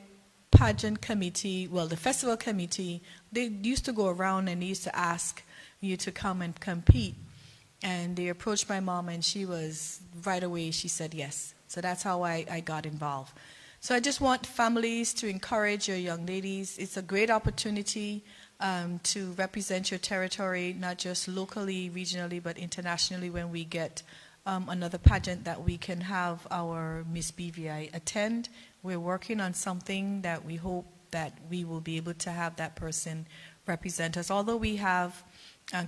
pageant committee, well, the festival committee, they used to go around and they used to ask you to come and compete. And they approached my mom, and she was, right away, she said yes. So that's how I got involved. So I just want families to encourage your young ladies. It's a great opportunity to represent your territory, not just locally, regionally, but internationally when we get another pageant that we can have our Miss BVI attend. We're working on something that we hope that we will be able to have that person represent us, although we have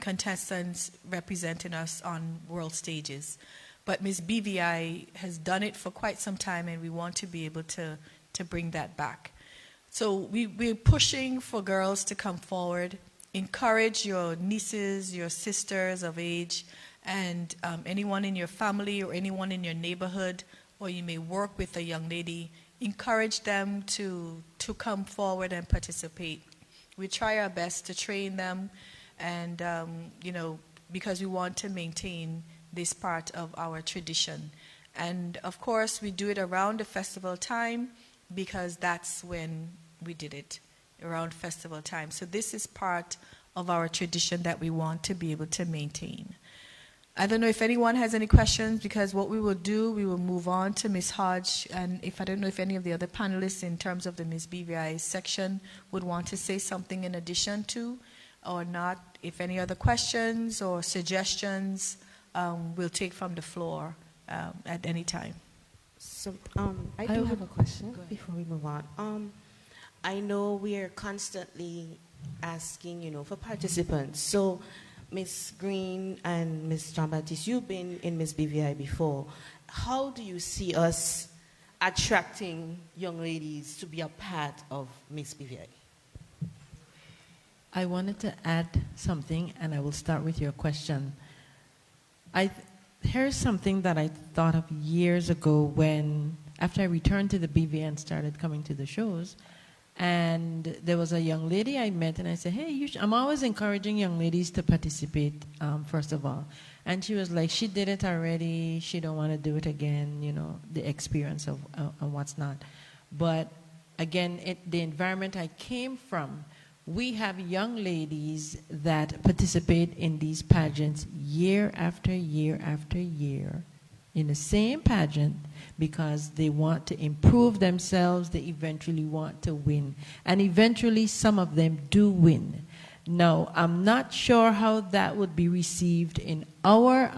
contestants representing us on world stages. But Miss BVI has done it for quite some time, and we want to be able to bring that back. So we're pushing for girls to come forward, encourage your nieces, your sisters of age, and anyone in your family or anyone in your neighborhood, or you may work with a young lady, encourage them to come forward and participate. We try our best to train them, and because we want to maintain this part of our tradition. And of course, we do it around the festival time because that's when we did it, around festival time. So this is part of our tradition that we want to be able to maintain. I don't know if anyone has any questions, because what we will do, we will move on to Ms. Hodge, and I don't know if any of the other panelists in terms of the Ms. BVI section would want to say something in addition to or not. If any other questions or suggestions, we'll take from the floor at any time. So I do have a question before we move on. I know we are constantly asking, for participants. So, Ms. Green and Ms. Jean-Baptiste, you've been in Miss BVI before. How do you see us attracting young ladies to be a part of Miss BVI? I wanted to add something, and I will start with your question. Here's something that I thought of years ago after I returned to the BVI and started coming to the shows. And there was a young lady I met, and I said, hey, I'm always encouraging young ladies to participate, first of all. And she was like, she did it already, she don't want to do it again, the experience of what's not. But again, the environment I came from, we have young ladies that participate in these pageants year after year after year, in the same pageant, because they want to improve themselves, they eventually want to win. And eventually some of them do win. Now, I'm not sure how that would be received in our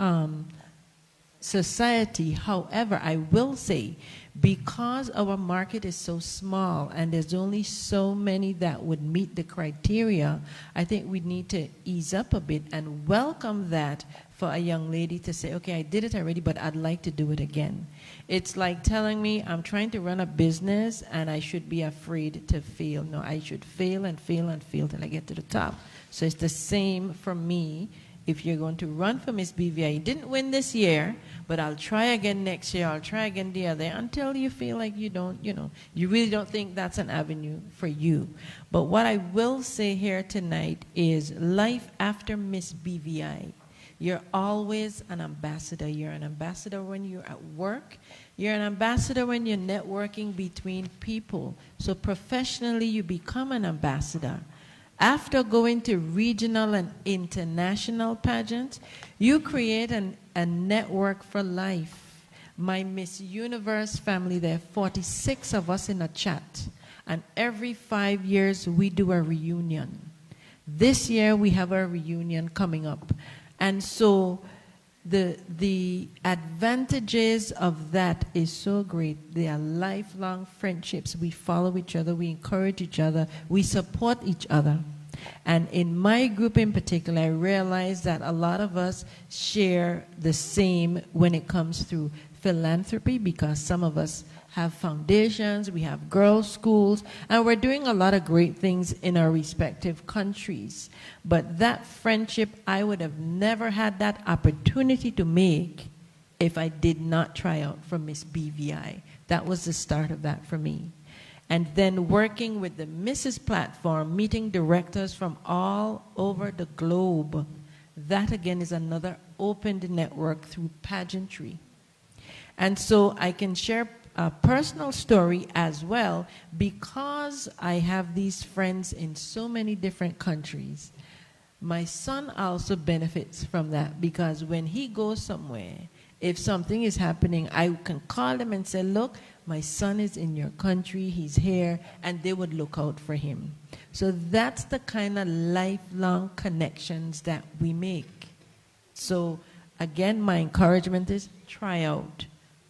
society. However, I will say, because our market is so small and there's only so many that would meet the criteria, I think we need to ease up a bit and welcome that for a young lady to say, okay, I did it already, but I'd like to do it again. It's like telling me I'm trying to run a business and I should be afraid to fail. No, I should fail and fail and fail till I get to the top. So it's the same for me. If you're going to run for Miss BVI, you didn't win this year, but I'll try again next year, I'll try again the other, until you feel like you don't, you really don't think that's an avenue for you. But what I will say here tonight is life after Miss BVI. You're always an ambassador. You're an ambassador when you're at work. You're an ambassador when you're networking between people. So professionally, you become an ambassador. After going to regional and international pageants, you create a network for life. My Miss Universe family, there are 46 of us in a chat. And every 5 years, we do a reunion. This year, we have a reunion coming up. And so the advantages of that is so great. They are lifelong friendships. We follow each other. We encourage each other. We support each other. And in my group in particular, I realize that a lot of us share the same when it comes through philanthropy, because some of us have foundations, we have girls' schools, and we're doing a lot of great things in our respective countries. But that friendship, I would have never had that opportunity to make if I did not try out for Miss BVI. That was the start of that for me. And then working with the Mrs. Platform, meeting directors from all over the globe, that again is another opened network through pageantry. And so I can share a personal story as well, because I have these friends in so many different countries. My son also benefits from that, because when he goes somewhere, if something is happening, I can call them and say, look, my son is in your country, he's here, and they would look out for him. So that's the kind of lifelong connections that we make. So again, my encouragement is try out.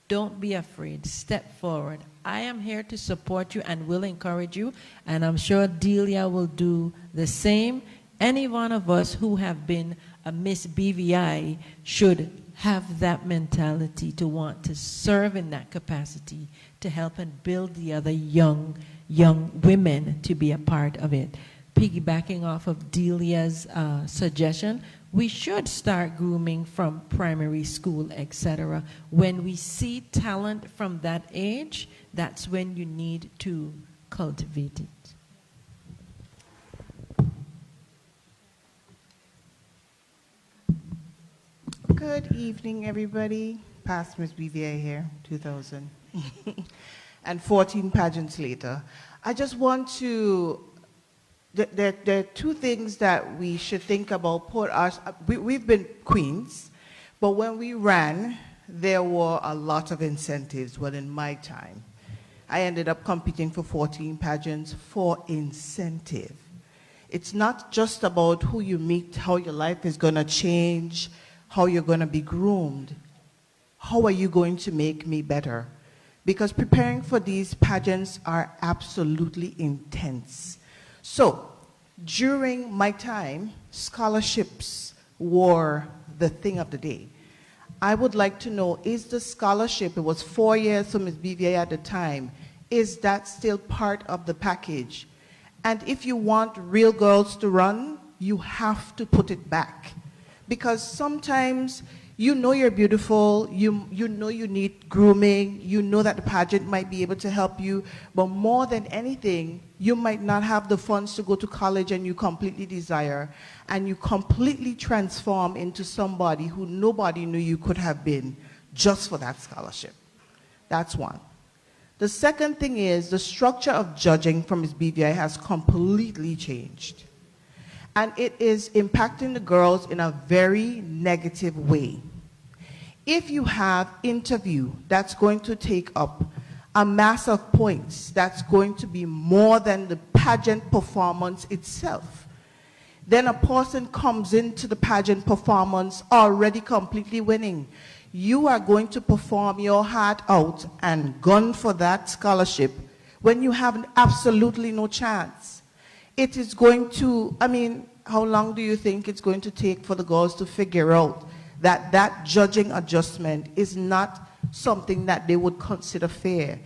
Don't be afraid. Step forward. I am here to support you and will encourage you, and I'm sure Delia will do the same. Any one of us who have been a Miss BVI should have that mentality to want to serve in that capacity, to help and build the other young women to be a part of it. Piggybacking off of Delia's suggestion, we should start grooming from primary school, etc. When we see talent from that age, that's when you need to cultivate it. Good evening, everybody. Past Miss BVA here, 2000. And 14 pageants later. I just want to, there are two things that we should think about. We've been queens, but when we ran, there were a lot of incentives. Well, in my time, I ended up competing for 14 pageants for incentive. It's not just about who you meet, how your life is going to change, how you're going to be groomed. How are you going to make me better? Because preparing for these pageants are absolutely intense. So during my time, scholarships were the thing of the day. I would like to know, is the scholarship, it was 4 years for Ms. BVA at the time, is that still part of the package? And if you want real girls to run, you have to put it back. Because sometimes you know you're beautiful, you know you need grooming, you know that the pageant might be able to help you, but more than anything, you might not have the funds to go to college and you completely desire, and you completely transform into somebody who nobody knew you could have been just for that scholarship. That's one. The second thing is the structure of judging from Ms. BVI has completely changed. And it is impacting the girls in a very negative way. If you have interview that's going to take up a mass of points that's going to be more than the pageant performance itself, then a person comes into the pageant performance already completely winning. You are going to perform your heart out and gun for that scholarship when you have absolutely no chance. It is going to, I mean, how long do you think it's going to take for the girls to figure out that that judging adjustment is not something that they would consider fair,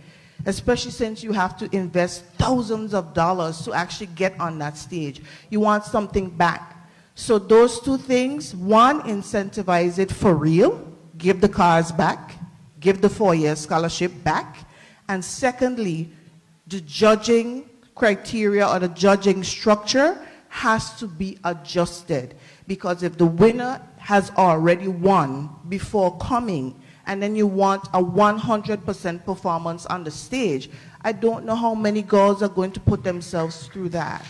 especially since you have to invest thousands of dollars to actually get on that stage. You want something back. So those two things, one, incentivize it for real, give the cars back, give the 4-year scholarship back, and secondly, the judging criteria or the judging structure has to be adjusted, because if the winner has already won before coming, and then you want a 100% performance on the stage, I don't know how many girls are going to put themselves through that.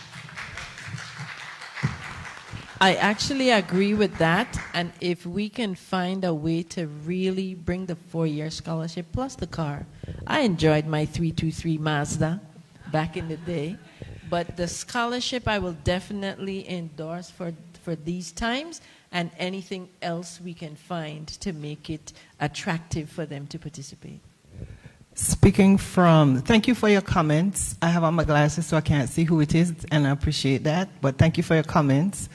I actually agree with that, and if we can find a way to really bring the 4-year scholarship plus the car. I enjoyed my 323 Mazda back in the day, but the scholarship I will definitely endorse for these times, and anything else we can find to make it attractive for them to participate. Speaking from, thank you for your comments. I have on my glasses so I can't see who it is, and I appreciate that, but thank you for your comments.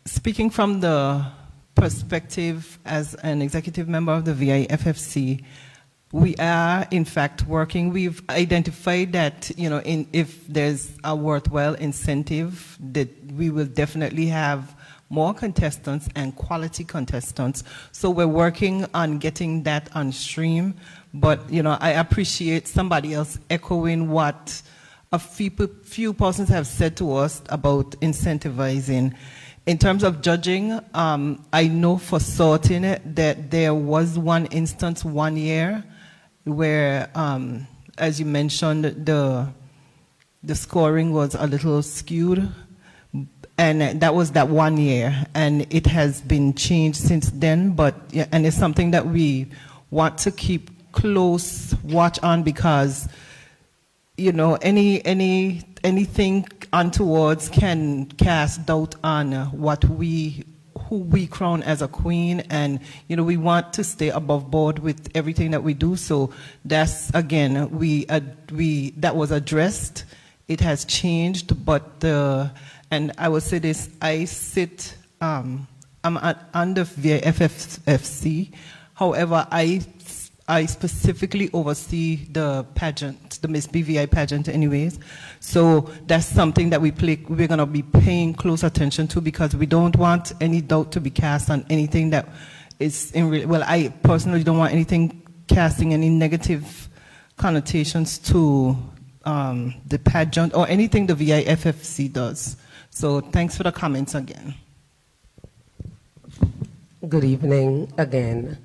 Speaking from the perspective as an executive member of the VIFFC, we are, in fact, working. We've identified that, you know, if there's a worthwhile incentive, that we will definitely have more contestants and quality contestants. So we're working on getting that on stream. But, you know, I appreciate somebody else echoing what a few persons have said to us about incentivizing. In terms of judging, I know for certain that there was one instance 1 year where, as you mentioned, the scoring was a little skewed, and that was that 1 year, and it has been changed since then. But and it's something that we want to keep close watch on, because you know anything untowards can cast doubt on who we crown as a queen, and you know we want to stay above board with everything that we do. So that's, again, that was addressed. It has changed, but and I will say this: I sit, I'm on the VIFFC. However, I specifically oversee the pageant, the Miss BVI pageant anyways. So that's something that we're going to be paying close attention to, because we don't want any doubt to be cast on anything that is well, I personally don't want anything casting any negative connotations to the pageant or anything the VIFFC does. So thanks for the comments again. Good evening again.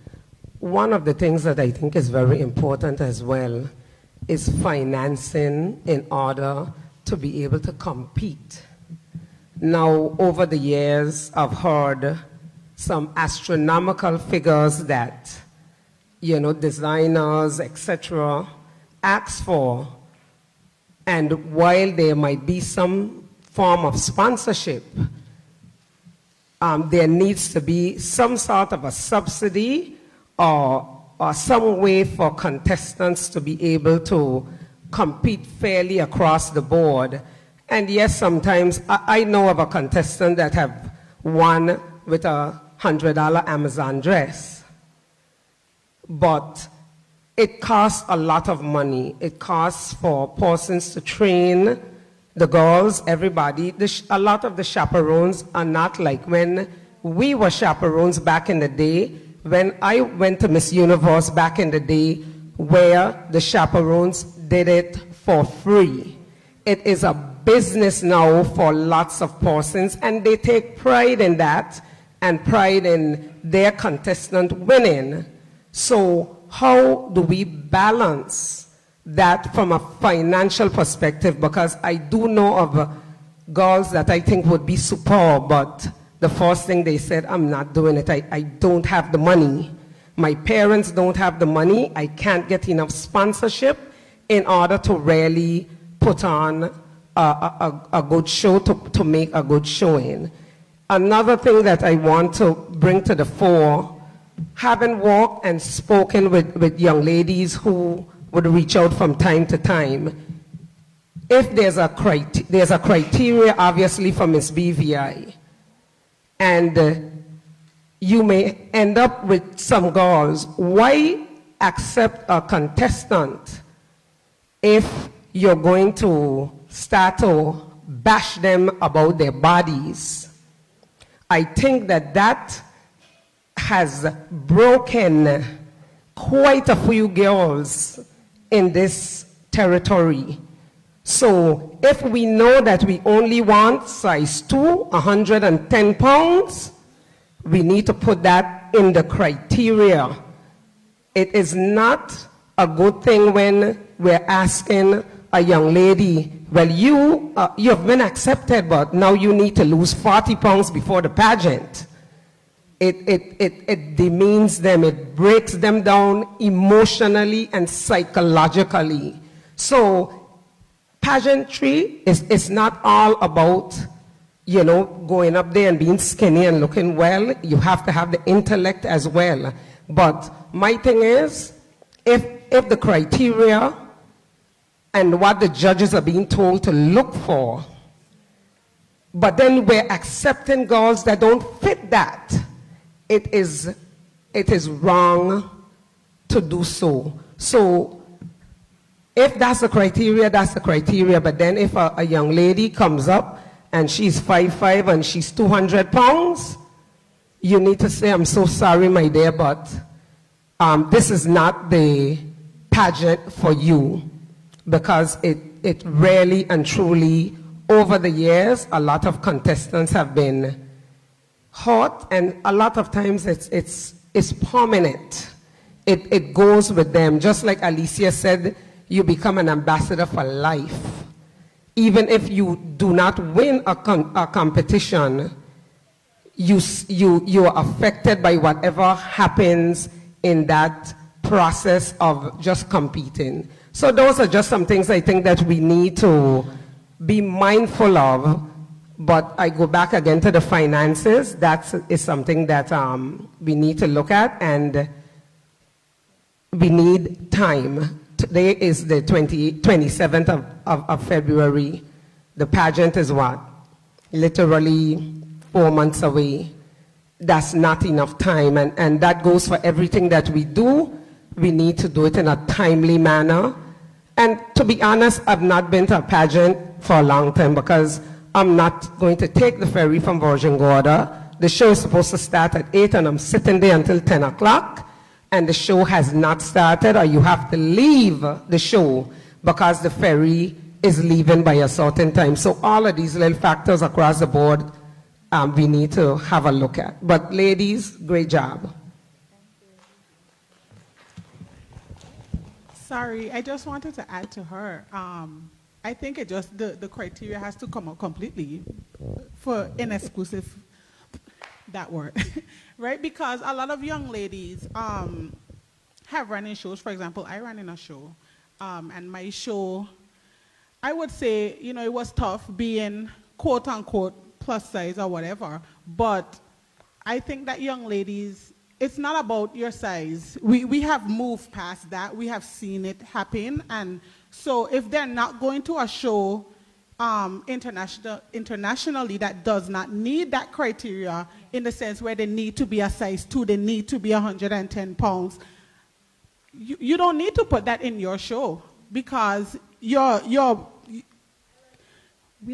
One of the things that I think is very important as well is financing in order to be able to compete. Now, over the years, I've heard some astronomical figures that, you know, designers, etc., ask for. And while there might be some form of sponsorship, there needs to be some sort of a subsidy or some way for contestants to be able to compete fairly across the board. And yes, sometimes I know of a contestant that have won with a $100 Amazon dress. But it costs a lot of money. It costs for persons to train the girls, everybody. A lot of the chaperones are not like when we were chaperones back in the day, when I went to Miss Universe back in the day, where the chaperones did it for free. It is a business now for lots of persons, and they take pride in that and pride in their contestant winning. So how do we balance that from a financial perspective? Because I do know of girls that I think would be superb, but the first thing they said, I'm not doing it. I don't have the money. My parents don't have the money. I can't get enough sponsorship in order to really put on a good show, to make a good showing. Another thing that I want to bring to the fore, having walked and spoken with young ladies who would reach out from time to time, if there's a criteria, obviously, for Miss BVI, and you may end up with some girls, why accept a contestant if you're going to start to bash them about their bodies? I think that has broken quite a few girls in this territory. So if we know that we only want size 2, 110 pounds, we need to put that in the criteria. It is not a good thing when we're asking a young lady, well, you have been accepted, but now you need to lose 40 pounds before the pageant. It demeans them, it breaks them down emotionally and psychologically. So pageantry is not all about, you know, going up there and being skinny and looking well. You have to have the intellect as well. But my thing is, if the criteria and what the judges are being told to look for, but then we're accepting girls that don't fit that, it is wrong to do so. So if that's the criteria, that's the criteria. But then if a young lady comes up and she's 5'5" and she's 200 pounds, you need to say, I'm so sorry, my dear, but this is not the pageant for you. Because it really and truly, over the years, a lot of contestants have been hurt, and a lot of times it's permanent. It goes with them. Just like Alicia said, you become an ambassador for life. Even if you do not win a competition, you are affected by whatever happens in that process of just competing. So those are just some things I think that we need to be mindful of. But I go back again to the finances. That is something that we need to look at, and we need time. Today is the 27th of February. The pageant is what? Literally 4 months away. That's not enough time, and that goes for everything that we do. We need to do it in a timely manner. And to be honest, I've not been to a pageant for a long time because I'm not going to take the ferry from Virgin Gorda. The show is supposed to start at 8 and I'm sitting there until 10 o'clock and the show has not started, or you have to leave the show because the ferry is leaving by a certain time. So all of these little factors across the board we need to have a look at. But ladies, great job. Sorry, I just wanted to add to her. I think it just, the criteria has to come out completely for inexclusive, that word, right? Because a lot of young ladies have run in shows. For example, I ran in a show, and my show, I would say, you know, it was tough being quote unquote plus size or whatever, but I think that young ladies, it's not about your size. We have moved past that. We have seen it happen. And so if they're not going to a show internationally that does not need that criteria in the sense where they need to be a size 2, they need to be 110 pounds. You don't need to put that in your show because we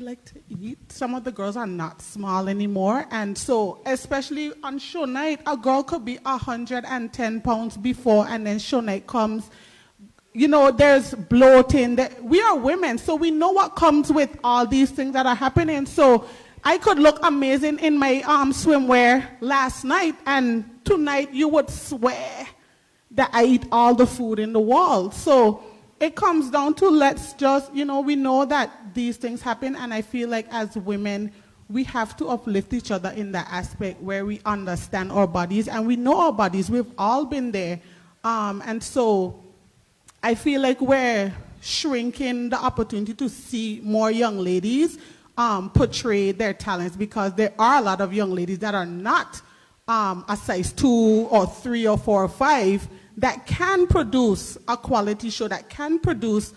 like to eat. Some of the girls are not small anymore. And so, especially on show night, a girl could be 110 pounds before, and then show night comes. You know, there's bloating. We are women, so we know what comes with all these things that are happening. So I could look amazing in my swimwear last night, and tonight you would swear that I eat all the food in the world. So it comes down to let's just, we know that these things happen, and I feel like as women, we have to uplift each other in that aspect where we understand our bodies, and we know our bodies. We've all been there. And so I feel like we're shrinking the opportunity to see more young ladies portray their talents, because there are a lot of young ladies that are not a size 2 or 3 or 4 or 5 that can produce a quality show, that can produce,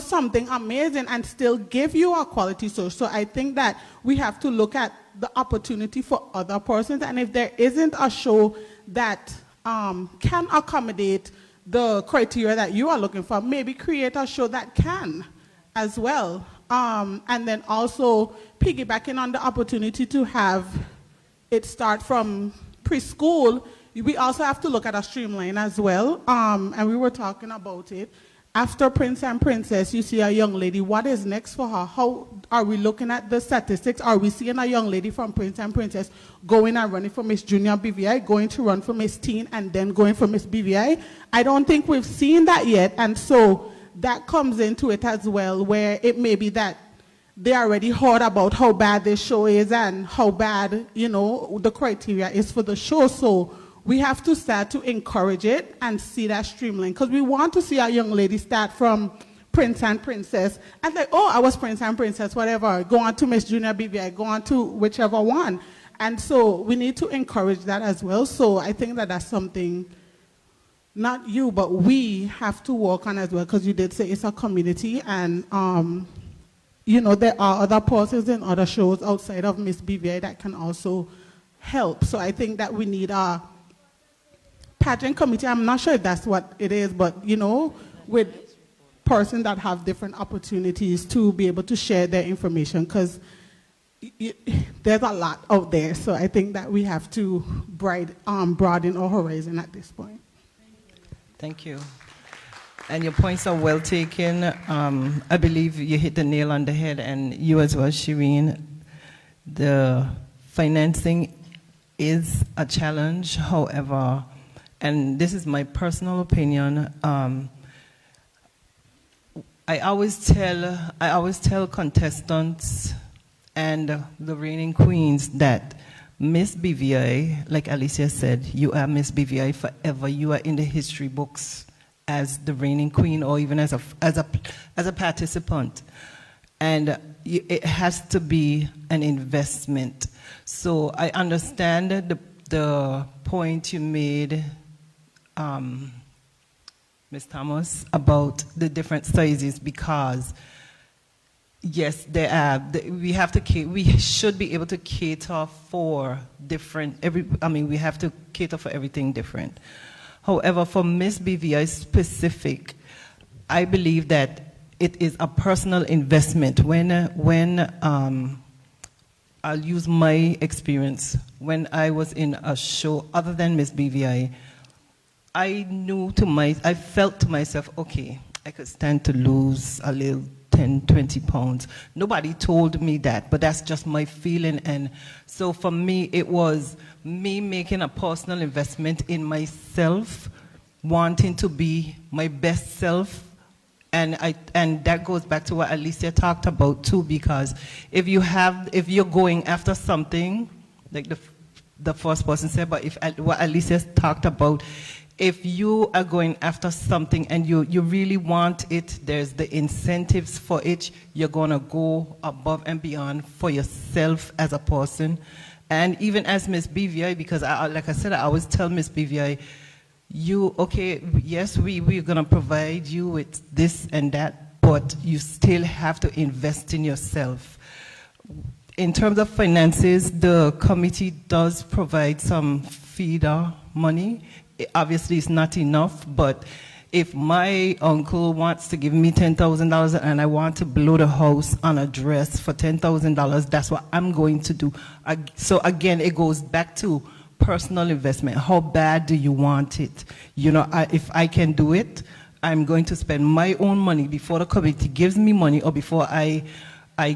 something amazing and still give you a quality show. So I think that we have to look at the opportunity for other persons, and if there isn't a show that can accommodate the criteria that you are looking for, maybe create a show that can as well. And then also piggybacking on the opportunity to have it start from preschool, we also have to look at a streamline as well. And we were talking about it. After Prince and Princess, you see a young lady. What is next for her? How are we looking at the statistics? Are we seeing a young lady from Prince and Princess going and running for Miss Junior BVI, going to run for Miss Teen, and then going for Miss BVI? I don't think we've seen that yet. And so that comes into it as well, where it may be that they already heard about how bad this show is and how bad, the criteria is for the show. So we have to start to encourage it and see that streamline, because we want to see our young lady start from Prince and Princess and like, oh, I was Prince and Princess, whatever, go on to Miss Junior BVI, go on to whichever one. And so we need to encourage that as well. So I think that that's something, not you, but we have to work on as well, because you did say it's a community, and there are other persons in other shows outside of Miss BVI that can also help. So I think that we need a pageant committee. I'm not sure if that's what it is, but with persons that have different opportunities to be able to share their information, because there's a lot out there. So I think that we have to broaden our horizon at this point. Thank you. And your points are well taken. I believe you hit the nail on the head, and you as well, Shireen. The financing is a challenge, however, and this is my personal opinion, I always tell contestants and the reigning queens that Miss BVI, like Alicia said, you are Miss BVI forever. You are in the history books as the reigning queen, or even as a participant, and it has to be an investment. So I understand the point you made, Ms. Thomas, about the different sizes, because yes, we should be able to cater for different. We have to cater for everything different. However, for Miss BVI specific, I believe that it is a personal investment. When I'll use my experience, when I was in a show other than Miss BVI, I felt to myself, okay, I could stand to lose a little 10, 20 pounds. Nobody told me that, but that's just my feeling. And so for me, it was me making a personal investment in myself, wanting to be my best self. And that goes back to what Alicia talked about too, because if you're going after something, like the first person said, but what Alicia talked about, if you are going after something and you really want it, there's the incentives for it, you're going to go above and beyond for yourself as a person. And even as Miss BVI, because like I said, I always tell Miss BVI, yes, we're going to provide you with this and that, but you still have to invest in yourself. In terms of finances, the committee does provide some feeder money. Obviously, it's not enough, but if my uncle wants to give me $10,000 and I want to blow the house on a dress for $10,000, that's what I'm going to do. So again, it goes back to personal investment. How bad do you want it? You know, if I can do it, I'm going to spend my own money before the committee gives me money or before I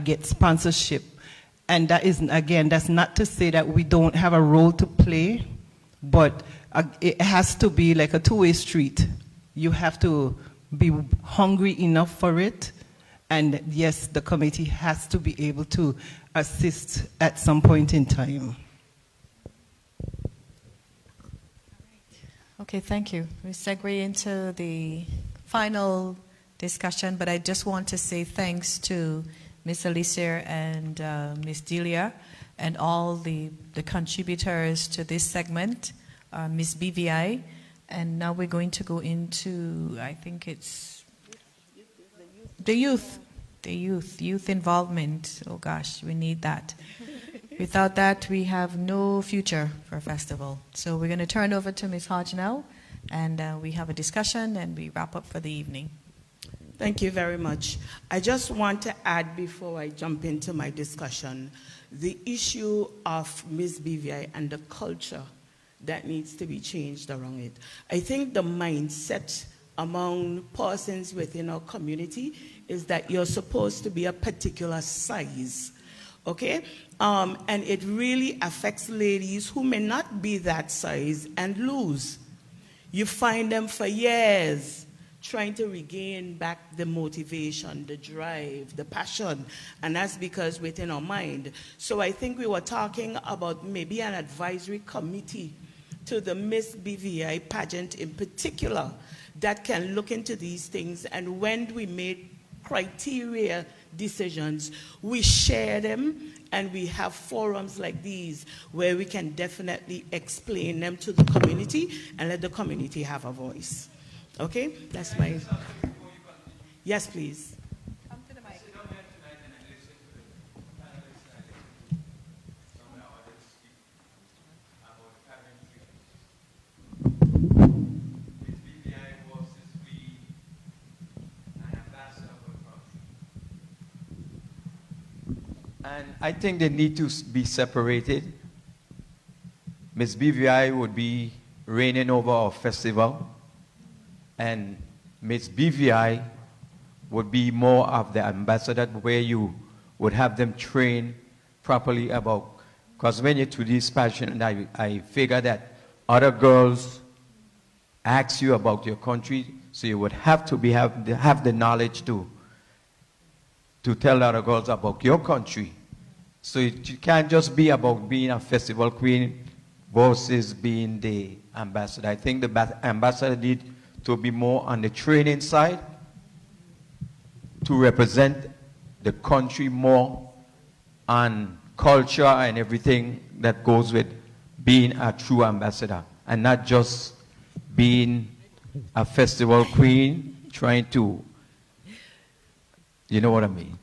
get sponsorship. And that is, again, that's not to say that we don't have a role to play, but it has to be like a two-way street. You have to be hungry enough for it, and yes, the committee has to be able to assist at some point in time. Okay, thank you. We segue into the final discussion, but I just want to say thanks to Ms. Alicia and Ms. Delia and all the contributors to this segment, Ms. BVI. And now we're going to go into, I think it's the youth involvement. Oh gosh, we need that. Without that, we have no future for a festival. So we're going to turn over to Ms. Hodge now, and we have a discussion, and we wrap up for the evening. Thank you very much. I just want to add, before I jump into my discussion, the issue of Ms. BVI and the culture that needs to be changed around it. I think the mindset among persons within our community is that you're supposed to be a particular size, okay? And it really affects ladies who may not be that size and lose. You find them for years trying to regain back the motivation, the drive, the passion, and that's because within our mind. So I think we were talking about maybe an advisory committee to the Miss BVI pageant in particular that can look into these things, and when we make criteria decisions, we share them, and we have forums like these where we can definitely explain them to the community and let the community have a voice. Okay? That's my... Yes, please. And I think they need to be separated. Ms. BVI would be reigning over our festival, and Ms. BVI would be more of the ambassador, where you would have them train properly about, because when you're to this passion, I figure that other girls ask you about your country, so you would have to have the knowledge to tell other girls about your country. So it can't just be about being a festival queen versus being the ambassador. I think the ambassador need to be more on the training side to represent the country more on culture and everything that goes with being a true ambassador, and not just being a festival queen trying to, you know what I mean?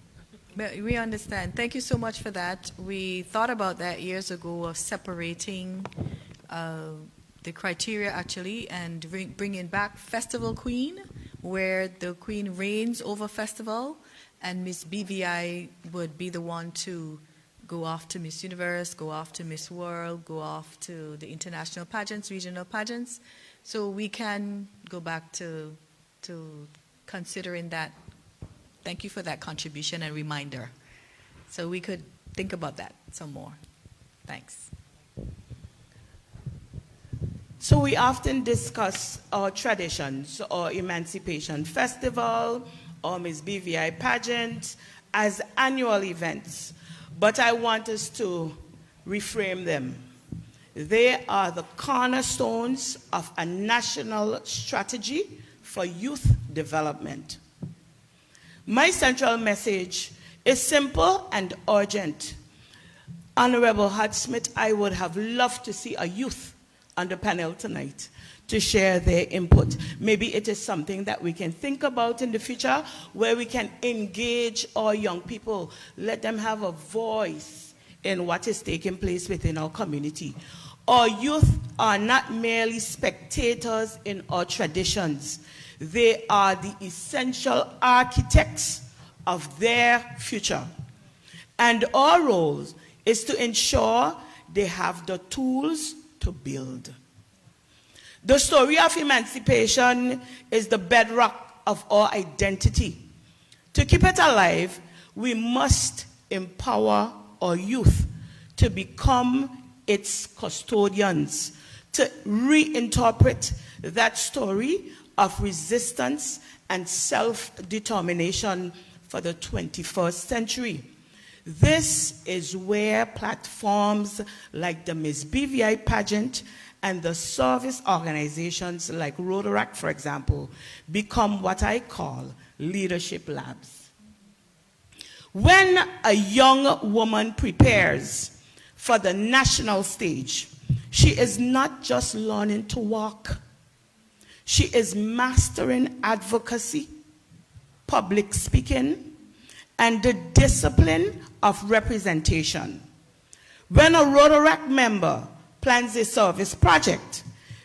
We understand. Thank you so much for that. We thought about that years ago, of separating the criteria actually, and bringing back Festival Queen, where the Queen reigns over festival, and Miss BVI would be the one to go off to Miss Universe, go off to Miss World, go off to the international pageants, regional pageants. So we can go back to considering that. Thank you for that contribution and reminder. So we could think about that some more. Thanks. So we often discuss our traditions, or Emancipation Festival, or Miss BVI pageant as annual events. But I want us to reframe them. They are the cornerstones of a national strategy for youth development. My central message is simple and urgent. Honorable Hart Smith, I would have loved to see a youth on the panel tonight to share their input. Maybe it is something that we can think about in the future where we can engage our young people, let them have a voice in what is taking place within our community. Our youth are not merely spectators in our traditions. They are the essential architects of their future. And our role is to ensure they have the tools to build. The story of emancipation is the bedrock of our identity. To keep it alive, we must empower our youth to become its custodians, to reinterpret that story of resistance and self-determination for the 21st century. This is where platforms like the Miss BVI pageant and the service organizations like Rotaract, for example, become what I call leadership labs. When a young woman prepares for the national stage, she is not just learning to walk. She is mastering advocacy, public speaking, and the discipline of representation. When a Rotaract member plans a service project,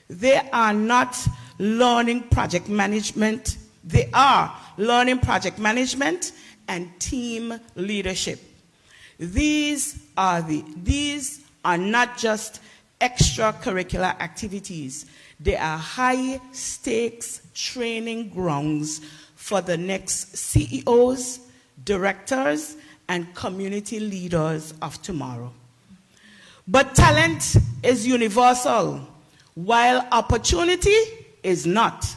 they are not learning project management. They are learning project management and team leadership. These are not just extracurricular activities. They are high-stakes training grounds for the next CEOs, directors, and community leaders of tomorrow. But talent is universal, while opportunity is not.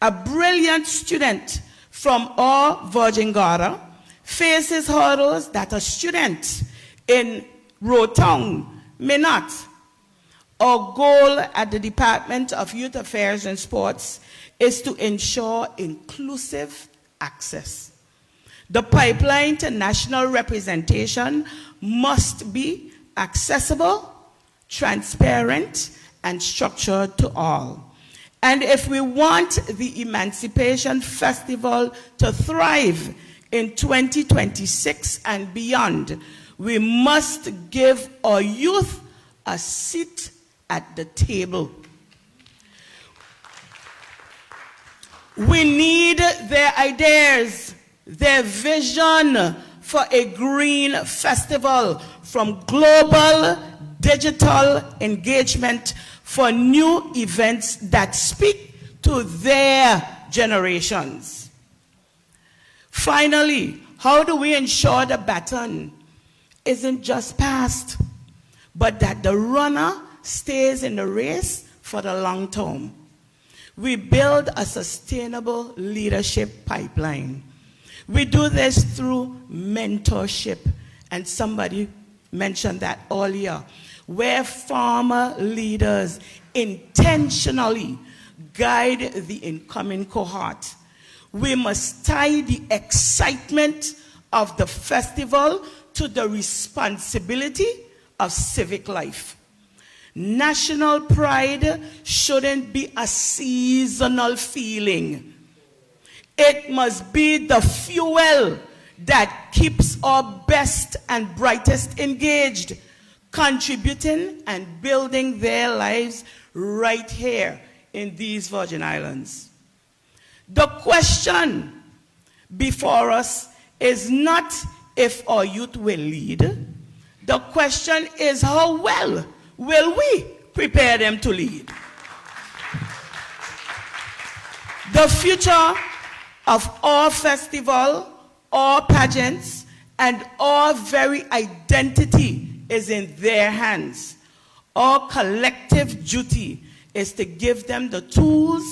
A brilliant student from our Virgin Gorda faces hurdles that a student in Rotown may not. Our goal at the Department of Youth Affairs and Sports is to ensure inclusive access. The pipeline to national representation must be accessible, transparent, and structured to all. And if we want the Emancipation Festival to thrive in 2026 and beyond, we must give our youth a seat at the table. We need their ideas, their vision for a green festival, from global digital engagement for new events that speak to their generations. Finally, how do we ensure the baton isn't just passed, but that the runner stays in the race for the long term? We build a sustainable leadership pipeline. We do this through mentorship, and somebody mentioned that earlier, where former leaders intentionally guide the incoming cohort. We must tie the excitement of the festival to the responsibility of civic life. National pride shouldn't be a seasonal feeling. It must be the fuel that keeps our best and brightest engaged, contributing and building their lives right here in these Virgin Islands. The question before us is not if our youth will lead. The question is how well will we prepare them to lead? The future of our festival, our pageants, and our very identity is in their hands. Our collective duty is to give them the tools,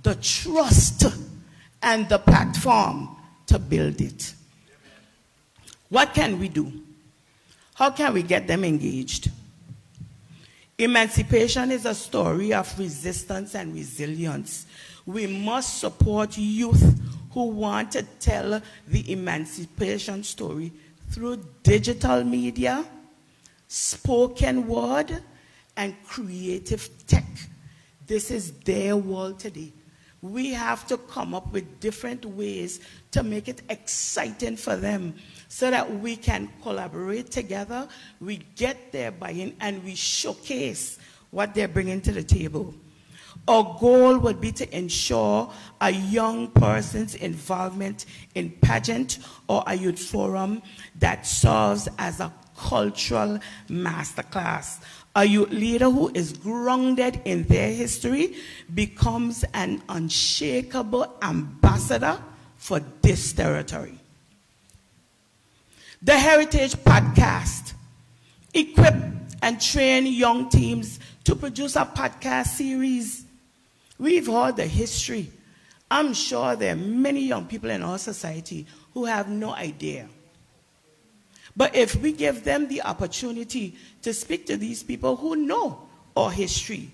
the trust, and the platform to build it. What can we do? How can we get them engaged? Emancipation is a story of resistance and resilience. We must support youth who want to tell the emancipation story through digital media, spoken word, and creative tech. This is their world today. We have to come up with different ways to make it exciting for them so that we can collaborate together, we get their buy-in, and we showcase what they're bringing to the table. Our goal would be to ensure a young person's involvement in pageant or a youth forum that serves as a cultural masterclass. A youth leader who is grounded in their history becomes an unshakable ambassador for this territory. The Heritage Podcast. Equip and train young teams to produce a podcast series. We've heard the history. I'm sure there are many young people in our society who have no idea. But if we give them the opportunity to speak to these people who know our history,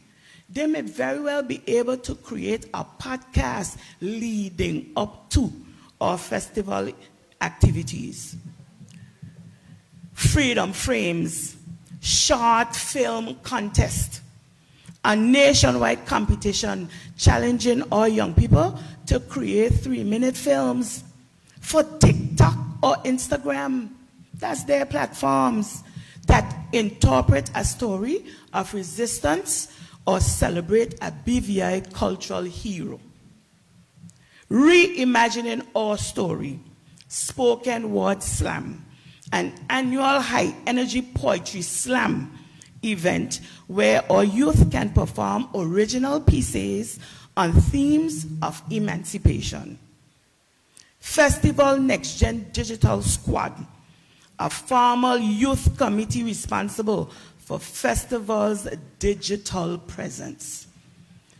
they may very well be able to create a podcast leading up to our festival activities. Freedom Frames, short film contest, a nationwide competition challenging our young people to create 3-minute films for TikTok or Instagram. That's their platforms that interpret a story of resistance or celebrate a BVI cultural hero. Reimagining our story, spoken word slam, an annual high-energy poetry slam event where our youth can perform original pieces on themes of emancipation. Festival Next Gen Digital Squad, a formal youth committee responsible for festival's digital presence.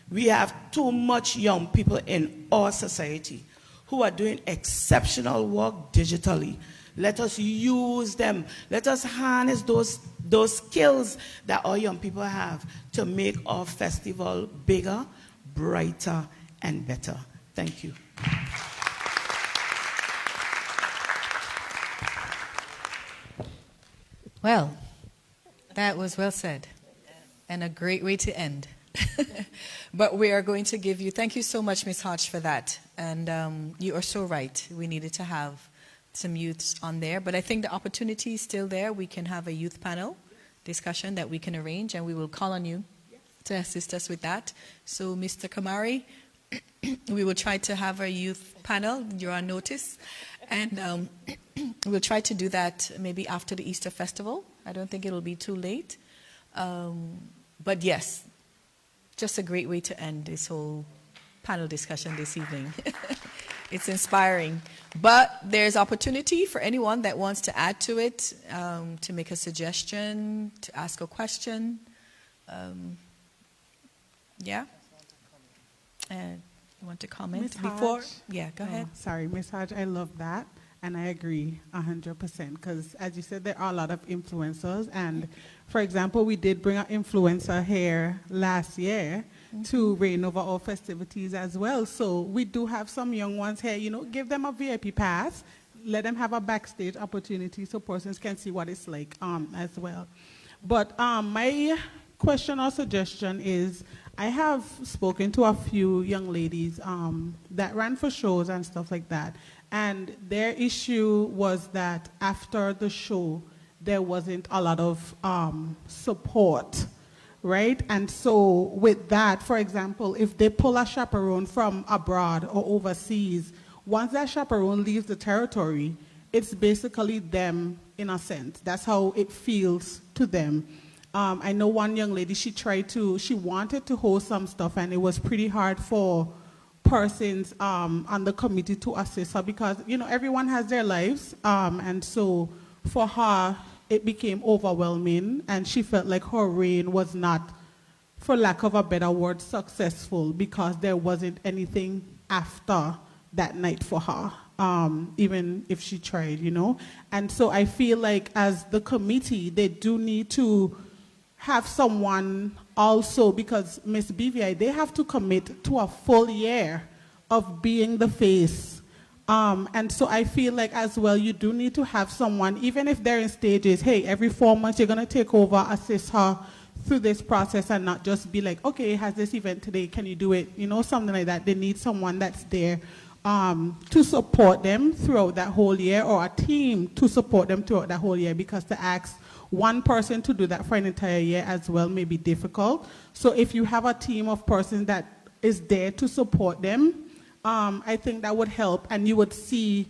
We have too much young people in our society who are doing exceptional work digitally. Let us use them. Let us harness those skills that our young people have to make our festival bigger, brighter, and better. Thank you. Well, that was well said, and a great way to end. But we are going to give you, thank you so much, Ms. Hodge, for that. And you are so right. We needed to have some youths on there. But I think the opportunity is still there. We can have a youth panel discussion that we can arrange, and we will call on you to assist us with that. So, Mr. Kamari, we will try to have a youth panel. You're on notice. And we'll try to do that maybe after the Easter Festival. I don't think it'll be too late. But yes, just a great way to end this whole panel discussion this evening. It's inspiring. But there's opportunity for anyone that wants to add to it, to make a suggestion, to ask a question. Yeah? And you want to comment Ms. before? Hodge? Yeah, go ahead. Sorry, Ms. Hodge, I love that. And I agree 100% because, as you said, there are a lot of influencers. And, for example, we did bring an influencer here last year to reign over our festivities as well. So we do have some young ones here, you know, give them a VIP pass, let them have a backstage opportunity so persons can see what it's like as well. But my question or suggestion is, I have spoken to a few young ladies that ran for shows and stuff like that. And their issue was that after the show, there wasn't a lot of support, right? And so with that, for example, if they pull a chaperone from abroad or overseas, once that chaperone leaves the territory, it's basically them in a sense. That's how it feels to them. I know one young lady, she wanted to host some stuff, and it was pretty hard for persons on the committee to assist her because, you know, everyone has their lives. And so for her, it became overwhelming, and she felt like her reign was not, for lack of a better word, successful because there wasn't anything after that night for her, even if she tried, you know. And so I feel like as the committee, they do need to have someone also, because Ms. BVI, they have to commit to a full year of being the face. And so I feel like as well, you do need to have someone, even if they're in stages, hey, every 4 months you're going to take over, assist her through this process and not just be like, okay, it has this event today, can you do it? You know, something like that. They need someone that's there to support them throughout that whole year, or a team to support them throughout that whole year, because to ask one person to do that for an entire year as well may be difficult. So if you have a team of persons that is there to support them, I think that would help, and you would see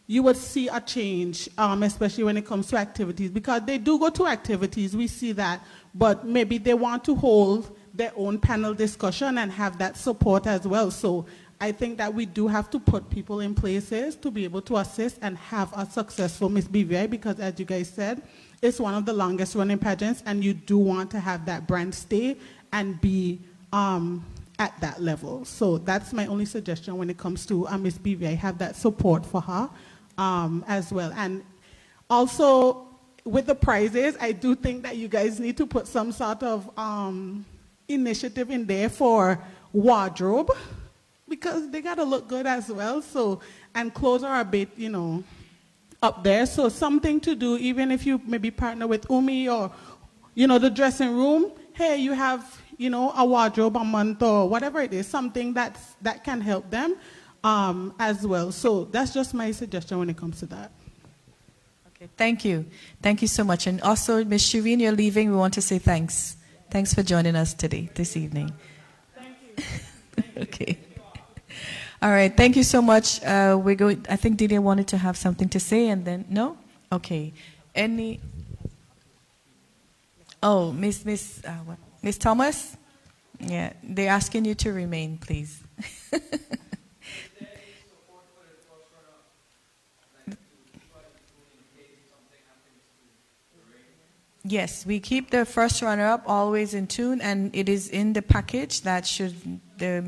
a change, especially when it comes to activities, because they do go to activities, we see that, but maybe they want to hold their own panel discussion and have that support as well. So I think that we do have to put people in places to be able to assist and have a successful Miss BVI, because as you guys said, it's one of the longest running pageants, and you do want to have that brand stay and be at that level. So that's my only suggestion when it comes to Miss BVI, have that support for her as well. And also with the prizes, I do think that you guys need to put some sort of initiative in there for wardrobe, because they got to look good as well. So, and clothes are a bit, you know, up there. So something to do, even if you maybe partner with Umi or, you know, the dressing room, hey, you have, you know, a wardrobe a month or whatever it is, something that can help them as well. So that's just my suggestion when it comes to that. Okay, thank you. Thank you so much. And also, Ms. Shireen, you're leaving. We want to say thanks. Thanks for joining us today, this evening. Thank you. Okay. All right, thank you so much. I think Didier wanted to have something to say, and then, no? Okay. Miss Thomas? Yeah, they're asking you to remain, please. Yes, we keep the first runner-up always in tune, and it is in the package that should the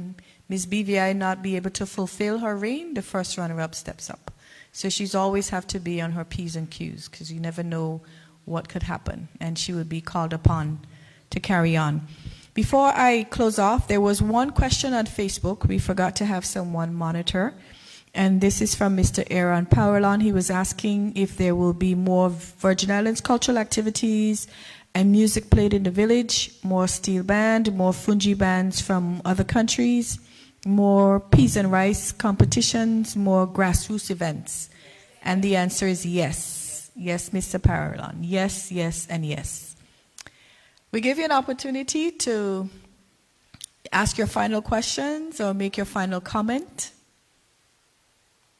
Ms. BVI not be able to fulfill her reign, the first runner-up steps up. So she's always have to be on her P's and Q's, because you never know what could happen, and she would be called upon to carry on. Before I close off, there was one question on Facebook. We forgot to have someone monitor. And this is from Mr. Aaron Powerlon. He was asking if there will be more Virgin Islands cultural activities and music played in the village, more steel band, more fungi bands from other countries, more peas and rice competitions, more grassroots events. And the answer is yes. Yes, Mr. Powerlon. Yes, yes, and yes. We give you an opportunity to ask your final questions or make your final comment.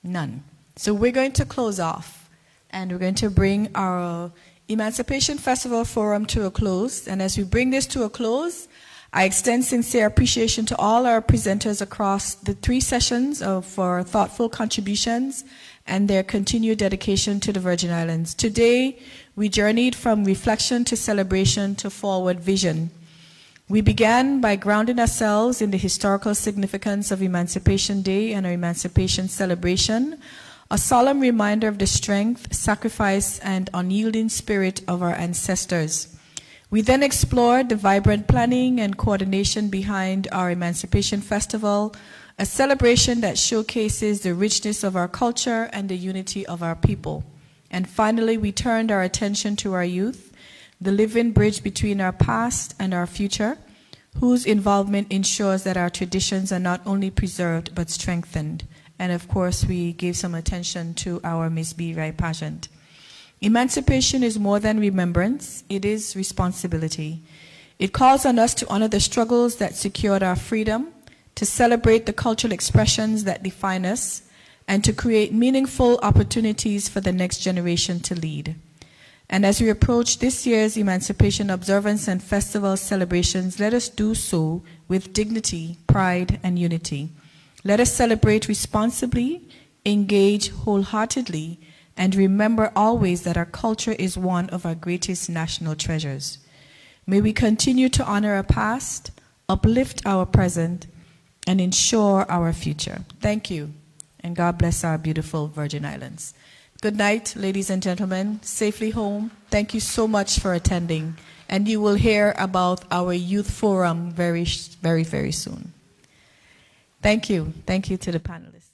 None. So we're going to close off, and we're going to bring our Emancipation Festival Forum to a close. And as we bring this to a close, I extend sincere appreciation to all our presenters across the 3 sessions for thoughtful contributions and their continued dedication to the Virgin Islands. Today, we journeyed from reflection to celebration to forward vision. We began by grounding ourselves in the historical significance of Emancipation Day and our Emancipation celebration, a solemn reminder of the strength, sacrifice, and unyielding spirit of our ancestors. We then explored the vibrant planning and coordination behind our Emancipation Festival, a celebration that showcases the richness of our culture and the unity of our people. And finally, we turned our attention to our youth, the living bridge between our past and our future, whose involvement ensures that our traditions are not only preserved but strengthened. And of course, we gave some attention to our Miss BVI pageant. Emancipation is more than remembrance, it is responsibility. It calls on us to honor the struggles that secured our freedom, to celebrate the cultural expressions that define us, and to create meaningful opportunities for the next generation to lead. And as we approach this year's Emancipation Observance and Festival celebrations, let us do so with dignity, pride, and unity. Let us celebrate responsibly, engage wholeheartedly, and remember always that our culture is one of our greatest national treasures. May we continue to honor our past, uplift our present, and ensure our future. Thank you, and God bless our beautiful Virgin Islands. Good night, ladies and gentlemen. Safely home. Thank you so much for attending. And you will hear about our youth forum very, very, very soon. Thank you. Thank you to the panelists.